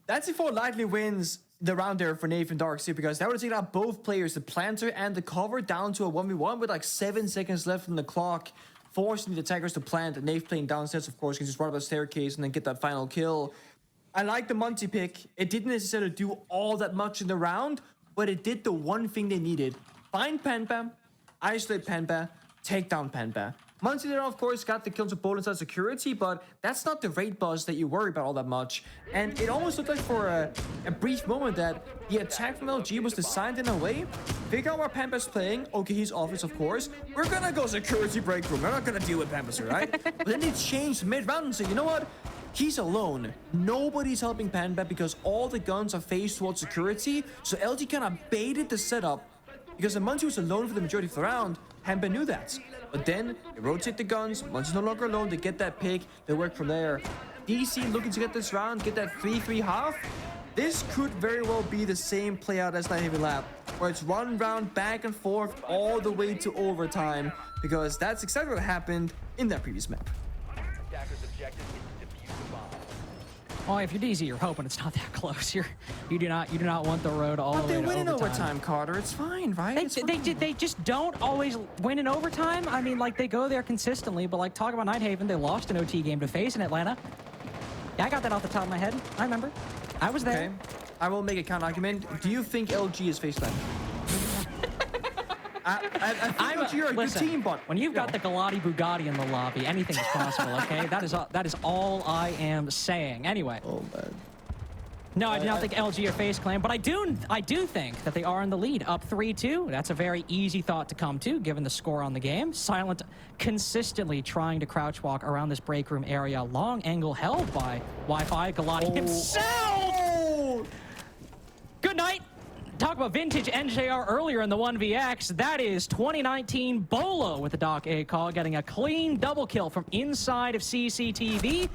That's if likely wins the round there for Nate and Darkzero, because that would have taken out both players, the planter and the cover, down to a 1v1 with like 7 seconds left on the clock, forcing the attackers to plant. And Nate playing downstairs, of course, can just run up the staircase and then get that final kill. I like the Monty pick. It didn't necessarily do all that much in the round, but it did the one thing they needed. Find Panba, isolate Panba, take down Panba. Monty there, of course, got the kills with Bolo inside security, but that's not the raid buzz that you worry about all that much. And it almost looked like for a brief moment that the attack from LG was designed in a way. Figure out where Pamba's playing. Okay, he's office, of course. We're gonna go security break room. We're not gonna deal with Pamba's, right? But then they changed mid-round and said, you know what? He's alone. Nobody's helping Panda because all the guns are faced towards security. So LG kind of baited the setup because the Monty was alone for the majority of the round. Panda knew that. But then they rotate the guns. Monty's no longer alone. They get that pick. They work from there. DC looking to get this round, get that 3-3 half. This could very well be the same play out as Nighthaven Lab, where it's one round back and forth all the way to overtime, because that's exactly what happened in that previous map. Well, if you're DZ, you're hoping it's not that close. You do not want the road all the way to overtime. But they win in overtime, Carter. It's fine, right? They just don't always win in overtime. I mean, like, they go there consistently, but like, talk about Nighthaven, they lost an OT game to FaZe in Atlanta. Yeah, I got that off the top of my head. I remember. I was there. Okay. I will make a counter argument. Do you think LG is FaZe left? I think you're a good team, but when you've got the Galati Bugatti in the lobby, anything is possible. Okay, that is all I am saying. Anyway. Oh man. No, I do not think LG are FaZe claim, but I do think that they are in the lead, up 3-2. That's a very easy thought to come to, given the score on the game. Silent consistently trying to crouch walk around this break room area. Long angle held by Wi-Fi. Galati himself. Good night. Talk about vintage NJR earlier in the 1vx. That is 2019 Bolo with the Doc A call, getting a clean double kill from inside of CCTV.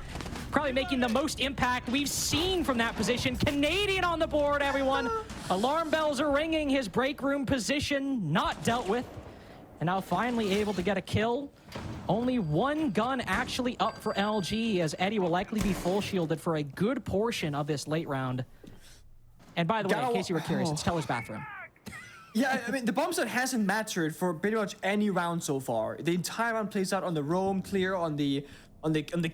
Probably making the most impact we've seen from that position. Canadian on the board, everyone. Alarm bells are ringing. His break room position not dealt with. And now finally able to get a kill. Only one gun actually up for LG, as Eddie will likely be full shielded for a good portion of this late round. And by the way, in case you were curious, it's Teller's bathroom. Yeah, I mean, the bomb set hasn't mattered for pretty much any round so far. The entire round plays out on the roam, clear on the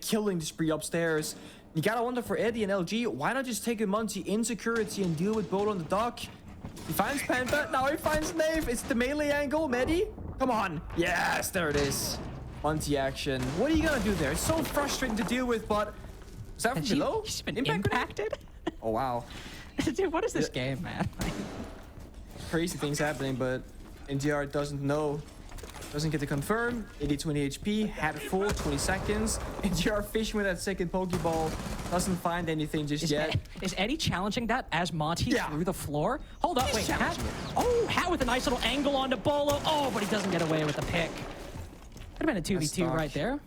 killing spree upstairs. You gotta wonder for Eddie and LG, why not just take a Monty in security and deal with Bolo on the dock? He finds Panda, now he finds Nave. It's the melee angle, Medi. Come on. Yes, there it is. Monty action. What are you gonna do there? It's so frustrating to deal with, but is that from below? He's been impacted? Oh, wow. Dude, what is this game, man? Crazy things happening, but NDR doesn't know. Doesn't get to confirm. 80-20 HP, hat full, 20 seconds. NDR fishing with that second Pokeball. doesn't find anything just yet. Is Eddie challenging that as Monty through the floor? Hold up, wait, Hat? Oh, Hat with a nice little angle onto Bolo. Oh, but he doesn't get away with the pick. Could have been a 2v2 right there.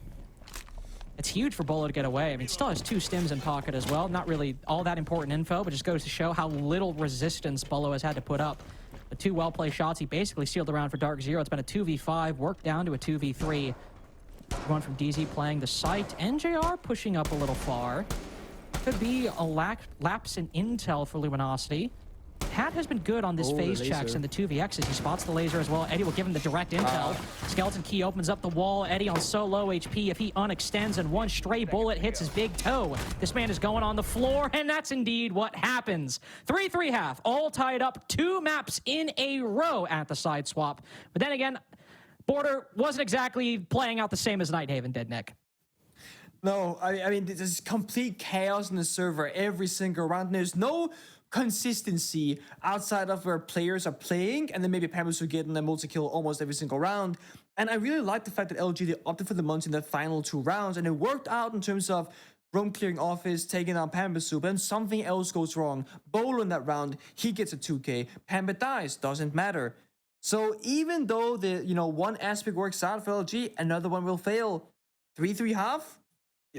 It's huge for Bolo to get away. I mean, still has 2 stims in pocket as well. Not really all that important info, but just goes to show how little resistance Bolo has had to put up. The 2 well-played shots, he basically sealed the round for Darkzero. It's been a 2v5, worked down to a 2v3. Going from DZ playing the site. NJR pushing up a little far. Could be a lapse in intel for Luminosity. Hat has been good on this phase checks and the 2vx's. He spots the laser as well. Eddie will give him the direct intel. Skeleton Key opens up the wall. Eddie on so low HP. If he unextends and one stray bullet hits his big toe, this man is going on the floor, and that's indeed what happens. 3-3 half, all tied up, 2 maps in a row at the side swap. But then again, Border wasn't exactly playing out the same as Nighthaven did, Nick. No, I mean, there's complete chaos in the server every single round. There's no consistency outside of where players are playing, and then maybe Pampas are getting a multi-kill almost every single round. And I really like the fact that LG, they opted for the Munch in the final 2 rounds, and it worked out in terms of roam clearing office, taking down Pambasu, but then something else goes wrong. Bolo in that round, he gets a 2k. Pamba dies, doesn't matter. So even though the one aspect works out for LG, another one will fail. 3-3 half?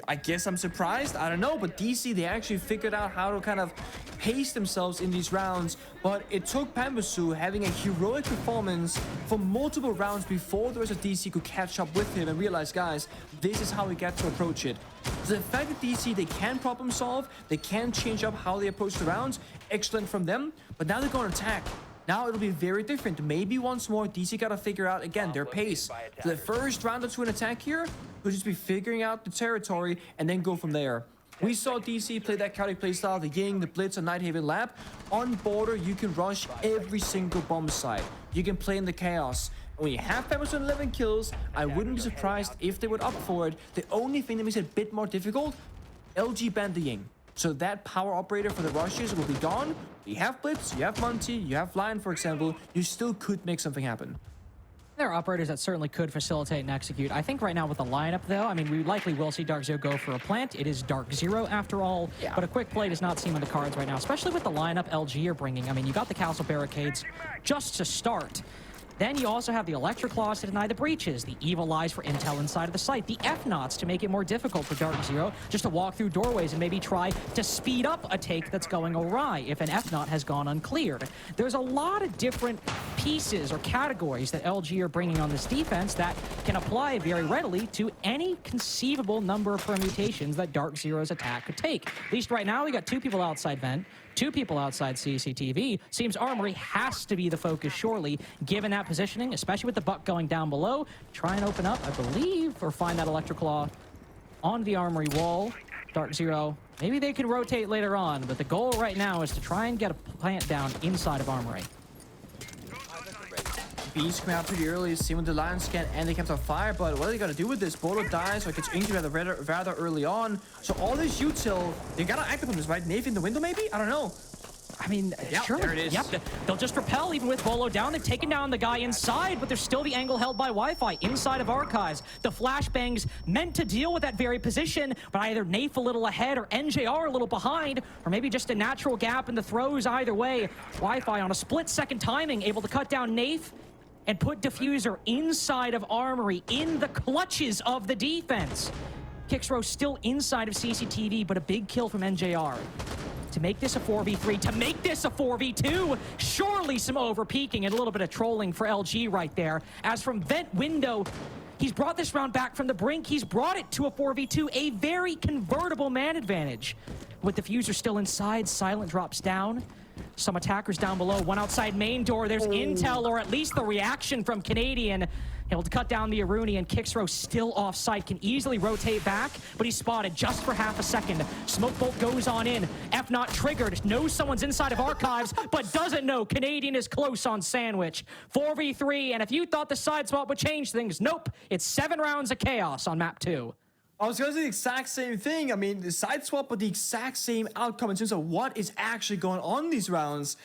I guess I'm surprised. I don't know, but DC, they actually figured out how to kind of pace themselves in these rounds, but it took Pambasu having a heroic performance for multiple rounds before the rest of DC could catch up with him and realize, guys, this is how we get to approach it. So the fact that DC, they can problem solve, they can change up how they approach the rounds, excellent from them, but now they're going to attack. Now it'll be very different. Maybe once more, DC gotta figure out, again, their pace. So the first round or 2 in attack here will just be figuring out the territory and then go from there. We saw DC play that chaotic playstyle, the Ying, the Blitz, and Nighthaven Lab. On Border, you can rush every single bomb site. You can play in the chaos. And when you have Pampas on 11 kills, I wouldn't be surprised if they would up for it. The only thing that makes it a bit more difficult, LG banned the Ying. So that power operator for the rushes will be gone. You have Blitz, you have Monty, you have Lion, for example. You still could make something happen. There are operators that certainly could facilitate and execute. I think right now with the lineup, though, I mean, we likely will see Darkzero go for a plant. It is Darkzero after all, but a quick play does not seem on the cards right now, especially with the lineup LG are bringing. I mean, you got the castle barricades just to start. Then you also have the Electric Claws to deny the breaches, the Evil Eyes for intel inside of the site, the F-Knots to make it more difficult for Darkzero just to walk through doorways and maybe try to speed up a take that's going awry if an F-Knot has gone uncleared. There's a lot of different pieces or categories that LG are bringing on this defense that can apply very readily to any conceivable number of permutations that Darkzero's attack could take. At least right now, we got 2 people outside vent, 2 people outside CCTV. Seems Armory has to be the focus, surely, given that positioning, especially with the buck going down below. Try and open up, I believe, or find that Electric Claw on the Armory wall. Darkzero, maybe they can rotate later on, but the goal right now is to try and get a plant down inside of Armory. Bees coming out pretty early, see when the Lions scan and they kept on fire, but what are they gonna do with this? Bolo dies or gets injured rather early on. So all this util, they gotta act upon this, right? Nave in the window maybe? I don't know. I mean, sure. There it is. Yep, they'll just repel even with Bolo down. They've taken down the guy inside, but there's still the angle held by Wi-Fi inside of Archives. The flashbangs meant to deal with that very position, but either Nafe a little ahead or NJR a little behind, or maybe just a natural gap in the throws either way. Wi-Fi on a split-second timing, able to cut down Nafe and put Diffuser inside of Armory in the clutches of the defense. Kixrow still inside of CCTV, but a big kill from NJR. To make this a 4v3, to make this a 4v2, surely some over-peaking and a little bit of trolling for LG right there. As from vent window, he's brought this round back from the brink. He's brought it to a 4v2, a very convertible man advantage. With Diffuser still inside, Silent drops down. Some attackers down below, one outside main door. There's intel, or at least the reaction from Canadian. Able to cut down the Aruni, and Kixrow still off site, can easily rotate back, but he's spotted just for half a second. Smoke bolt goes on in. F-Not triggered, knows someone's inside of Archives, but doesn't know Canadian is close on Sandwich. 4v3, and if you thought the side swap would change things, nope. It's 7 rounds of chaos on map 2. I was going to say the exact same thing. I mean, the side swap, but the exact same outcome in terms of what is actually going on in these rounds.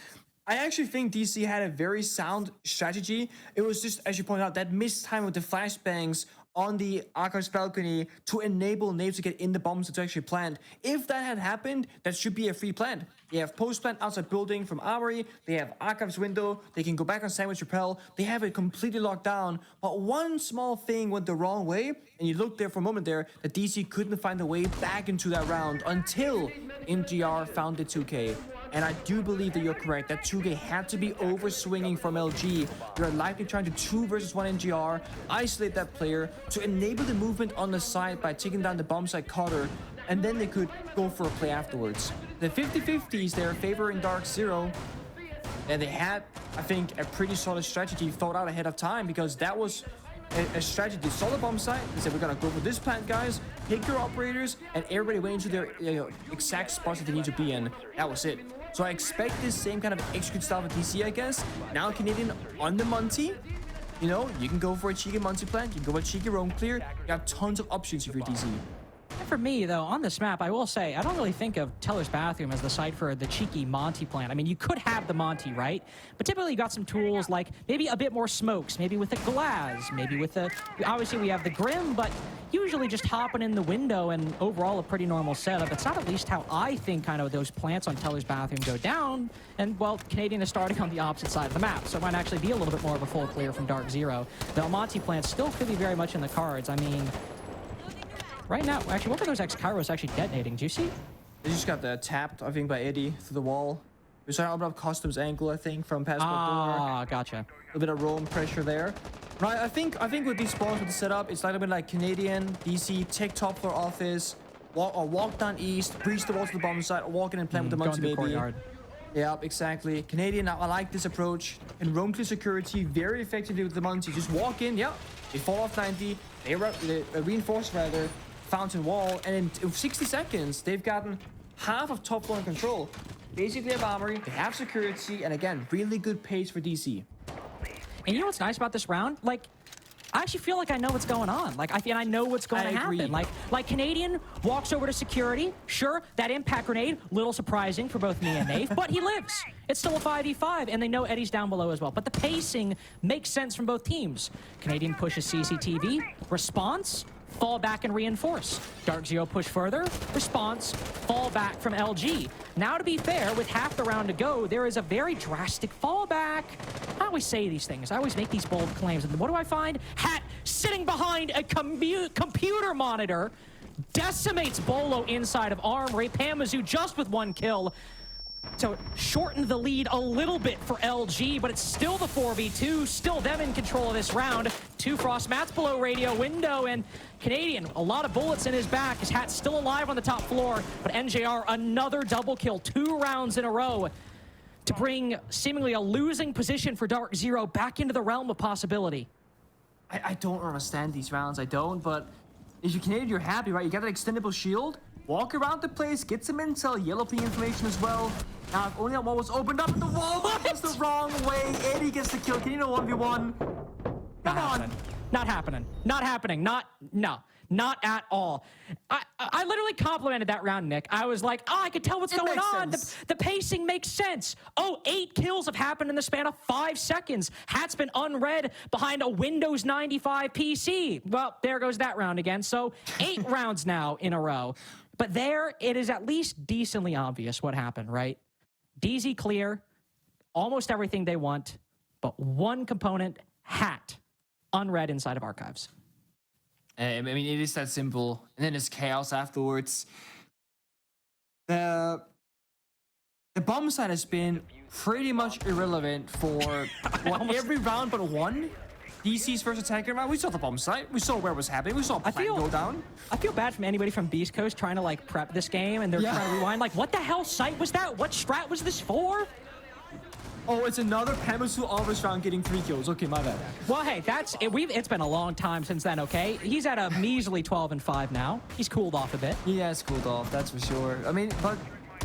I actually think DC had a very sound strategy. It was just, as you pointed out, that missed time with the flashbangs on the Archive's balcony to enable Nave to get in the bombs to actually plant. If that had happened, that should be a free plant. They have post plant outside building from Armory. They have Archive's window. They can go back on Sandwich Repel. They have it completely locked down. But one small thing went the wrong way, and you looked there for a moment there that DC couldn't find a way back into that round until NGR found the 2K. And I do believe that you're correct, that 2K had to be over swinging from LG. You're likely trying to 2 versus 1 NGR, isolate that player to enable the movement on the side by taking down the bomb side cutter, and then they could go for a play afterwards. The 50-50s there favoring Darkzero, and they had, I think, a pretty solid strategy thought out ahead of time, because that was a strategy. They saw the bomb site, they said, we're gonna go for this plant, guys, pick your operators, and everybody went into their exact spots that they need to be in. That was it. So I expect this same kind of execute style of DC, I guess. Now Canadian on the Monty. You know, you can go for a cheeky Monty plant, you can go for a cheeky roam clear. You have tons of options if you're DC. For me, though, on this map, I will say, I don't really think of Teller's Bathroom as the site for the cheeky Monty plant. I mean, you could have the Monty, right? But typically, you got some tools like maybe a bit more smokes, maybe with a glass, maybe with a... Obviously, we have the Grim, but usually just hopping in the window and overall a pretty normal setup. It's not at least how I think kind of those plants on Teller's Bathroom go down. And, well, Canadian is starting on the opposite side of the map, so it might actually be a little bit more of a full clear from Darkzero. The Monty plant still could be very much in the cards. I mean... Right now, actually, what were those X-Kairos actually detonating? Do you see? They just got tapped, I think, by Eddie through the wall. We saw a bit of Customs angle, I think, from Passport Door. Ah, gotcha. A bit of roam pressure there. Right, I think with these spawns with the setup, it's like a bit like Canadian, DC, take top floor office, walk down east, breach the wall to the bomb site, or walk in and plant with the Monty baby. Courtyard. Yeah, exactly. Canadian, I like this approach. And roam clear security very effectively with the Monty. Just walk in, yeah. They fall off 90, they reinforce rather. Fountain wall, and in 60 seconds they've gotten half of top floor in control. Basically have armory, they have security, and again, really good pace for DC. And you know what's nice about this round? Like, I actually feel like I know what's going on. Like, I know what's going to happen. Like Canadian walks over to security. Sure, that impact grenade, little surprising for both me and Nave, but he lives. It's still a 5v5, and they know Eddie's down below as well. But the pacing makes sense from both teams. Canadian pushes CCTV, response, fall back and reinforce. Darkzero push further, response, fall back from LG. Now, to be fair, with half the round to go, there is a very drastic fallback. I always say these things. I always make these bold claims. And what do I find? Hat sitting behind a computer monitor decimates Bolo inside of Armory. Pamazu just with 1 kill. So it shortened the lead a little bit for LG, but it's still the 4v2, still them in control of this round. 2 Frost mats below radio window, and Canadian, a lot of bullets in his back. His hat's still alive on the top floor, but NJR, another double kill, 2 rounds in a row to bring seemingly a losing position for Darkzero back into the realm of possibility. I don't understand these rounds, I don't, but if you're Canadian, you're happy, right? You got an extendable shield, walk around the place, get some intel, yellow ping information as well. Now, if only that wall was opened up, and the wall was the wrong way. Eddie gets the kill. Can you know 1v1? Come on. Not happening. Not happening. Not at all. I literally complimented that round, Nick. I was like, I could tell what's going on. The pacing makes sense. Oh, 8 kills have happened in the span of 5 seconds. Hat's been unread behind a Windows 95 PC. Well, there goes that round again. So 8 rounds now in a row. But there, it is at least decently obvious what happened, right? DZ clear, almost everything they want, but one component, Hat, unread inside of Archives. I mean, it is that simple. And then there's chaos afterwards. The bomb side has been pretty much irrelevant for every round but one. DC's first attacker round, we saw the bomb site. We saw where it was happening. We saw plant go down. I feel bad from anybody from Beast Coast trying to like prep this game and they're trying to rewind. Like, what the hell site was that? What strat was this for? Oh, it's another Pamazu Alvis round getting 3 kills. Okay, my bad. Well, hey, it's been a long time since then, okay? He's at a measly 12-5 now. He's cooled off a bit. He has cooled off, that's for sure. I mean, but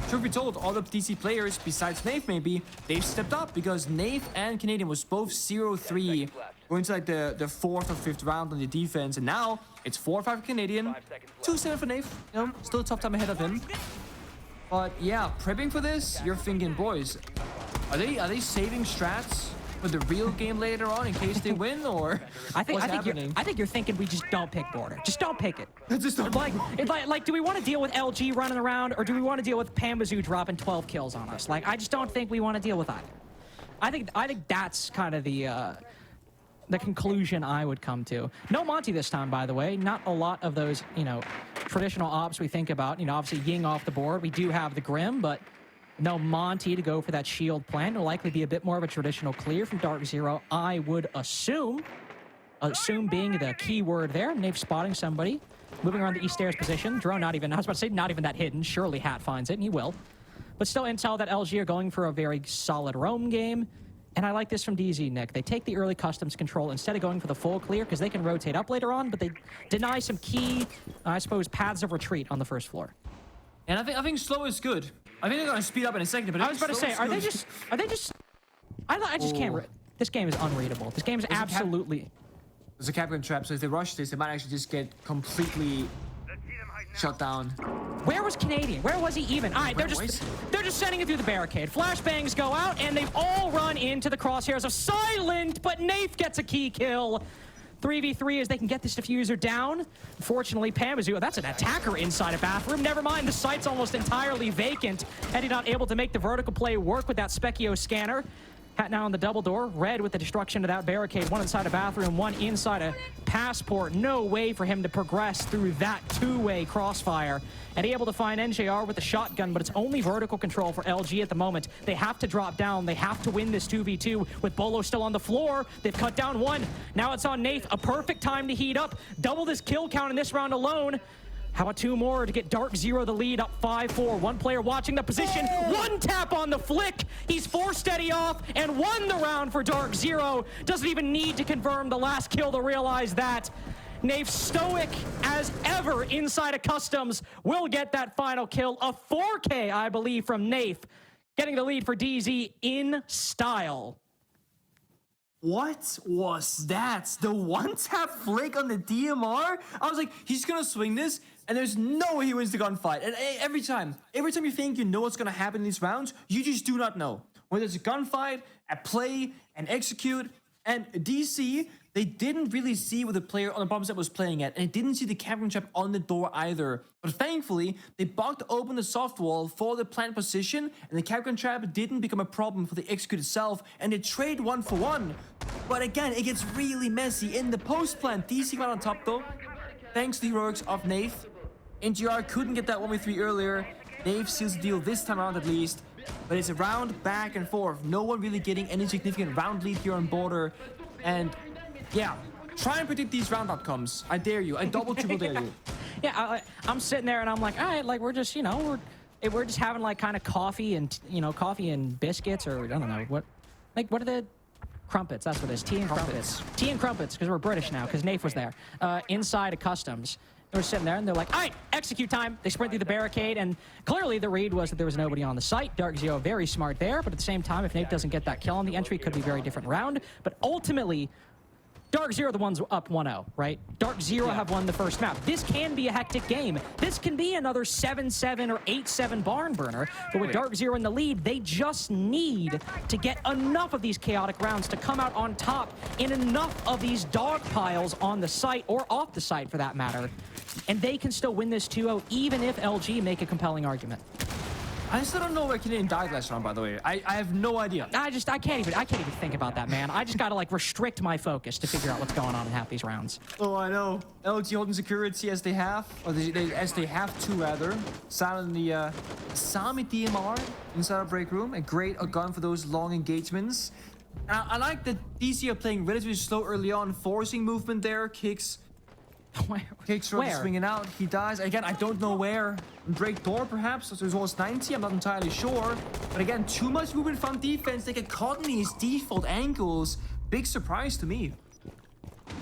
truth be told, all the DC players, besides Nave maybe, they've stepped up because Nave and Canadian was both 0-3 going to like the 4th or 5th round on the defense, and now it's 4-5 Canadian, 2-7 for Nave. You know, still a tough time ahead of him. But yeah, prepping for this, you're thinking, boys, are they saving strats for the real game later on in case they win, or I think happening? I think you're thinking we just don't pick border. Just don't pick it. Just don't Like, do we want to deal with LG running around, or do we want to deal with Pambazoo dropping 12 kills on us? Like, I just don't think we want to deal with either. I think that's kind of the conclusion I would come to. No Monty this time, by the way. Not a lot of those, traditional ops we think about. Obviously Ying off the board. We do have the Grim, but no Monty to go for that shield plan. It'll likely be a bit more of a traditional clear from Darkzero, I would assume. Assume being the key word there. Nave spotting somebody. Moving around the east stairs position. Drone not even, I was about to say, not even that hidden. Surely Hat finds it, and he will. But still intel that LG are going for a very solid roam game. And I like this from DZ, Nick. They take the early customs control instead of going for the full clear, because they can rotate up later on, but they deny some key, I suppose, paths of retreat on the first floor. And I think slow is good. I think they're gonna speed up in a second, but I was about to say, are they just? I just can't. This game is unreadable. This game is absolutely. There's a Captain trap, so if they rush this, they might actually just get completely shut down. Where was Canadian? Where was he even? All right, they're just sending it through the barricade. Flashbangs go out, and they've all run into the crosshairs of Silent, but Nath gets a key kill. 3v3 as they can get this diffuser down. Unfortunately, Pambazoo, that's an attacker inside a bathroom. Never mind, the site's almost entirely vacant. Eddie not able to make the vertical play work with that Specchio scanner. Hat now on the double door. Red with the destruction of that barricade. One inside a bathroom, one inside a passport. No way for him to progress through that two-way crossfire. And able to find NJR with the shotgun, but it's only vertical control for LG at the moment. They have to drop down. They have to win this 2v2 with Bolo still on the floor. They've cut down one. Now it's on Nath. A perfect time to heat up. Double this kill count in this round alone. How about two more to get Darkzero the lead, up 5-4. One player watching the position. One tap on the flick. He's forced Eddie off and won the round for Darkzero. Doesn't even need to confirm the last kill to realize that. Nave stoic as ever inside of customs will get that final kill. A 4K, I believe, from Nave. Getting the lead for DZ in style. What was that? The one-tap flick on the DMR? I was like, he's gonna swing this, and there's no way he wins the gunfight. And every time you think you know what's gonna happen in these rounds, you just do not know. Whether it's a gunfight, a play, an execute, and DC, they didn't really see what the player on the bomb set was playing at, and they didn't see the Captain trap on the door either. But thankfully, they bugged open the soft wall for the plant position, and the Captain trap didn't become a problem for the execute itself, and they trade 1-for-1. But again, it gets really messy in the post plant. DC got on top though, thanks to the heroics of Nath. NGR couldn't get that 1v3 earlier. Nath seals the deal this time around at least. But it's a round back and forth. No one really getting any significant round lead here on border. And yeah, try and predict these round outcomes. I dare you. I double, triple dare you. Yeah, I'm sitting there and I'm like, all right, like we're just, we're just having like kind of coffee and biscuits, or I don't know what are the crumpets? That's what it is. Tea and crumpets. Tea and crumpets, because we're British now, because Nath was there. Inside of customs. They were sitting there and they're like, all right, execute time. They sprint through the barricade, and clearly the read was that there was nobody on the site. Darkzero very smart there, but at the same time, if Nath doesn't get that kill on the entry, it could be a very different round. But ultimately, Darkzero the one's up 1-0, right? Darkzero have won the first map. This can be a hectic game. This can be another 7-7 or 8-7 barn burner. But with Darkzero in the lead, they just need to get enough of these chaotic rounds to come out on top in enough of these dog piles on the site, or off the site for that matter. And they can still win this 2-0, even if LG make a compelling argument. I still don't know where Canadian died last round, by the way. I have no idea. I can't even think about that, man. I just gotta like restrict my focus to figure out what's going on in half these rounds. Oh, I know. LG holding security as they have, or as they have to rather. Silent the Sami DMR inside a break room. A great gun for those long engagements. I like that DC are playing relatively slow early on, forcing movement there. Kicks swinging out. He dies. Again, I don't know where. Break door, perhaps. So there's almost 90. I'm not entirely sure. But again, too much movement from defense. They get caught in these default angles. Big surprise to me.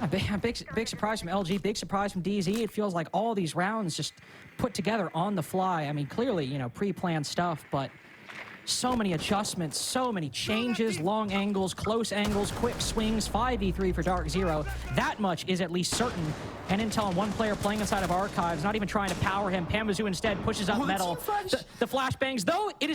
Big surprise from LG. Big surprise from DZ. It feels like all these rounds just put together on the fly. I mean, clearly, pre-planned stuff, but So many adjustments, so many changes, long angles, close angles, quick swings, 5v3 for Darkzero. That much is at least certain. And intel on one player playing inside of Archives, not even trying to power him. Pamazoo instead pushes up metal. The flashbangs, though, it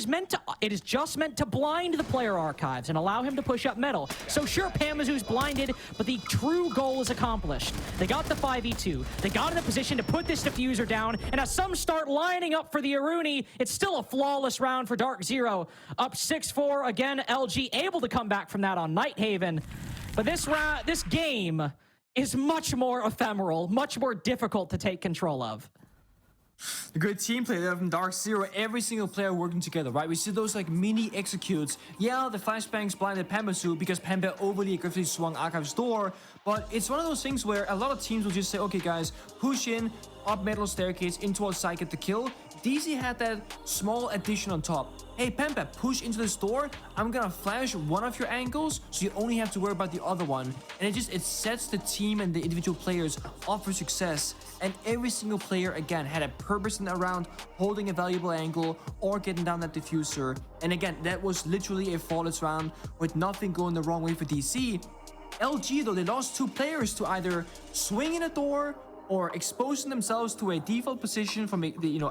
is just meant to blind the player Archives and allow him to push up metal. So sure, Pamazoo's blinded, but the true goal is accomplished. They got the 5v2. They got in a position to put this diffuser down, and as some start lining up for the Aruni, it's still a flawless round for Darkzero. Up 6-4, again, LG able to come back from that on Nighthaven. But this game is much more ephemeral, much more difficult to take control of. The good team play there from Darkzero, every single player working together, right? We see those like mini executes. Yeah, the flashbangs blinded Pamazoo because Pamba overly aggressively swung Archive's door, but it's one of those things where a lot of teams will just say, okay guys, push in, up metal staircase, into outside, get the kill. DZ had that small addition on top. Hey Pampa, push into this door. I'm gonna flash one of your angles, so you only have to worry about the other one. And it sets the team and the individual players up for success. And every single player, again, had a purpose in that round, holding a valuable angle or getting down that diffuser. And again, that was literally a flawless round with nothing going the wrong way for DC. LG, though, they lost 2 players to either swing in a door or exposing themselves to a default position from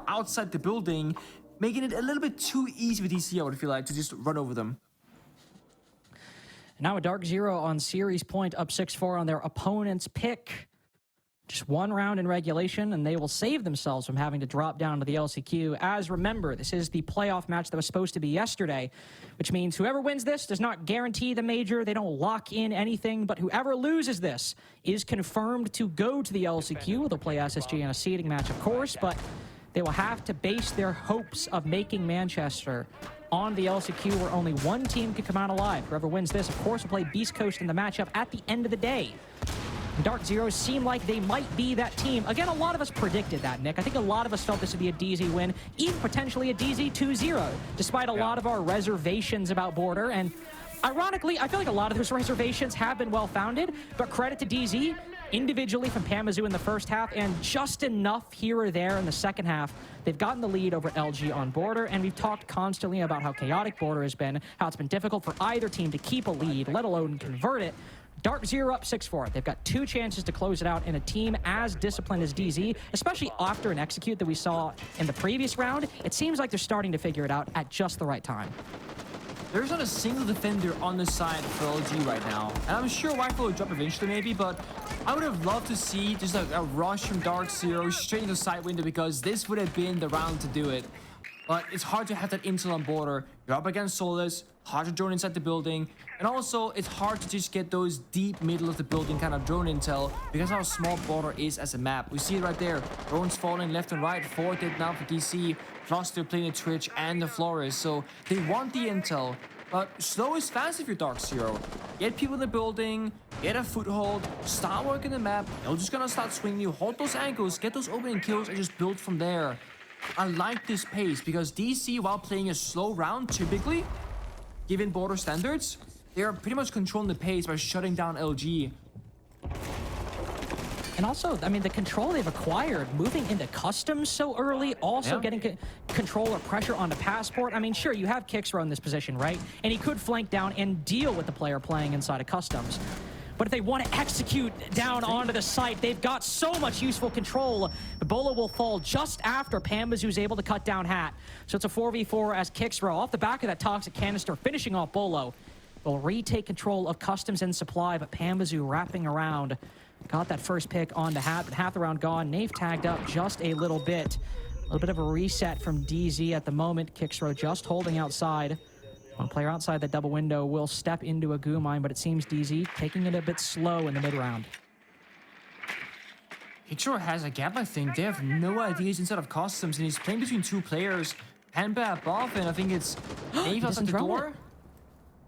outside the building, making it a little bit too easy for DC, I would feel like, to just run over them. Now a Darkzero on series point, up 6-4 on their opponent's pick. Just one round in regulation, and they will save themselves from having to drop down to the LCQ. As remember, this is the playoff match that was supposed to be yesterday, which means whoever wins this does not guarantee the major. They don't lock in anything, but whoever loses this is confirmed to go to the LCQ. They'll play SSG in a seeding match, of course, but they will have to base their hopes of making Manchester on the LCQ, where only one team can come out alive. Whoever wins this, of course, will play Beast Coast in the matchup at the end of the day. Darkzero seem like they might be that team. Again, a lot of us predicted that, Nick. I think a lot of us felt this would be a DZ win, even potentially a DZ 2-0, despite a lot of our reservations about Border. And ironically, I feel like a lot of those reservations have been well-founded, but credit to DZ, individually from Pamazoo in the first half, and just enough here or there in the second half. They've gotten the lead over LG on Border, and we've talked constantly about how chaotic Border has been, how it's been difficult for either team to keep a lead, let alone convert it. Darkzero up 6-4. They've got 2 chances to close it out in a team as disciplined as DZ, especially after an execute that we saw in the previous round. It seems like they're starting to figure it out at just the right time. There's not a single defender on the side for LG right now. And I'm sure Wi-Fi will drop eventually maybe, but I would have loved to see just like a rush from Darkzero straight into the side window, because this would have been the round to do it. But it's hard to have that intel on Border. You're up against Solus, hard to drone inside the building, and also it's hard to just get those deep middle of the building kind of drone intel because how small Border is as a map. We see it right there. Drones falling left and right, 4 dead now for DC, plus they're playing the Twitch and the Flores, so they want the intel. But slow is fast if you're Darkzero. Get people in the building, get a foothold, start working the map. They're just gonna start swinging you, hold those angles, get those opening kills, and just build from there. I like this pace because DC, while playing a slow round, typically, given Border standards, they are pretty much controlling the pace by shutting down LG. And also, I mean, the control they've acquired, moving into customs so early, also getting control or pressure onto Passport. I mean, sure, you have Kixro in this position, right? And he could flank down and deal with the player playing inside of customs. But if they want to execute down onto the site, they've got so much useful control. Bolo will fall just after Pamazoo's able to cut down Hat. So it's a 4v4 as Kixro, off the back of that toxic canister, finishing off Bolo, will retake control of customs and supply, but Pamazoo wrapping around. Got that first pick onto Hat, but half the round gone. Nave tagged up just a little bit. A little bit of a reset from DZ at the moment. Kixro just holding outside. One player outside the double window will step into a goo mine, but it seems DZ taking it a bit slow in the mid-round. Kixro has a gap, I think. They have no ideas inside of customs, and he's playing between 2 players. Panda above, and I think it's Nave outside the door.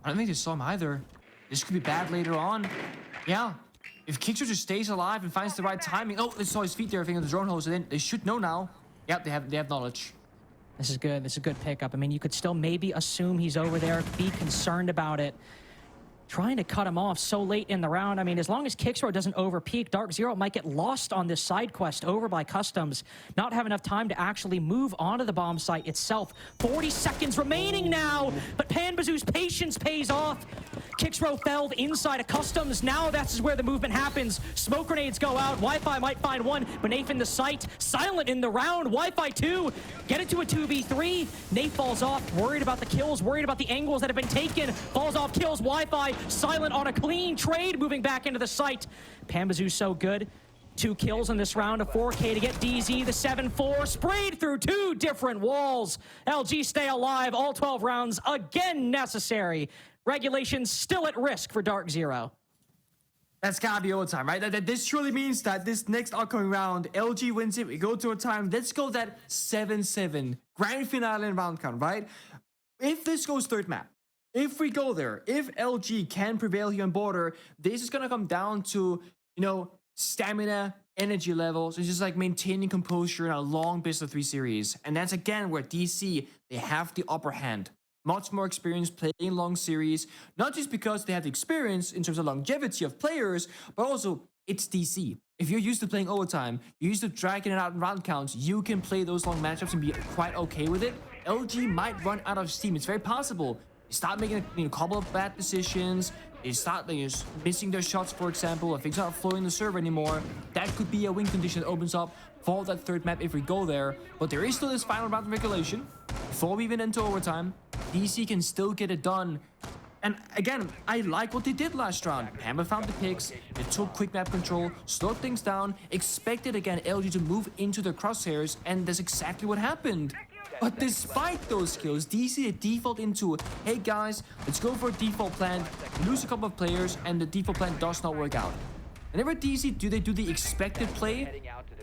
I don't think they saw him either. This could be bad later on. Yeah. If Kixro just stays alive and finds the right timing. Oh, they saw his feet there, I think, on the drone hose, and then they should know now. Yep, they have knowledge. This is good. This is a good pickup. I mean, you could still maybe assume he's over there, be concerned about it. trying to cut him off so late in the round. I mean, as long as Kixro doesn't overpeak, Darkzero might get lost on this side quest over by Customs, not have enough time to actually move onto the bomb site itself. 40 seconds remaining now, but Panbazoo's patience pays off. Kixro felled inside of Customs. Now that's where the movement happens. Smoke grenades go out. Wi-Fi might find one, but Nath in the site. Silent in the round. Wi-Fi 2. Get it to a 2v3. Nath falls off. Worried about the kills. Worried about the angles that have been taken. Falls off, kills Wi-Fi. Silent on a clean trade. Moving back into the site. Panbazoo's so good. 2 kills in this round, a 4K to get DZ, the 7-4, sprayed through 2 different walls. LG stay alive, all 12 rounds again necessary. Regulations still at risk for Darkzero. That's gotta be overtime, right? This surely means that this next upcoming round, LG wins it, we go to overtime. Let's go that 7-7 grand finale in round count, right? If this goes third map, if we go there, if LG can prevail here on border, this is gonna come down to, you know, stamina, energy levels. It's just like maintaining composure in a long best of 3 series. And that's again where DC, they have the upper hand. Much more experience playing long series, not just because they have the experience in terms of longevity of players, but also it's DC. If you're used to playing overtime, you're used to dragging it out in round counts, you can play those long matchups and be quite okay with it. LG might run out of steam. It's very possible. They start making a couple of bad decisions. They start missing their shots, for example, if things aren't flowing the server anymore. That could be a win condition that opens up for that third map if we go there. But there is still this final round of regulation. Before we even enter overtime, DC can still get it done. And again, I like what they did last round. Hammer found the picks, they took quick map control, slowed things down, expected again LG to move into the crosshairs, and that's exactly what happened. But despite those kills, DC default into, hey guys, let's go for a default plan, lose a couple of players, and the default plan does not work out. Whenever DC do the expected play,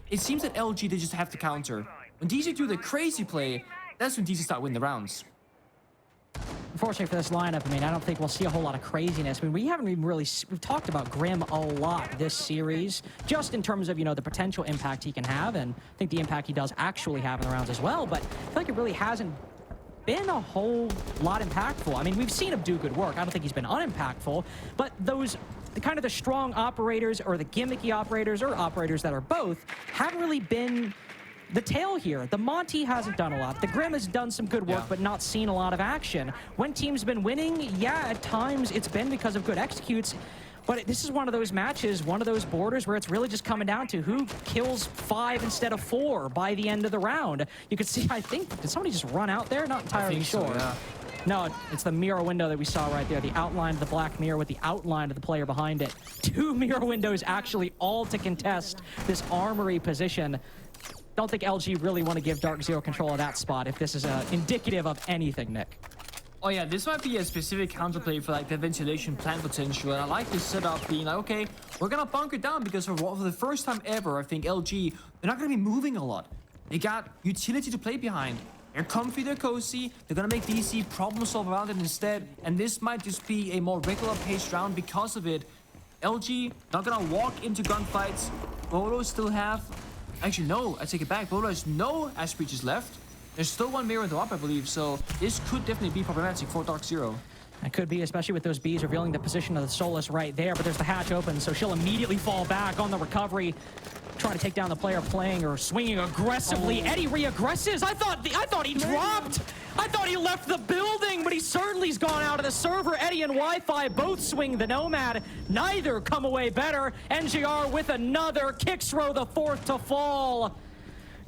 it seems that LG, they just have to counter. When DC do the crazy play, that's when DC start winning the rounds. Unfortunately for this lineup, I mean, I don't think we'll see a whole lot of craziness. I mean, we haven't even really, we've talked about Grim a lot this series, just in terms of, you know, the potential impact he can have, and I think the impact he does actually have in the rounds as well, but I feel like it really hasn't been a whole lot impactful. I mean, we've seen him do good work. I don't think he's been unimpactful, but those kind of the strong operators or the gimmicky operators or operators that are both haven't really been the tail here. The Monty hasn't done a lot. The Grim has done some good work, but not seen a lot of action. When teams been winning, yeah, at times it's been because of good executes, but this is one of those matches, one of those borders where it's really just coming down to who kills 5 instead of 4 by the end of the round. You could see, I think, did somebody just run out there? Not entirely sure. So, yeah. No, it's the mirror window that we saw right there, the outline of the black mirror with the outline of the player behind it. 2 mirror windows actually all to contest this armory position. Don't think LG really want to give Darkzero control of that spot if this is indicative of anything, Nick. Oh yeah, this might be a specific counterplay for like the ventilation plan potential, and I like this setup being like, okay, we're gonna bunker down because for the first time ever, I think LG, they're not gonna be moving a lot. They got utility to play behind. They're comfy, they're cozy, they're gonna make DC problem solve around it instead, and this might just be a more regular paced round because of it. LG not gonna walk into gunfights. Bodo still have, actually no, I take it back. Bodo has no ash breaches left. There's still 1 mirror in the up, I believe, so this could definitely be problematic for Darkzero. It could be, especially with those Bs revealing the position of the Solus right there, but there's the hatch open, so she'll immediately fall back on the recovery, trying to take down the player playing or swinging aggressively. Eddie re-aggresses. I thought he dropped. I through he left the building, but he certainly's gone out of the server. Eddie and Wi-Fi both swing the Nomad. Neither come away better. NGR with another. Kixro the fourth to fall.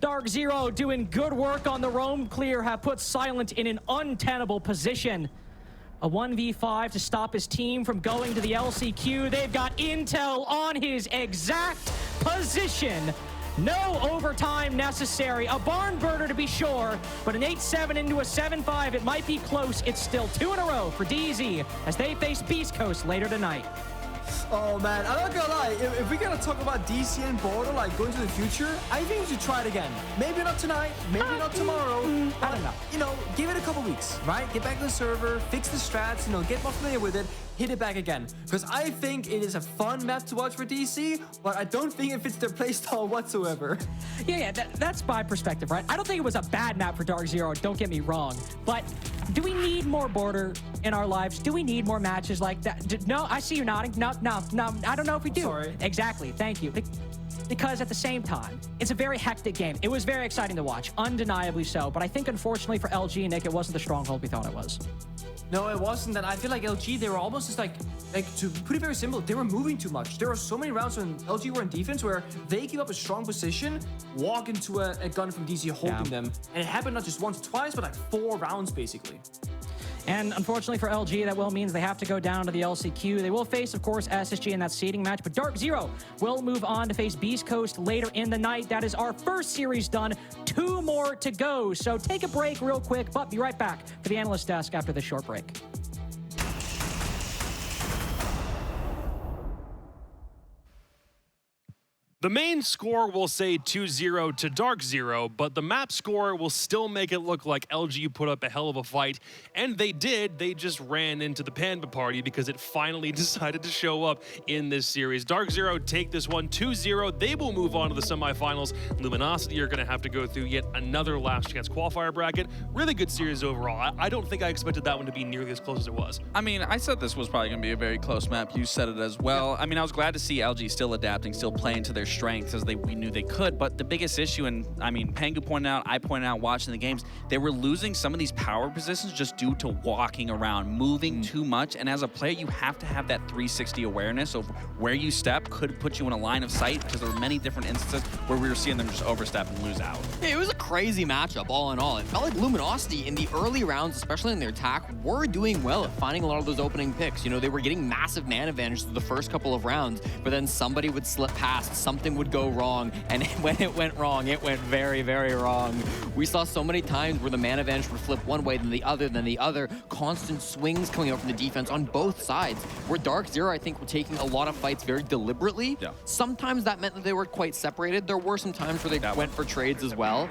Darkzero doing good work on the roam clear, have put Silent in an untenable position. A 1v5 to stop his team from going to the LCQ. They've got intel on his exact position. No overtime necessary. A barn burner to be sure, but an 8-7 into a 7-5. It might be close. It's still 2 in a row for DZ as they face Beast Coast later tonight. Oh man, I'm not gonna lie, if we're gonna talk about DC and Border, like going to the future, I think we should try it again. Maybe not tonight, maybe not tomorrow. I don't know. You know, give it a couple weeks, right? Get back to the server, fix the strats, you know, get more familiar with it. hit it back again. Because I think it is a fun map to watch for DC, but I don't think it fits their playstyle whatsoever. Yeah, that's my perspective, right? I don't think it was a bad map for Darkzero, don't get me wrong. But do we need more border in our lives? Do we need more matches like that? No, I see you nodding. No, I don't know if we do. Sorry. Exactly, thank you. Because at the same time, it's a very hectic game. It was very exciting to watch, undeniably so. But I think, unfortunately for LG, Nick, it wasn't the stronghold we thought it was. No, it wasn't. And I feel like LG, they were almost just like to put it very simple, they were moving too much. There were so many rounds when LG were in defense where they keep up a strong position, walk into a gun from DC holding them. And it happened not just once or twice, but like 4 rounds basically. And unfortunately for LG, that will means they have to go down to the LCQ. They will face, of course, SSG in that seeding match, but Darkzero will move on to face Beast Coast later in the night. That is our first series done. 2 more to go. So take a break real quick, but be right back to the analyst desk after this short break. The main score will say 2-0 to Darkzero, but the map score will still make it look like LG put up a hell of a fight. And they did. They just ran into the Panda party because it finally decided to show up in this series. Darkzero take this one 2-0. They will move on to the semifinals. Luminosity are going to have to go through yet another last chance qualifier bracket. Really good series overall. I don't think I expected that one to be nearly as close as it was. I mean, I said this was probably going to be a very close map. You said it as well. I mean, I was glad to see LG still adapting, still playing to their strengths as we knew they could. But the biggest issue, and I mean, Pangu pointed out, I pointed out watching the games, they were losing some of these power positions just due to walking around, moving too much. And as a player, you have to have that 360 awareness of where you step could put you in a line of sight, because there were many different instances where we were seeing them just overstep and lose out. Yeah, it was a crazy matchup, all in all. It felt like Luminosity in the early rounds, especially in their attack, were doing well at finding a lot of those opening picks. You know, they were getting massive man advantage through the first couple of rounds, but then somebody would slip past, something would go wrong, and when it went wrong, it went very, very wrong. We saw so many times where the man advantage would flip one way, then the other, constant swings coming out from the defense on both sides, where Darkzero, I think, were taking a lot of fights very deliberately. Yeah. Sometimes that meant that they were quite separated. There were some times where they went for trades as well,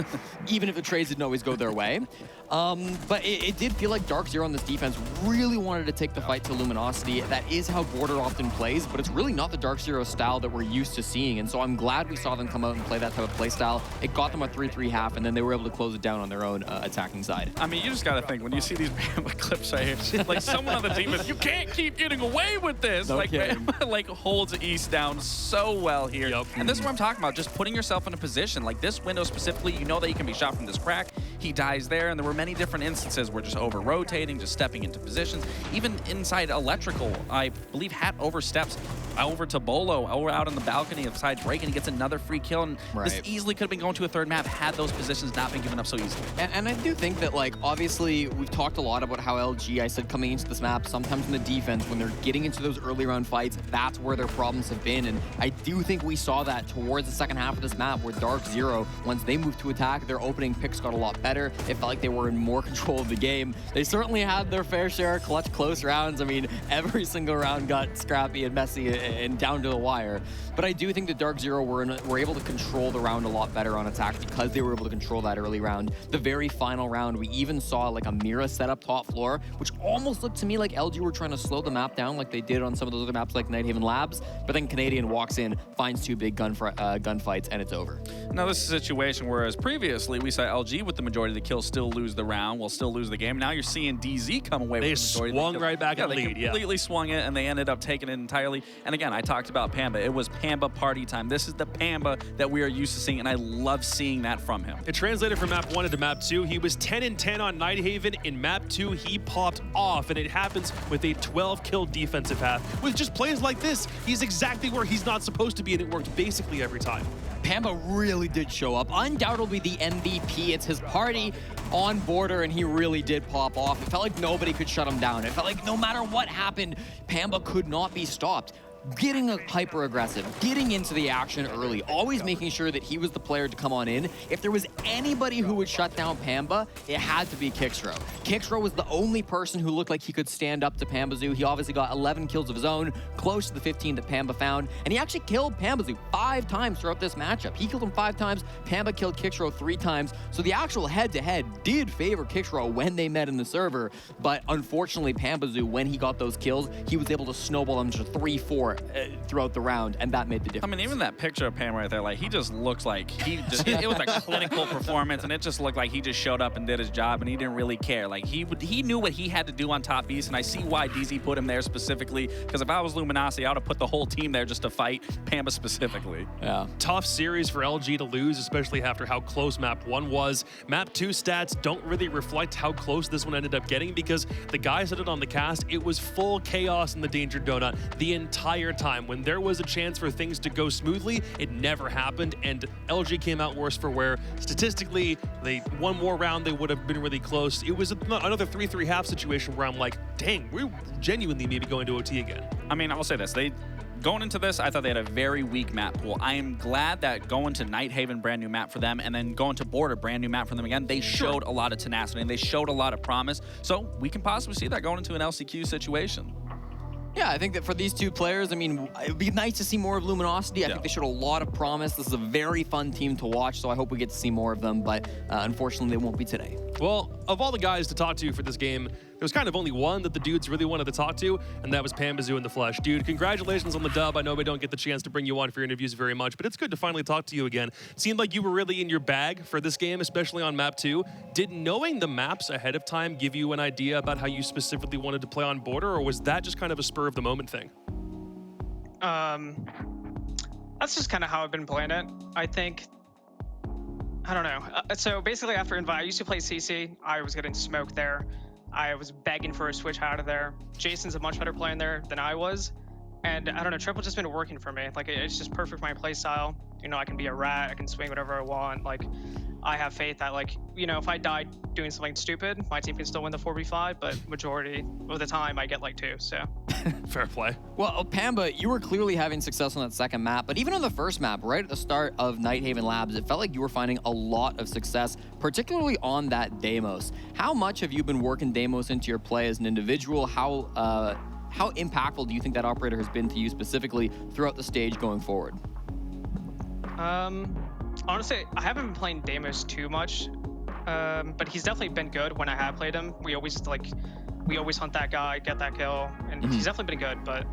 even if the trades didn't always go their way. But it did feel like Darkzero on this defense really wanted to take the fight to Luminosity. That is how Border often plays, but it's really not the Darkzero style that we're used to seeing. And so I'm glad we saw them come out and play that type of play style. It got them a 3-3 half, and then they were able to close it down on their own attacking side. I mean, you just got to think, when you see these Bama clips right here, like someone on the team is, you can't keep getting away with this. No like, Bama, like holds East down so well here. Yep. And this is what I'm talking about, just putting yourself in a position. Like this window specifically, you know that you can be shot from this crack. He dies there, and there were many different instances where just over-rotating, just stepping into positions. Even inside Electrical, I believe Hat oversteps over to Bolo, over out on the balcony of side break, and he gets another free kill. And this easily could have been going to a third map had those positions not been given up so easily. And I do think that, like, obviously, we've talked a lot about how LG, I said, coming into this map, sometimes in the defense, when they're getting into those early round fights, that's where their problems have been. And I do think we saw that towards the second half of this map, where Darkzero, once they moved to attack, their opening picks got a lot better. It felt like they were in more control of the game. They certainly had their fair share of clutch close rounds. I mean, every single round got scrappy and messy and down to the wire. But I do think that Darkzero were able to control the round a lot better on attack because they were able to control that early round. The very final round, we even saw like a Mira set up top floor, which almost looked to me like LG were trying to slow the map down like they did on some of those other maps like Nighthaven Labs. But then Canadian walks in, finds 2 big gunfights, and it's over. Now this is a situation whereas previously we saw LG with the majority of the kills still lose the round, will still lose the game. Now you're seeing DZ come away with the majority. They swung right back in the lead. They completely swung it, and they ended up taking it entirely. And again, I talked about Pamba. It was Pamba party time. This is the Pamba that we are used to seeing, and I love seeing that from him. It translated from map 1 into map 2. He was 10-10 on Nighthaven. In map 2, he popped off, and it happens with a 12-kill defensive half. With just plays like this, he's exactly where he's not supposed to be, and it worked basically every time. Pamba really did show up. Undoubtedly the MVP. It's his party on Border, and he really did pop off. It felt like nobody could shut him down. It felt like no matter what happened, Pamba could not be stopped. getting hyper aggressive, getting into the action early, always making sure that he was the player to come on in. If there was anybody who would shut down Pamba, it had to be Kixro. Kixro was the only person who looked like he could stand up to Pambazoo. He obviously got 11 kills of his own, close to the 15 that Pamba found, and he actually killed Pambazoo 5 times throughout this matchup. He killed him 5 times, Pamba killed Kixro 3 times, so the actual head-to-head did favor Kixro when they met in the server, but unfortunately Pambazoo, when he got those kills, he was able to snowball them to 3-4 throughout the round, and that made the difference. I mean, even that picture of Pam right there, like, he just looks like he just, it was a clinical performance, and it just looked like he just showed up and did his job, and he didn't really care. Like, he knew what he had to do on top East, and I see why DZ put him there specifically, because if I was Luminosity, I would have put the whole team there just to fight Pamba specifically. Yeah. Tough series for LG to lose, especially after how close map 1 was. Map 2 stats don't really reflect how close this one ended up getting, because the guys said it on the cast, it was full chaos in the Danger Donut the entire time. When there was a chance for things to go smoothly, it never happened, and LG came out worse for wear. Statistically, they one more round, they would have been really close. It was another 3-3-half situation where I'm like, dang, we're genuinely maybe going to OT again. I mean, I will say this. Going into this, I thought they had a very weak map pool. I am glad that going to Nighthaven, brand new map for them, and then going to Border, brand new map for them again, they showed a lot of tenacity and they showed a lot of promise. So we can possibly see that going into an LCQ situation. Yeah, I think that for these two players, I mean, it'd be nice to see more of Luminosity. I think they showed a lot of promise. This is a very fun team to watch, so I hope we get to see more of them, but unfortunately, they won't be today. Well, of all the guys to talk to for this game, there was kind of only one that the dudes really wanted to talk to, and that was Pambazoo in the flesh. Dude, congratulations on the dub. I know we don't get the chance to bring you on for your interviews very much, but it's good to finally talk to you again. It seemed like you were really in your bag for this game, especially on map 2. Did knowing the maps ahead of time give you an idea about how you specifically wanted to play on Border, or was that just kind of a spur of the moment thing? That's just kind of how I've been playing it. I think, I don't know. So basically after Invite, I used to play CC. I was getting smoked there. I was begging for a switch out of there. Jason's a much better player in there than I was. And I don't know, Triple just been working for me. Like, it's just perfect for my play style. You know, I can be a rat, I can swing whatever I want. Like, I have faith that, like, you know, if I die doing something stupid, my team can still win the 4v5, but majority of the time I get like 2, so. Fair play. Well, Pamba, you were clearly having success on that second map, but even on the first map, right at the start of Nighthaven Labs, it felt like you were finding a lot of success, particularly on that Deimos. How much have you been working Deimos into your play as an individual? How impactful do you think that operator has been to you specifically throughout the stage going forward? Honestly, I haven't been playing Deimos too much, but he's definitely been good when I have played him. We always hunt that guy, get that kill, and he's definitely been good, but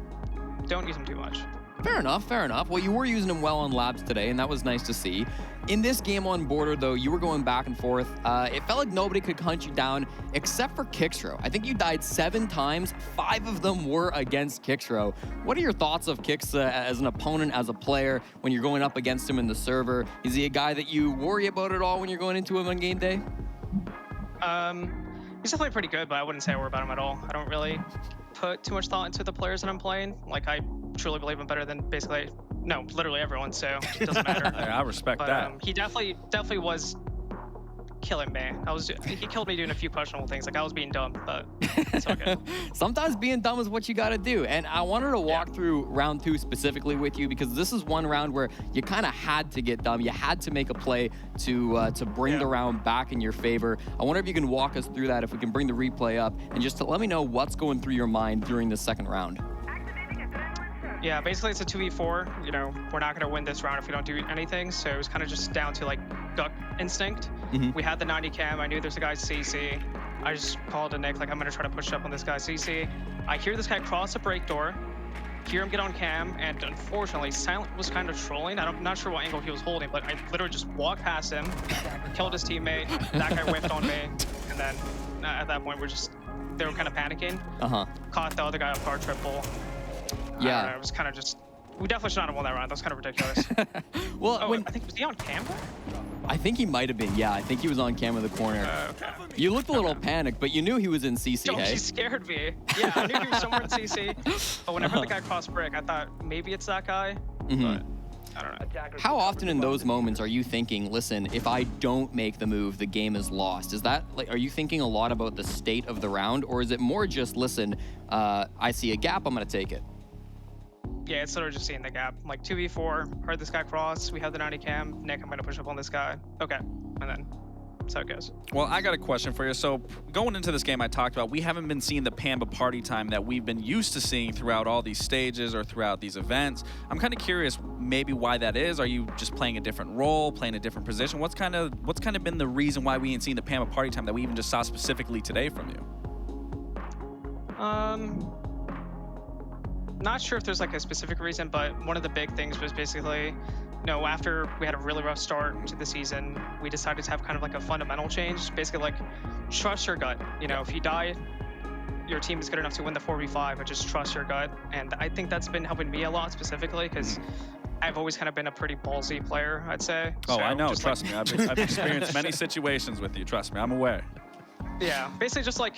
don't use him too much. Fair enough, fair enough. Well, you were using him well on Labs today, and that was nice to see. In this game on Border, though, you were going back and forth. It felt like nobody could hunt you down except for Kixro. I think you died 7 times. 5 of them were against Kixro. What are your thoughts of Kix as an opponent, as a player, when you're going up against him in the server? Is he a guy that you worry about at all when you're going into him on game day? He's definitely pretty good, but I wouldn't say I worry about him at all. I don't really put too much thought into the players that I'm playing. Like, I truly believe I'm better than basically, no, literally everyone, so it doesn't matter. I respect that. He definitely was killing me. He killed me doing a few questionable things. Like, I was being dumb, but it's all good. Sometimes being dumb is what you got to do. And I wanted to walk through round 2 specifically with you, because this is one round where you kind of had to get dumb. You had to make a play to bring the round back in your favor. I wonder if you can walk us through that, if we can bring the replay up, and just to let me know what's going through your mind during the second round. Yeah, basically it's a 2v4. You know, we're not going to win this round if we don't do anything. So it was kind of just down to, like, gut instinct. We had the 90 cam. I knew there's a guy CC. I just called to Nick, like, I'm going to try to push up on this guy CC. I hear this guy cross a break door, hear him get on cam, and unfortunately, Silent was kind of trolling. I'm not sure what angle he was holding, but I literally just walked past him, killed his teammate, that guy whiffed on me, and then at that point, they were kind of panicking. Caught the other guy off guard triple. Yeah. It was kind of just, we definitely should not have won that round. That was kind of ridiculous. Well, I think, was he on camera? I think he might have been, yeah. I think he was on camera in the corner. Okay. You looked a little panicked, but you knew he was in CC, Yo, hey? he scared me. Yeah, I knew he was somewhere in CC, but whenever the guy crossed brick, I thought maybe it's that guy, but I don't know. How often in those moments are you thinking, listen, if I don't make the move, the game is lost? Is that, like, are you thinking a lot about the state of the round, or is it more just, listen, I see a gap, I'm gonna take it? yeah, it's literally just seeing the gap. Like 2v4, heard this guy cross, we have the 90 cam, Nick, I'm gonna push up on this guy. Okay, and then that's how it goes. Well, I got a question for you. So going into this game, I talked about we haven't been seeing the Pamba party time that we've been used to seeing throughout all these stages or throughout these events. I'm kind of curious maybe why that is. Are you just playing a different role, playing a different position? What's kind of been the reason why we ain't seen the Pamba party time that we even just saw specifically today from you? Not sure if there's like a specific reason, but one of the big things was basically, you know, after we had a really rough start to the season, we decided to have kind of like a fundamental change. Basically, like, trust your gut. You know, if you die, your team is good enough to win the 4v5, but just trust your gut. And I think that's been helping me a lot specifically because I've always kind of been a pretty ballsy player, I'd say. Oh, so I know. just Trust me. I've experienced many situations with you. Trust me. I'm aware. Yeah, basically just like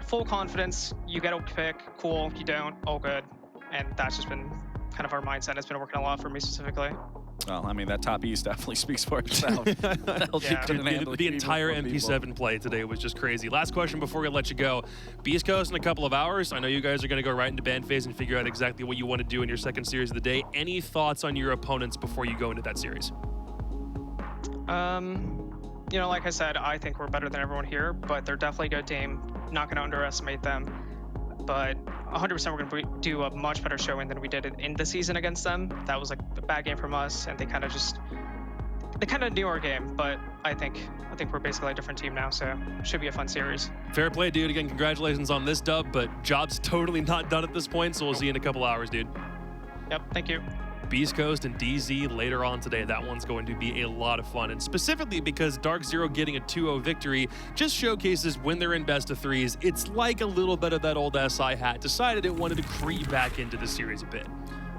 full confidence. You get a pick, cool. You don't, all good. And that's just been kind of our mindset. It's been working a lot for me specifically. Well, I mean, that top East definitely speaks for itself. The entire MP7 play today was just crazy. Last question before we let you go. Beast Coast in a couple of hours. I know you guys are going to go right into ban phase and figure out exactly what you want to do in your second series of the day. Any thoughts on your opponents before you go into that series? You know, like I said, I think we're better than everyone here, but they're definitely a good team. Not going to underestimate them. But 100% we're going to do a much better showing than we did in the season against them. That was like a bad game from us, and they kind of knew our game. But I think we're basically a different team now, so it should be a fun series. Fair play, dude. Again, congratulations on this dub, but job's totally not done at this point, so we'll see you in a couple hours, dude. Yep, thank you. Beast Coast and DZ later on today. That one's going to be a lot of fun, and specifically because Darkzero getting a 2-0 victory just showcases when they're in best of threes, it's like a little bit of that old SI hat decided it wanted to creep back into the series a bit.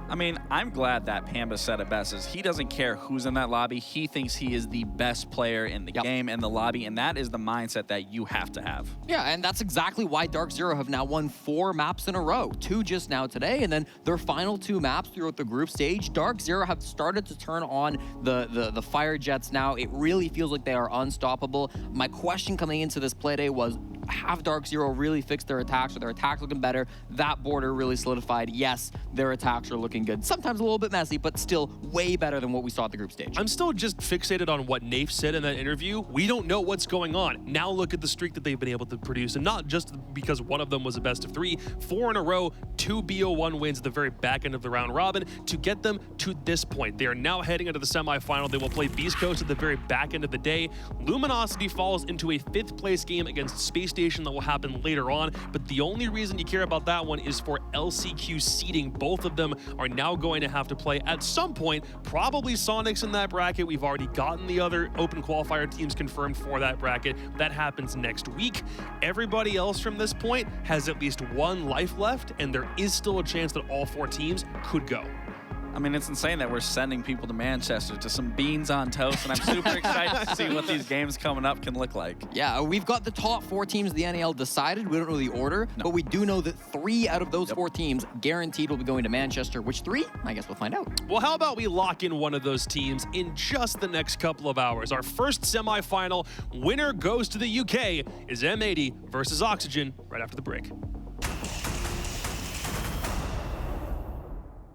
I mean, I'm glad that Pamba said it best, is he doesn't care who's in that lobby. He thinks he is the best player in the game and the lobby, and that is the mindset that you have to have. Yeah, and that's exactly why Darkzero have now won 4 maps in a row. 2 just now today, and then their final 2 maps throughout the group stage. Darkzero have started to turn on the fire jets now. It really feels like they are unstoppable. My question coming into this play day was, have Darkzero really fixed their attacks? Are their attacks looking better? That border really solidified. Yes, their attacks are looking good. Sometimes a little bit messy, but still way better than what we saw at the group stage. I'm still just fixated on what Nafe said in that interview. We don't know what's going on. Now look at the streak that they've been able to produce, and not just because one of them was a best of 3, 4 in a row, 2 BO1 wins at the very back end of the round robin to get them to this point. They are now heading into the semifinal. They will play Beast Coast at the very back end of the day. Luminosity falls into a 5th place game against Space Station that will happen later on, but the only reason you care about that one is for LCQ seeding. Both of them are now going to have to play at some point, probably Sonics in that bracket. We've already gotten the other open qualifier teams confirmed for that bracket. That happens next week. Everybody else from this point has at least 1 life left, and there is still a chance that all 4 teams could go. I mean, it's insane that we're sending people to Manchester to some beans on toast, and I'm super excited to see what these games coming up can look like. Yeah, we've got the top 4 teams of the NAL decided. We don't know the order, but we do know that 3 out of those 4 teams guaranteed will be going to Manchester. Which 3? I guess we'll find out. Well, how about we lock in one of those teams in just the next couple of hours? Our first semifinal winner goes to the UK is M80 versus Oxygen right after the break.